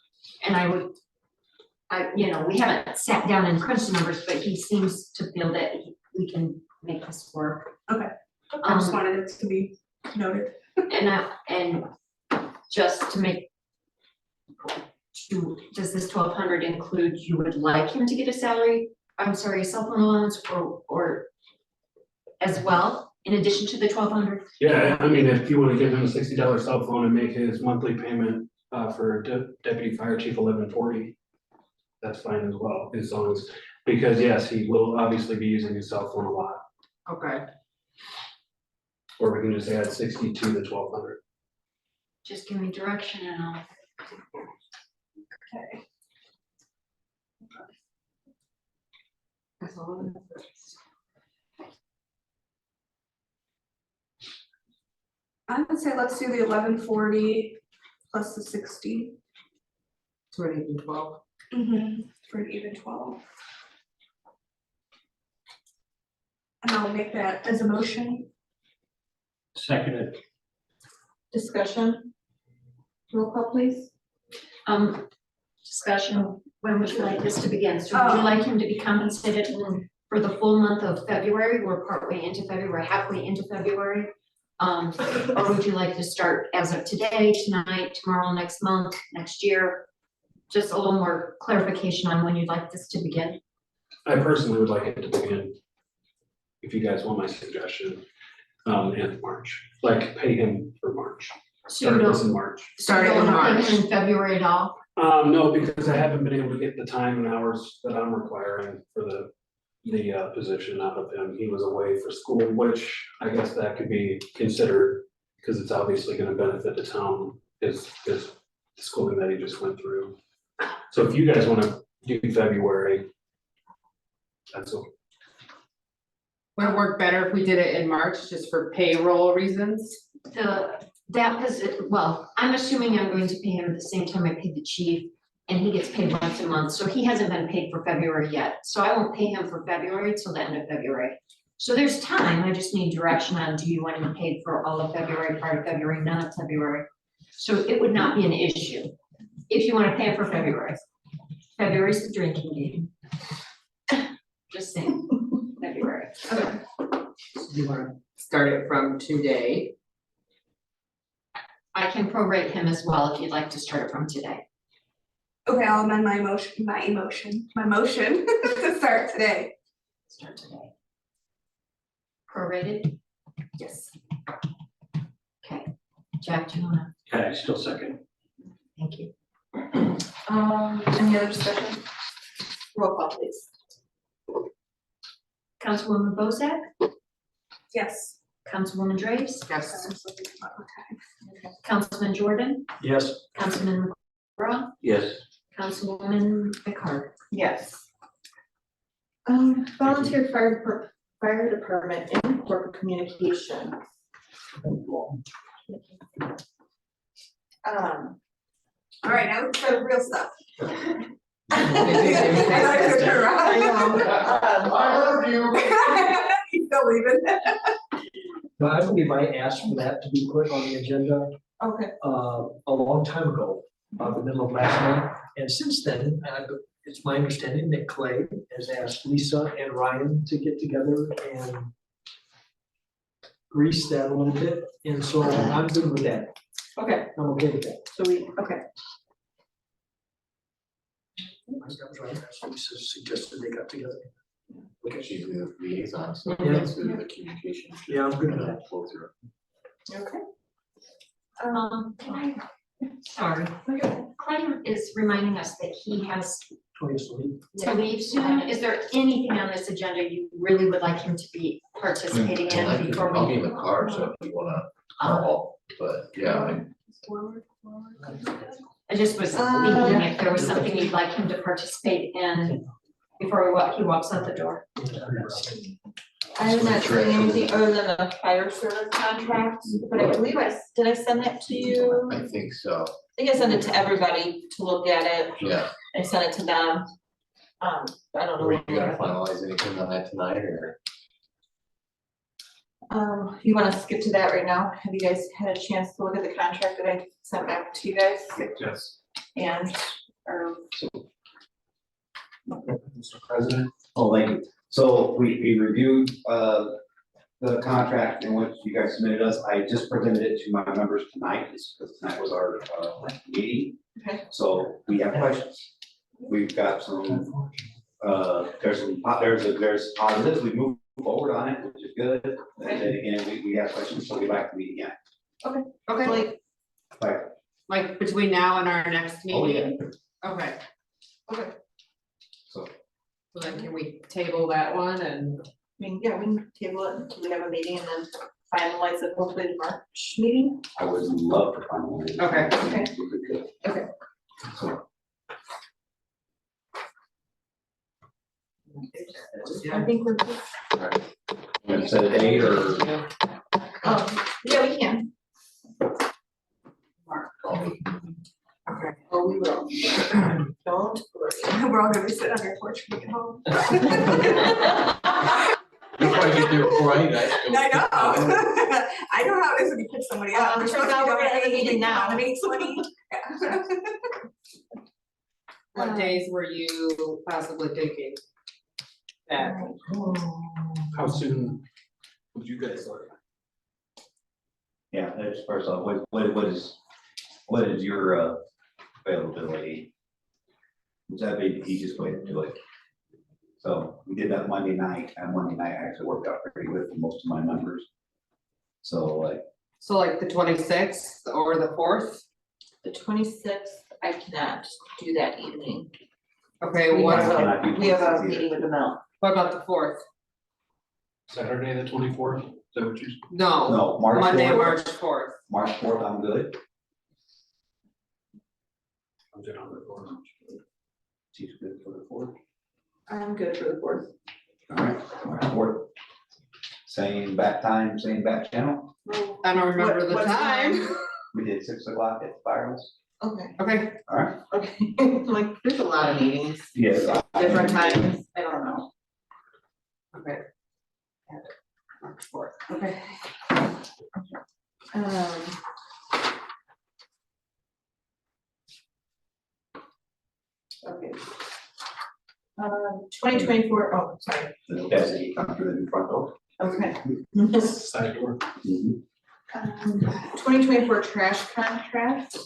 and we haven't sat down and crunched the numbers, but he seems to feel that we can make this work. I just wanted it to be noted. And just to make, does this 1,200 include, you would like him to get a salary, I'm sorry, a cell phone allowance or as well, in addition to the 1,200? Yeah, I mean, if you wanna give him a $60 cell phone and make his monthly payment for deputy fire chief $11.40, that's fine as well, as long as, because yes, he will obviously be using his cell phone a lot. okay. Or we can just add 60 to the 1,200. Just give me direction and I'll. Okay. That's all. I would say let's do the 1140 plus the 60. So we're even 12. For an even 12. And I'll make that as a motion. Seconded. Discussion? Roll call, please. Discussion, when would you like this to begin? So would you like him to be compensated for the full month of February? We're partway into February, halfway into February. Or would you like to start as of today, tonight, tomorrow, next month, next year? Just a little more clarification on when you'd like this to begin. I personally would like it to begin, if you guys want my suggestion, in March, like pay him for March. So you Start don't- this in March. So you don't want him in February at all? No, because I haven't been able to get the time and hours that I'm requiring for the the position out of him. He was away for school, which I guess that could be considered, because it's obviously gonna benefit the town, is the schooling that he just went through. So if you guys wanna do February, that's okay. Would it work better if we did it in March, just for payroll reasons? Well, I'm assuming I'm going to pay him at the same time I pay the chief, and he gets paid once a month, so he hasn't been paid for February yet. So I won't pay him for February till the end of February. So there's time, I just need direction on, do you want him paid for all of February, part of February, none of February? So it would not be an issue if you wanna pay him for February. February's the drinking game. Just saying, February. Okay. So do you wanna start it from today? I can prorate him as well if you'd like to start it from today. Okay, I'll amend my motion to start today. Start today. Prorated? Yes. Okay. Jack, do you wanna, Yeah, I still second. thank you. Any other discussion? Roll call, please. Councilwoman Bozak, Yes. Councilwoman Draves, Yes. Councilman Jordan, Yes. Councilman McGraw, Yes. Councilwoman Picard. Yes. Volunteer fire department and corporate communication. All right, now for the real stuff. I love you. He's still leaving. But I believe I asked for that to be put on the agenda Okay. a long time ago, about the middle of last month. And since then, it's my understanding that Clay has asked Lisa and Ryan to get together and grease that a little bit. And so I'm good with that. Okay, I'm okay with that. so okay. I was right, that's what Lisa suggested they got together. Okay, she's the liaison, so Yeah. that's the communication. Yeah, I'm good with that. Flow through. Okay. Can I, sorry, Clay is reminding us that he has to leave soon. Is there anything on this agenda you really would like him to be participating in before I'll be we? in the car, so if you wanna call, but yeah, I just was thinking if there was something you'd like him to participate in before he walks out the door. I have not seen anything other than a fire service contract, but I believe did I send that to you? I think so, I think I sent it to everybody to look at it. yeah. I sent it to them. I don't know. Were you gonna finalize anything on that tonight, or? You wanna skip to that right now? Have you guys had a chance to look at the contract that I sent back to you guys? Yes. And, or, Mr. President. Oh, thank you. So we reviewed, the contract and what you guys submitted us. I just presented it to my members tonight, because tonight was our, meeting. Okay. So we have questions. We've got some, there's positives. We moved forward on it, which is good. And then again, we have questions, so we'd like to meet again. Okay, like between now and our next Oh, meeting? yeah. Okay. Okay. So. Well, then can we table that one and? I mean, yeah, we can table it until we have a meeting and then finalize it hopefully the March meeting. I would love to finalize. Okay. Okay. If we could. Okay. So, I think we're good. you want to set a date or? Yeah, we can. Okay. Oh, we will. Don't worry. We're all gonna be sitting on your porch when we get home. You'll probably get there before I I know. I know how it is when you pick somebody up. So now we're gonna have a meeting now. 8:20. What days were you possibly thinking? That, How soon would you guys like? Yeah, that's first off, what is your availability? Would that be the easiest way to do it? So we did that Monday night, and Monday night actually worked out pretty good for most of my members. So like the 26th or the 4th? The 26th, I cannot do that evening. Okay, We what have about, a meeting with the mill. What about the fourth? Saturday, the 24th, is that what you? No, No, March Monday, 4th. March fourth. March 4th, I'm good. I'm good on the 4th. She's good for the 4th. I'm good for the 4th. All right, March 4th. Same back time, same back channel. I don't remember the What time. We did 6 o'clock at the firehouse. Okay, Okay, All right. okay, like, there's a lot of meetings, Yes. different times, I don't know. okay. March fourth, okay. Okay. 2024, oh, sorry, The deputy come through the front door. okay. Side door. 2024 trash contract.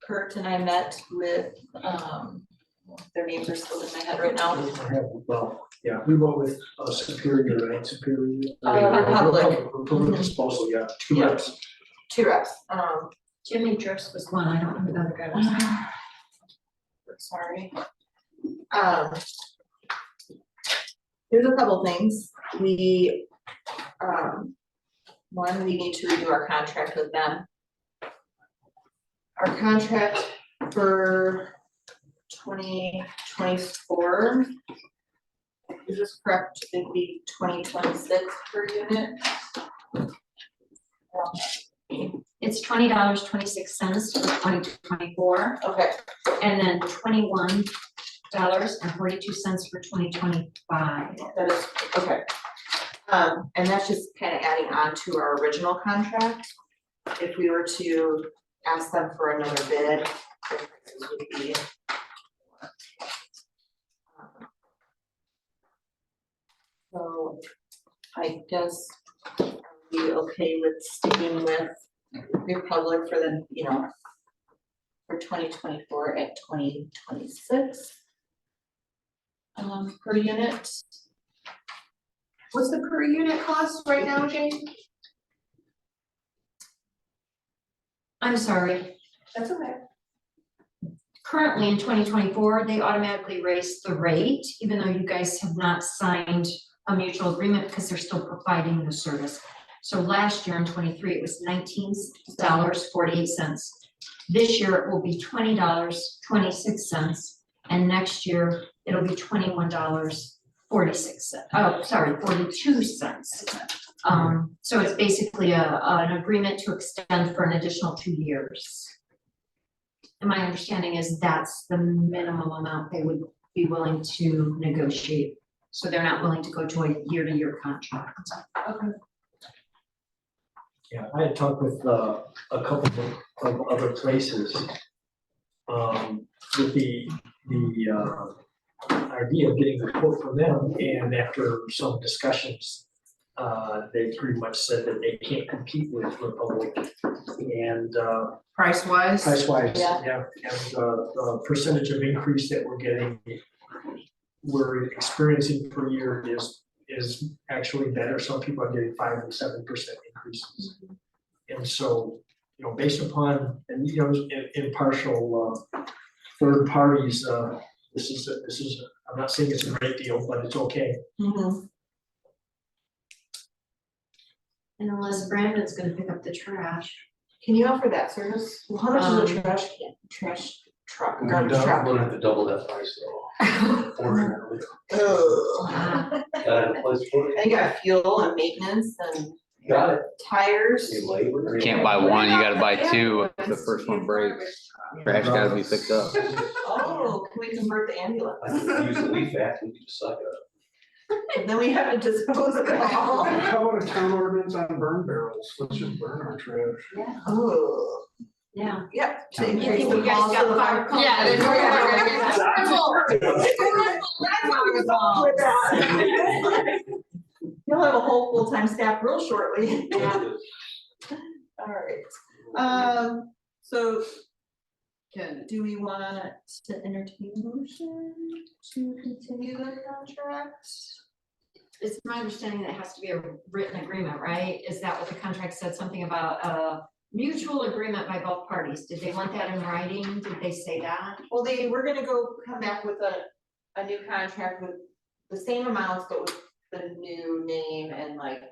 Kurt and I met with, their names are still in my head right now. Well, yeah, we went with Superior, right, Superior. Republic. Disposal, yeah, 2 Yeah. reps. 2 reps, Jimmy Dress was one, I don't know who the other guy was. sorry. Here's a couple things, one, we need to redo our contract with them. Our contract for 2024. Is this correct? It'd be 2026 per unit. It's $20.26 for 2024, Okay, and then $21.42 for 2025. that is, okay. And that's just kind of adding on to our original contract. If we were to ask them for another bid, the prices would be. So I guess, are we okay with sticking with Republic for the, for 2024 at 2026? Per unit? What's the per unit cost right now, Jane? I'm sorry, That's okay. currently in 2024, they automatically raise the rate, even though you guys have not signed a mutual agreement because they're still providing the service. So last year in 23, it was $19.48. This year it will be $20.26, and next year it'll be $21.46. Oh, sorry, 42 cents. So it's basically an agreement to extend for an additional 2 years. And my understanding is that's the minimum amount they would be willing to negotiate. So they're not willing to go to a year-to-year contract. Yeah, I had talked with a couple of other places. With the idea of getting a quote from them, and after some discussions, they pretty much said that they can't compete with Republic. And Price wise? Yeah. yeah, and the percentage of increase that we're experiencing per year is actually better. Some people are getting 5 and 7% increases. And so, based upon, and impartial third parties, this is, I'm not saying it's a great deal, but it's okay. Mm-hmm. And unless Brandon's gonna pick up the trash. Can you offer that service? Well, how much is a trash truck, garbage truck? We're gonna have to double that price though. Fortunately. Ugh. Gotta have a place for it. And you got fuel and maintenance and Got it. tires. Hey, labor. Can't buy one, you gotta buy two. If The first one breaks, trash gotta be picked up. Oh, can we convert the ambulance? I can use the leaf act, we can suck it. And then we have to dispose of it all. How about a town ordinance on burn barrels? Let's just burn our trash. Oh, Yeah. yep. To You increase think the you guys cost got of the fire fire. Yeah, then we're You'll have a whole full-time staff real shortly. Yeah. All right, so do we want to entertain a motion to continue the contract? It's my understanding that it has to be a written agreement, right? Is that what the contract said, something about mutual agreement by both parties. Did they want that in writing? Did they say that? Well, they were gonna come back with a new contract with the same amounts, but with the new name and like,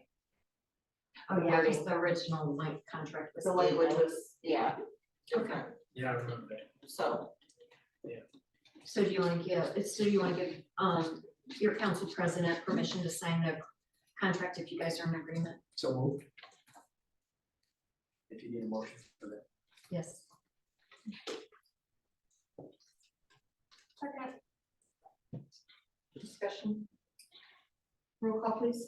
Oh, yeah, because the original like contract was. the language was, yeah, different, Yeah, I remember that. so. So do you want to give, your council president permission to sign the contract if you guys are in agreement? So moved. If you need a motion for that. Yes. Discussion. Roll call, please.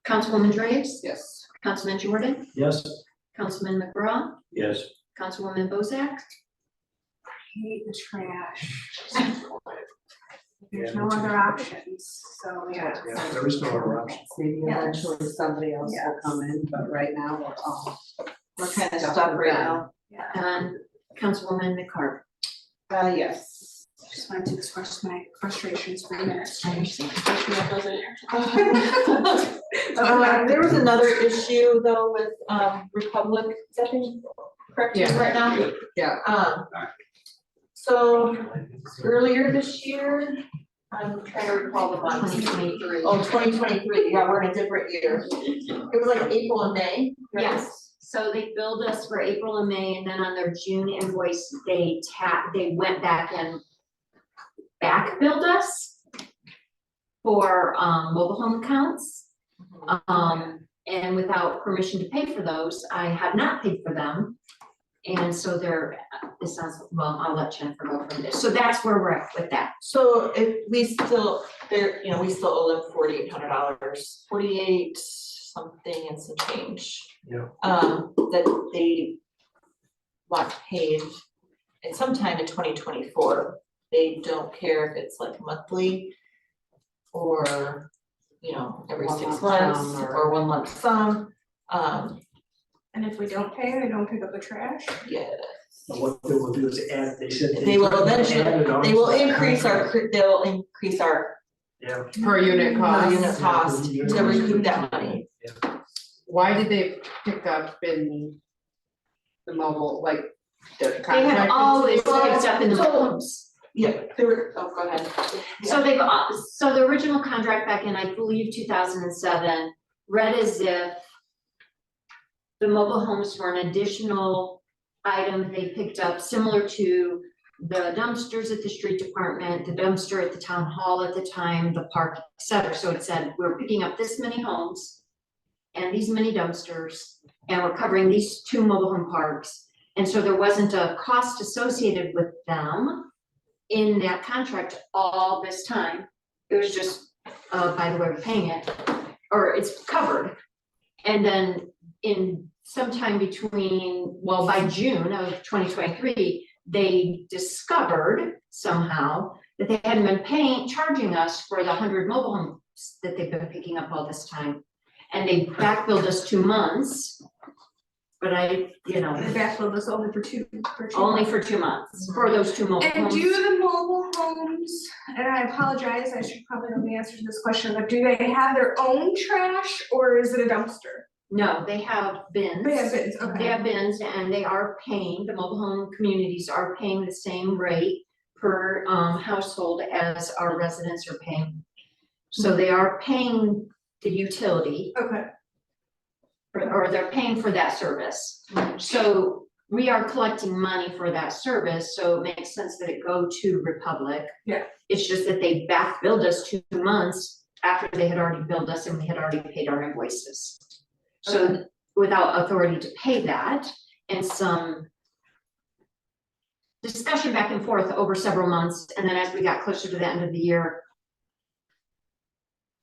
Councilwoman Draves, Yes. Councilman Jordan, Yes. Councilman McGraw, Yes. Councilwoman Bozak, Hate the trash. There's no other options, so yeah. Yeah, there is no other option. Maybe eventually somebody else will come in, but right now we're all. We're kind of stuck stuck with right them. now. and Councilwoman McCarty. Yes. Just wanted to express my frustrations for a minute. I understand. There was another issue though with, Republic, is that being correct Yeah. right now? Yeah. So earlier this year, I'm trying to recall the month. 2023. Oh, 2023. Yeah, we're in a different year. It was like April and May, right? Yes, so they billed us for April and May, and then on their June invoice, they went back and back billed us for, mobile home accounts. And without permission to pay for those, I had not paid for them. And so it sounds, well, I'll let Jennifer go from this. So that's where we're at with that. So if we still, we still owe them $4,800, 48 something and some change. Yeah. That they want paid at some time in 2024. They don't care if it's like monthly or, every One 6 lump months sum or one lump sum. And if we don't pay, they don't pick up the trash. Yeah. But what they will do is add, they said. They will eventually, add it on they will to the increase contract. they'll increase our Yeah. Per unit per cost. unit cost to recoup that money. Why did they pick up in the mobile, like the They have contract? always picked up in the So- homes. Yeah, go ahead. So so the original contract back in, I believe, 2007, read as if the mobile homes were an additional item they picked up, similar to the dumpsters at the street department, the dumpster at the town hall at the time, the park, et cetera. So it said, we're picking up this many homes and these many dumpsters, and we're covering these 2 mobile home parks. And so there wasn't a cost associated with them in that contract all this time. It was just, by the way, we're paying it, or it's covered. And then in sometime between, well, by June of 2023, they discovered somehow that they hadn't been charging us for the 100 mobile homes that they've been picking up all this time. And they back billed us 2 months. But They backfilled us only for two. only for 2 months, for those 2 mobile And homes. do the mobile homes, and I apologize, I should probably know the answer to this question, but do they have their own trash or is it a dumpster? No, they have bins. They have bins, They okay. have bins and they are paying, the mobile home communities are paying the same rate per household as our residents are paying. So they are paying the utility. Okay. Or they're paying for that service. So we are collecting money for that service, so it makes sense that it go to Republic. Yeah. It's just that they back billed us 2 months after they had already billed us and we had already paid our invoices. So without authority to pay that and some discussion back and forth over several months, and then as we got closer to the end of the year,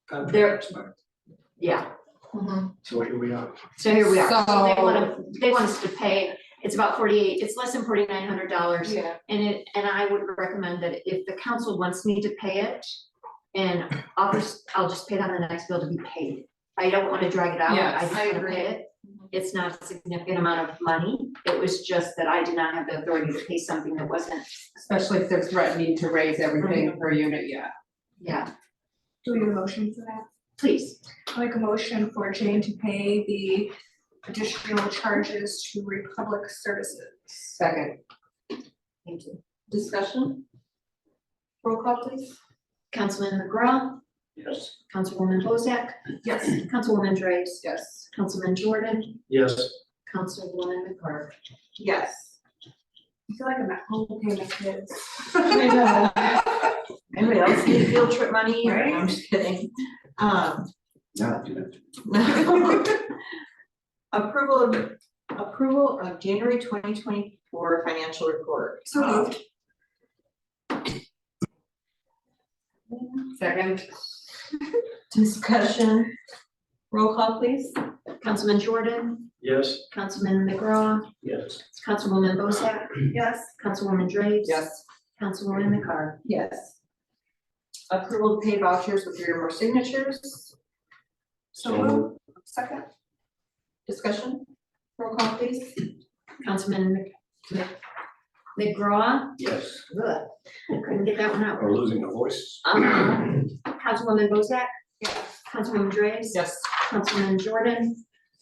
Contract. yeah. So here we are. So here we are. So they So- they want us to pay, it's about 48, it's less than $4,900. Yeah. And I would recommend that if the council wants me to pay it, and I'll just pay it on the next bill to be paid. I don't wanna drag it out, I Yes, just I wanna agree. pay it. It's not a significant amount of money, it was just that I did not have the authority to pay something that wasn't, Especially if they're threatening to raise everything per unit, yeah. yeah, Do we need a motion for that? please. I'll make a motion for Jane to pay the additional charges to Republic Services. Second. Thank you. Discussion? Roll call please. Councilman McGraw, Yes. Councilwoman Bozak, Yes. Councilwoman Drapes, Yes. Councilman Jordan, Yes. Councilwoman McCarr. Yes. I feel like I'm at home paying my kids. Anybody else need field trip money? Right. I'm just kidding. Not too much. Approval of January 2024 financial report. So moved. Second. Discussion. Roll call please. Councilman Jordan, Yes. Councilman McGraw, Yes. Councilwoman Bozak, Yes. Councilwoman Drapes. Yes. Councilwoman McCarr. Yes. Approval to pay vouchers with 3 or more signatures. So moved. Second. Discussion. Roll call please. Councilman McGraw, Yes. ugh, I couldn't get that one out. We're losing our voice. Councilwoman Bozak, Yes. Councilwoman Drapes. Yes. Councilman Jordan,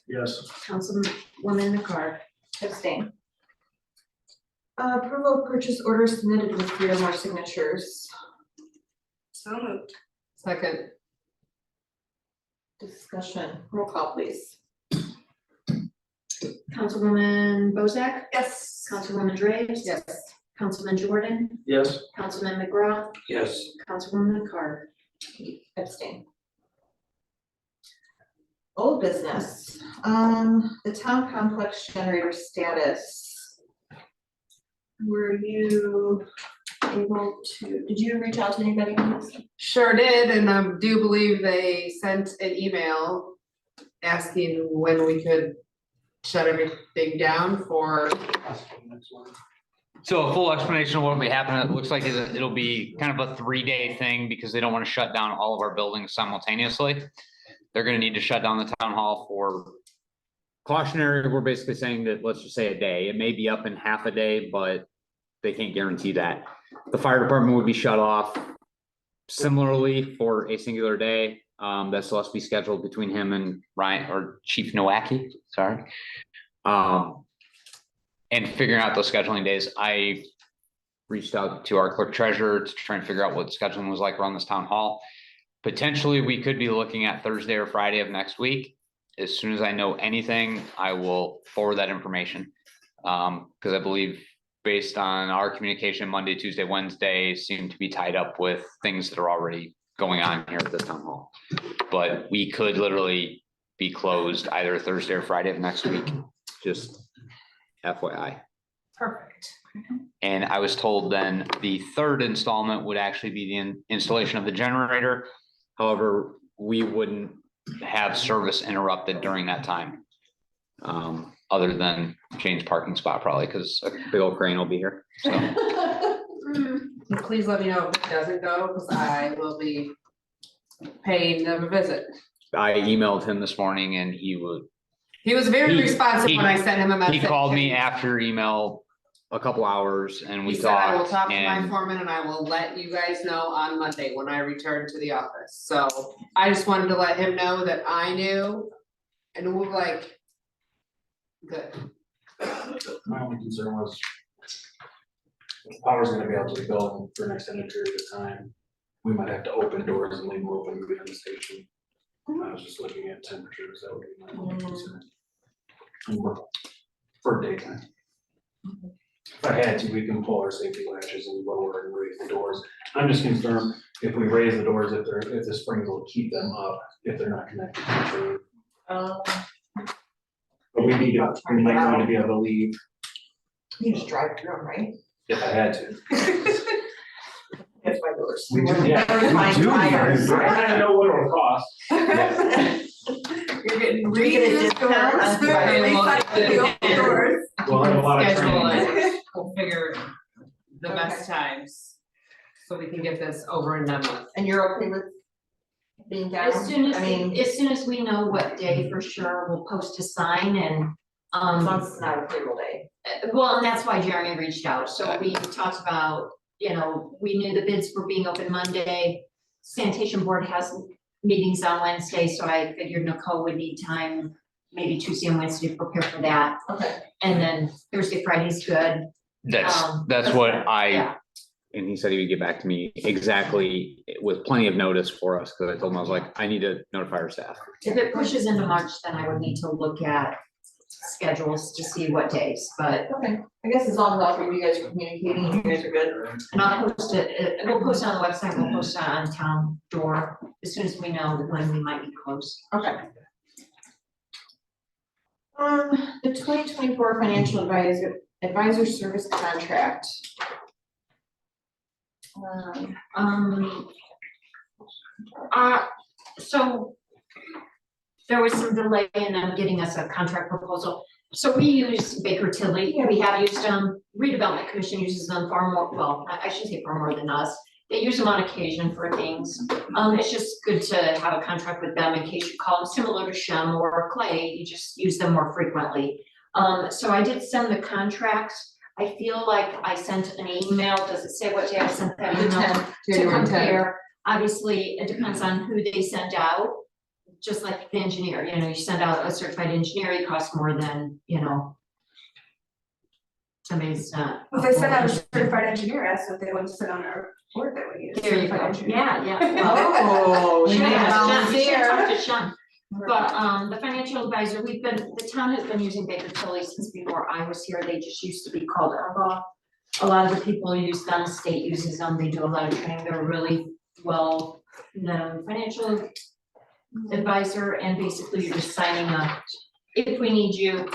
Yes. Councilwoman McCarr. Abstain. Approval of purchase orders submitted with 3 or more signatures. So moved. Second. Discussion. Roll call please. Councilwoman Bozak, Yes. Councilwoman Drapes. Yes. Councilman Jordan, Yes. Councilman McGraw, Yes. Councilwoman McCarr. Abstain. Old business, the town complex generator status. Were you able to, did you reach out to anybody on this? Sure did, and I do believe they sent an email asking when we could shut everything down for. So a full explanation of what will be happening, it looks like it'll be kind of a 3-day thing because they don't want to shut down all of our buildings simultaneously. They're gonna need to shut down the town hall for cautionary. We're basically saying that, let's just say a day. It may be up in half a day, but they can't guarantee that. The fire department would be shut off similarly for a singular day. That still has to be scheduled between him and Ryan or Chief Nowacki, sorry. And figuring out those scheduling days, I reached out to our clerk treasurer to try and figure out what scheduling was like around this town hall. Potentially, we could be looking at Thursday or Friday of next week. As soon as I know anything, I will forward that information. Because I believe based on our communication, Monday, Tuesday, Wednesday seem to be tied up with things that are already going on here at the town hall. But we could literally be closed either Thursday or Friday of next week, just FYI. Perfect. And I was told then the 3rd installment would actually be the installation of the generator. However, we wouldn't have service interrupted during that time. Other than change parking spot probably, because a big old crane will be here, so. Please let me know if it doesn't go, because I will be paying them a visit. I emailed him this morning and he was very He- responsive he- when I sent him a message. he called me after email a couple hours and we He said, I will talked talk to my and foreman and I will let you guys know on Monday when I return to the office. So I just wanted to let him know that I knew and we're like, good. My only concern was if the power's gonna be out to the building for an extended period of time, we might have to open doors and leave them open behind the station. I was just looking at temperatures, that would be my only concern. For daytime. If I had to, we can pull our safety latches and lower and raise the doors. I'm just concerned if we raise the doors, if the springs will keep them up, if they're not connected to the tree. But we might want to be able to leave You just drive through them, right? if I had to. That's my doors. We do, Yeah. we do. I don't know what it'll cost. You're getting Do we get a reused discount doors, on Friday? recycled doors. We'll have a lot of Schedule training. it. We'll figure the best times. So we can get this over and done with. And you're okay with being down? As soon I mean, as soon as we know what day for sure, we'll post a sign and, as long as it's not a payroll day. well, and that's why Jeremy reached out. So we talked about, you know, we knew the bids were being open Monday. Sanitation board has meetings on Wednesday, so I figured Nicole would need time maybe Tuesday and Wednesday to prepare for that. Okay. And then Thursday, Friday's good. That's what Yeah. and he said he would get back to me exactly with plenty of notice for us, because I told him, I was like, I need to notify our staff. If it pushes into March, then I would need to look at schedules to see what days, but, Okay, I guess as long as all three of you guys are communicating, and you guys are good. and I'll post it, we'll post it on the website, we'll post it on town door as soon as we know when we might be closed. Okay. The 2024 financial advisor service contract. So there was some delay in them getting us a contract proposal. So we use Baker Tilly, we have used them, redevelopment commission uses them far more, well, I should say far more than us. They use them on occasion for things. It's just good to have a contract with them in case you call them, similar to Shem or Clay, you just use them more frequently. So I did send the contracts. I feel like I sent an email, does it say what day I sent that email? To January 10th. compare, obviously, it depends on who they send out. Just like the engineer, you know, you send out a certified engineer, it costs more than, you know. Somebody's not. If they send out a certified engineer, ask if they want to sit on our board that we use. There you certified go, engineer. yeah. Oh, Should yeah. have, you should talk to Sean. But, the financial advisor, the town has been using Baker Tilly since before I was here, they just used to be called Arbaugh. A lot of the people use them, state uses them, they do a lot of training, they're really well known financial advisor, and basically you're just signing a, if we need you,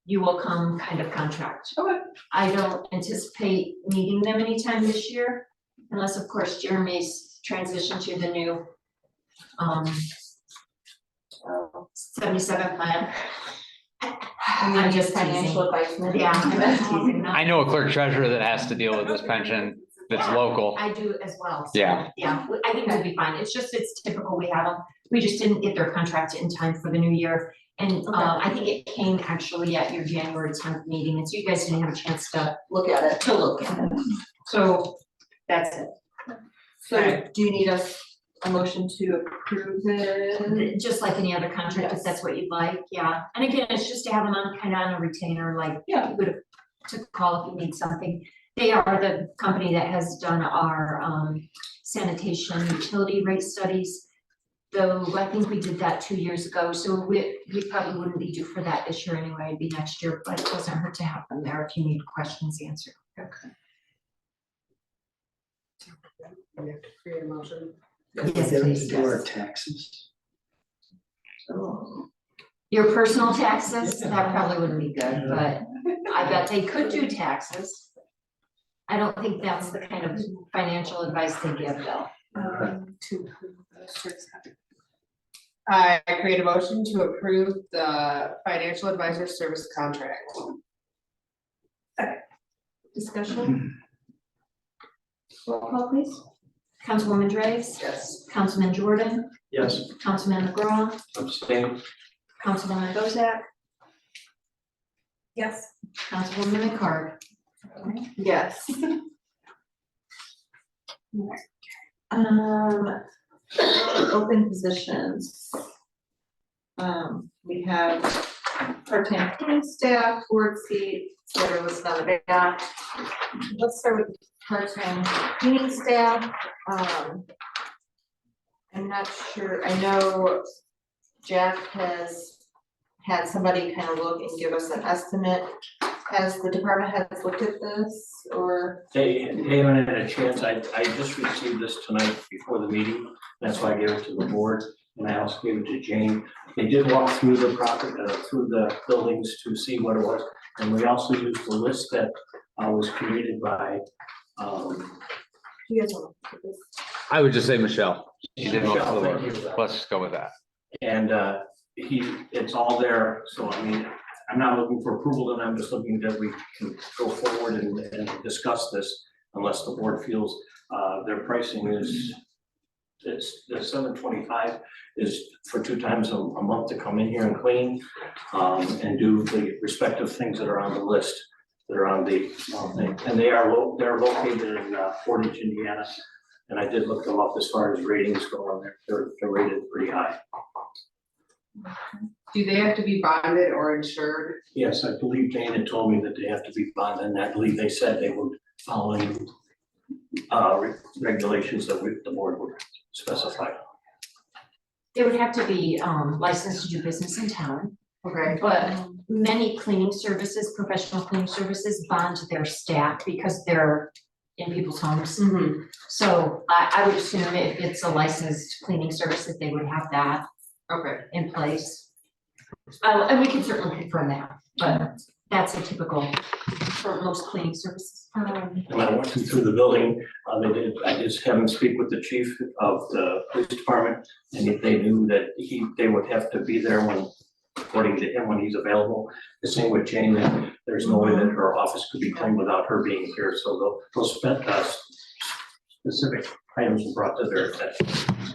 you will come kind of contract. Okay. I don't anticipate needing them anytime this year, unless of course Jeremy's transition to the new 77 plan. I'm just financial teasing. advice. Yeah, I'm just teasing. I know a clerk treasurer that has to deal with this pension that's local. I do as well. So, Yeah. Yeah, I think we'll be fine. It's just, it's typical, we have them. We just didn't get their contract in time for the new year. And I think it came actually at your January 10th meeting, and so you guys didn't have a chance to Look at it. look at it. So that's it. So do you need a motion to approve it? Just like any other contract, if that's what you'd like, yeah. And again, it's just to have them on, kind of on a retainer, like, Yeah. you would to call if you need something. They are the company that has done our sanitation utility rate studies. Though I think we did that 2 years ago, so we probably wouldn't be due for that this year anyway, it'd be next year, but it doesn't hurt to have them there if you need questions answered. Okay. We have to create a motion. Yes, please, yes. taxes. Your personal taxes, that probably wouldn't be good, but I bet they could do taxes. I don't think that's the kind of financial advice they give though. To approve the service contract. I create a motion to approve the financial advisor service contract. Discussion? Roll call please. Councilwoman Draves. Yes. Councilman Jordan. Yes. Councilman McGraw. Abstain. Councilwoman Bozak. Yes. Councilwoman McCarg. Yes. Open positions. We have part-time cleaning staff, board seats, that are listed on the back. Let's start with part-time cleaning staff. I'm not sure, I know Jack has had somebody kind of look and give us an estimate. Has the department heads looked at this, or? They haven't had a chance. I just received this tonight before the meeting. That's why I gave it to the board, and I also gave it to Jane. They did walk through the property, through the buildings to see what it was. And we also used the list that was created by, You guys want to look at this? I would just say Michelle. She did most of the Michelle, thank you. work. Let's just go with that. and it's all there. So I mean, I'm not looking for approval, and I'm just looking that we can go forward and discuss this unless the board feels their pricing is, it's the $725 is for 2 times a month to come in here and clean and do the respective things that are on the list, that are on the thing. And they're located in Portage, Indiana. And I did look them up as far as ratings go on there. They're rated pretty high. Do they have to be bonded or insured? Yes, I believe Jane had told me that they have to be bonded, and I believe they said they would follow regulations that the board would specify. They would have to be licensed to do business in town, Okay. but many cleaning services, professional cleaning services bond their staff because they're in people's homes. Mm-hmm. So I would assume if it's a licensed cleaning service, that they would have that Okay. in place. And we can certainly confirm that, but that's a typical for most cleaning services. When I walked them through the building, I just have them speak with the chief of the police department, and if they knew that they would have to be there when, according to him, when he's available. The same with Jane, that there's no way that her office could be cleaned without her being here, so they'll spend specific items were brought to their attention.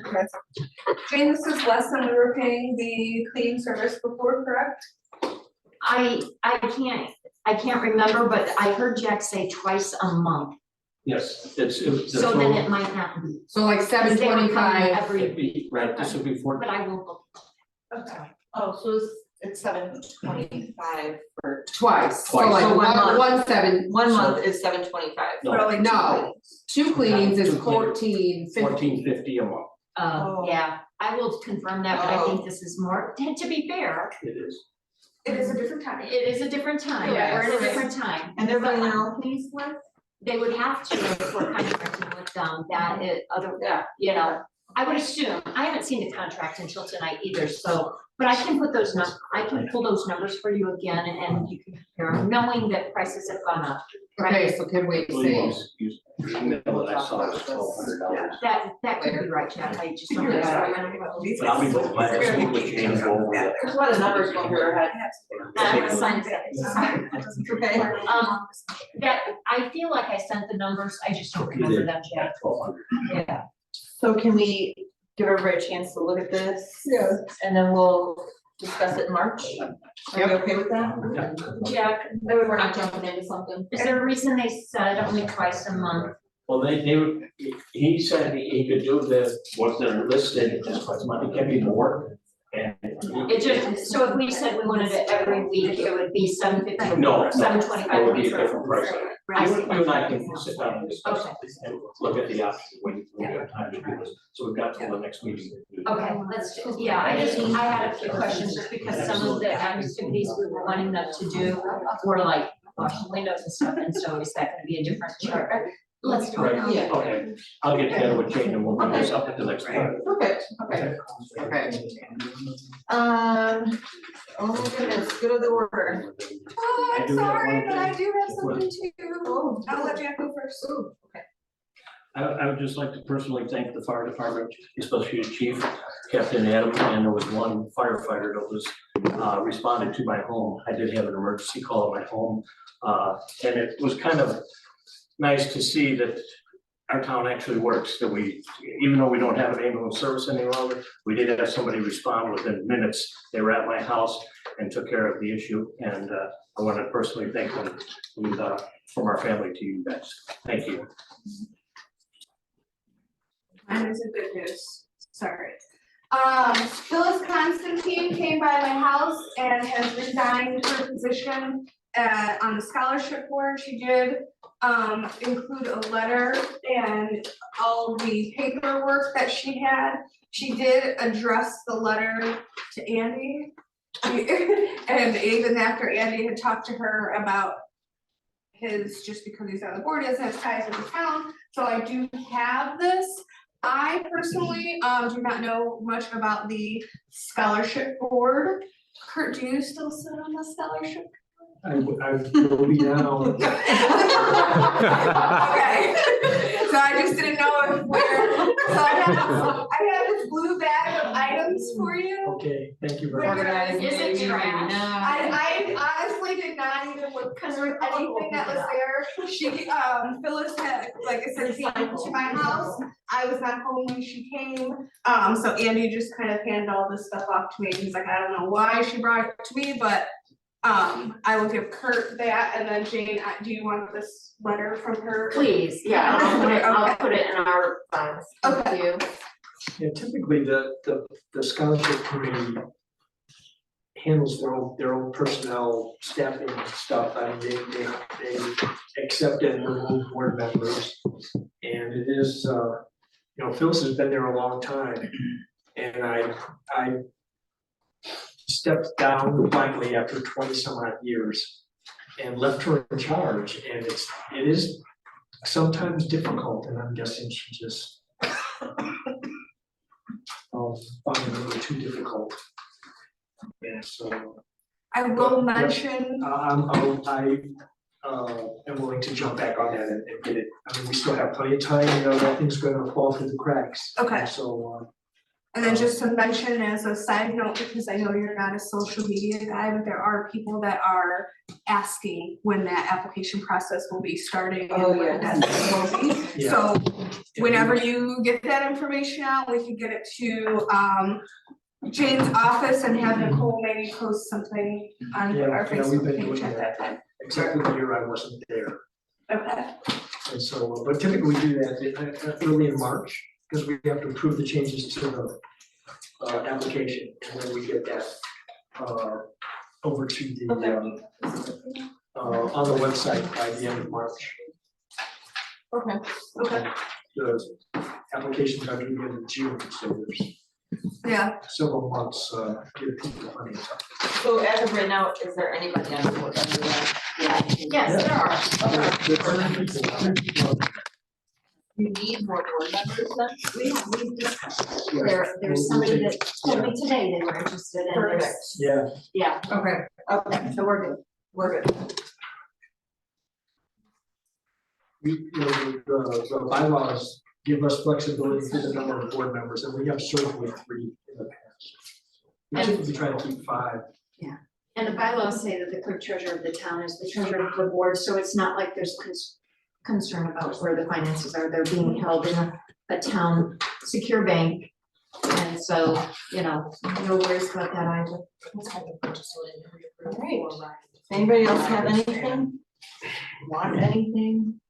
Okay. Jane, this is less than we were paying the cleaning service before, correct? I can't remember, but I heard Jack say twice a month, Yes, so then it might not be. So like Because they were coming 725. every week, Right, this would be but I will look. Okay. Oh, so it's 725 for. Twice, so Twice. like So 1 month. 1 One month is 725. No. For like No. 2 cleanings is Two cleanings. 1450. $14.50 a month, Oh. Yeah, I will confirm that, but I think this is more, to be fair, it is. It is a different time. it is a different time, Yes. we're in a different time. And they're But running their own police work? they would have to, if we're contracting with them, that it, you know, I would assume, I haven't seen the contract until tonight either, so, but I can put those I can pull those numbers for you again, and you can compare, them, knowing that prices have gone up, right? Okay, so can we say, The email that I saw was $1,200. That could be right, Chad, I just don't have. But I'll be glad to speak with Jane and go over that. There's a lot of numbers going through our head. Okay. That, I feel like I sent the numbers, I just don't remember them, Chad. Yeah. So can we give everybody a chance to look at this? Yeah. And then we'll discuss it in March? Are you okay with that? Jack, We're not jumping into something. is there a reason they said only twice a month? Well, he said he could do what they're listed, just twice a month, it can be more. And It just, so if we said we wanted it every week, it would be $750. No, no, $725. It would be a different price. I You see. and I can sit down and discuss Okay. and look at the options when we have time to do this. So we've got till the next meeting. to do that. Okay, I had a few questions, just because some of the activities we were wanting them to do were like washing windows and stuff, and so is that gonna be a different chart? Let's do it. Right, Yeah. okay, I'll get together with Jane and we'll bring this up at the next meeting. Perfect, okay. okay, Oh my goodness, good of the order. Oh, I I'm do have sorry, one but I thing. do have something too. I'll let Jack go first. I would just like to personally thank the fire department, especially the chief, Captain Adam, and there was one firefighter that was responded to my home. I did have an emergency call at my home. And it was kind of nice to see that our town actually works, that we, even though we don't have an ambulance service any longer, we did have somebody respond within minutes. They were at my house and took care of the issue, and I want to personally thank them from our family to you guys. Thank you. Mine isn't good news, sorry. Phyllis Constantine came by my house and has resigned her position on the scholarship board. She did include a letter and all the paperwork that she had. She did address the letter to Andy. And even after Andy had talked to her about his, just because he's on the board, doesn't have ties with the town. So I do have this. I personally do not know much about the scholarship board. Kurt, do you still sit on the scholarship? I will be now. Okay, so I just didn't know if we're, so I have this blue bag of items for you. Okay, thank you very much. organized, Is it maybe, maybe trash? not. I honestly did not even look through anything that was there. She, Phyllis had, like I said, came to my house. I was not home when she came. So Andy just kind of handed all this stuff off to me. He's like, I don't know why she brought it to me, but I will give Kurt that, and then Jane, do you want this letter from her? Please, yeah, I'll put it in our files. Okay. Thank you. Yeah, typically the scholarship committee handles their own personnel staffing stuff. I mean, they accept and remove board members. And it is, you know, Phyllis has been there a long time. And I stepped down finally after 20 some odd years and left her in charge. And it is sometimes difficult, and I'm guessing she just found it a little too difficult. And so. I will mention, I am willing to jump back on that and get it. I mean, we still have plenty of time, you know, nothing's gonna fall through the cracks. Okay. So, and then just to mention as a side note, because I know you're not a social media guy, but there are people that are asking when that application process will be starting and when that will be. Yeah. So whenever you get that information out, we can get it to Jane's office and have Nicole maybe post something on Yeah, our yeah, we've been Facebook page doing at that time. except for the year I wasn't there. Okay. And so, but typically we do that early in March, because we have to approve the changes to the application, and then we get that over to the on the website by the end of March. Okay. The applications are due in June, so there's several months, give people plenty of time. So as of right now, is there anybody on board under that? Yes, there are. You need more board members then? We've discussed, there's somebody that told me today they were interested in Perfect. this. Yeah. Yeah, okay, so we're good. We're good. The bylaws give us flexibility for the number of board members, and we have certainly 3 in the past. We typically try to keep 5. And the bylaws say that the clerk treasurer of the town is the treasurer of the board, so it's not like there's concern about where the finances are. They're being held in a town secure bank. And so, you know, no worries about that either. All right. Anybody else have anything? Want anything?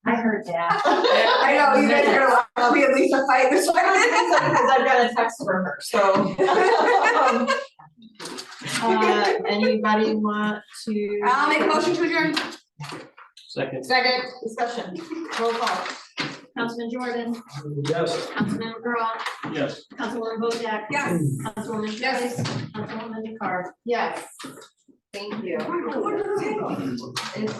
I heard that. I know, you guys are gonna allow me at least a fight this one. Because I've got a text from her, so. Anybody want to? I'll make a motion to adjourn. Second. Second, discussion, roll call. Councilman Jordan, Yes. Councilman McGraw, Yes. Councilwoman Bojack. Yes. Councilwoman Joyce, Councilwoman Nicole. Yes. Thank you. What does it take? It's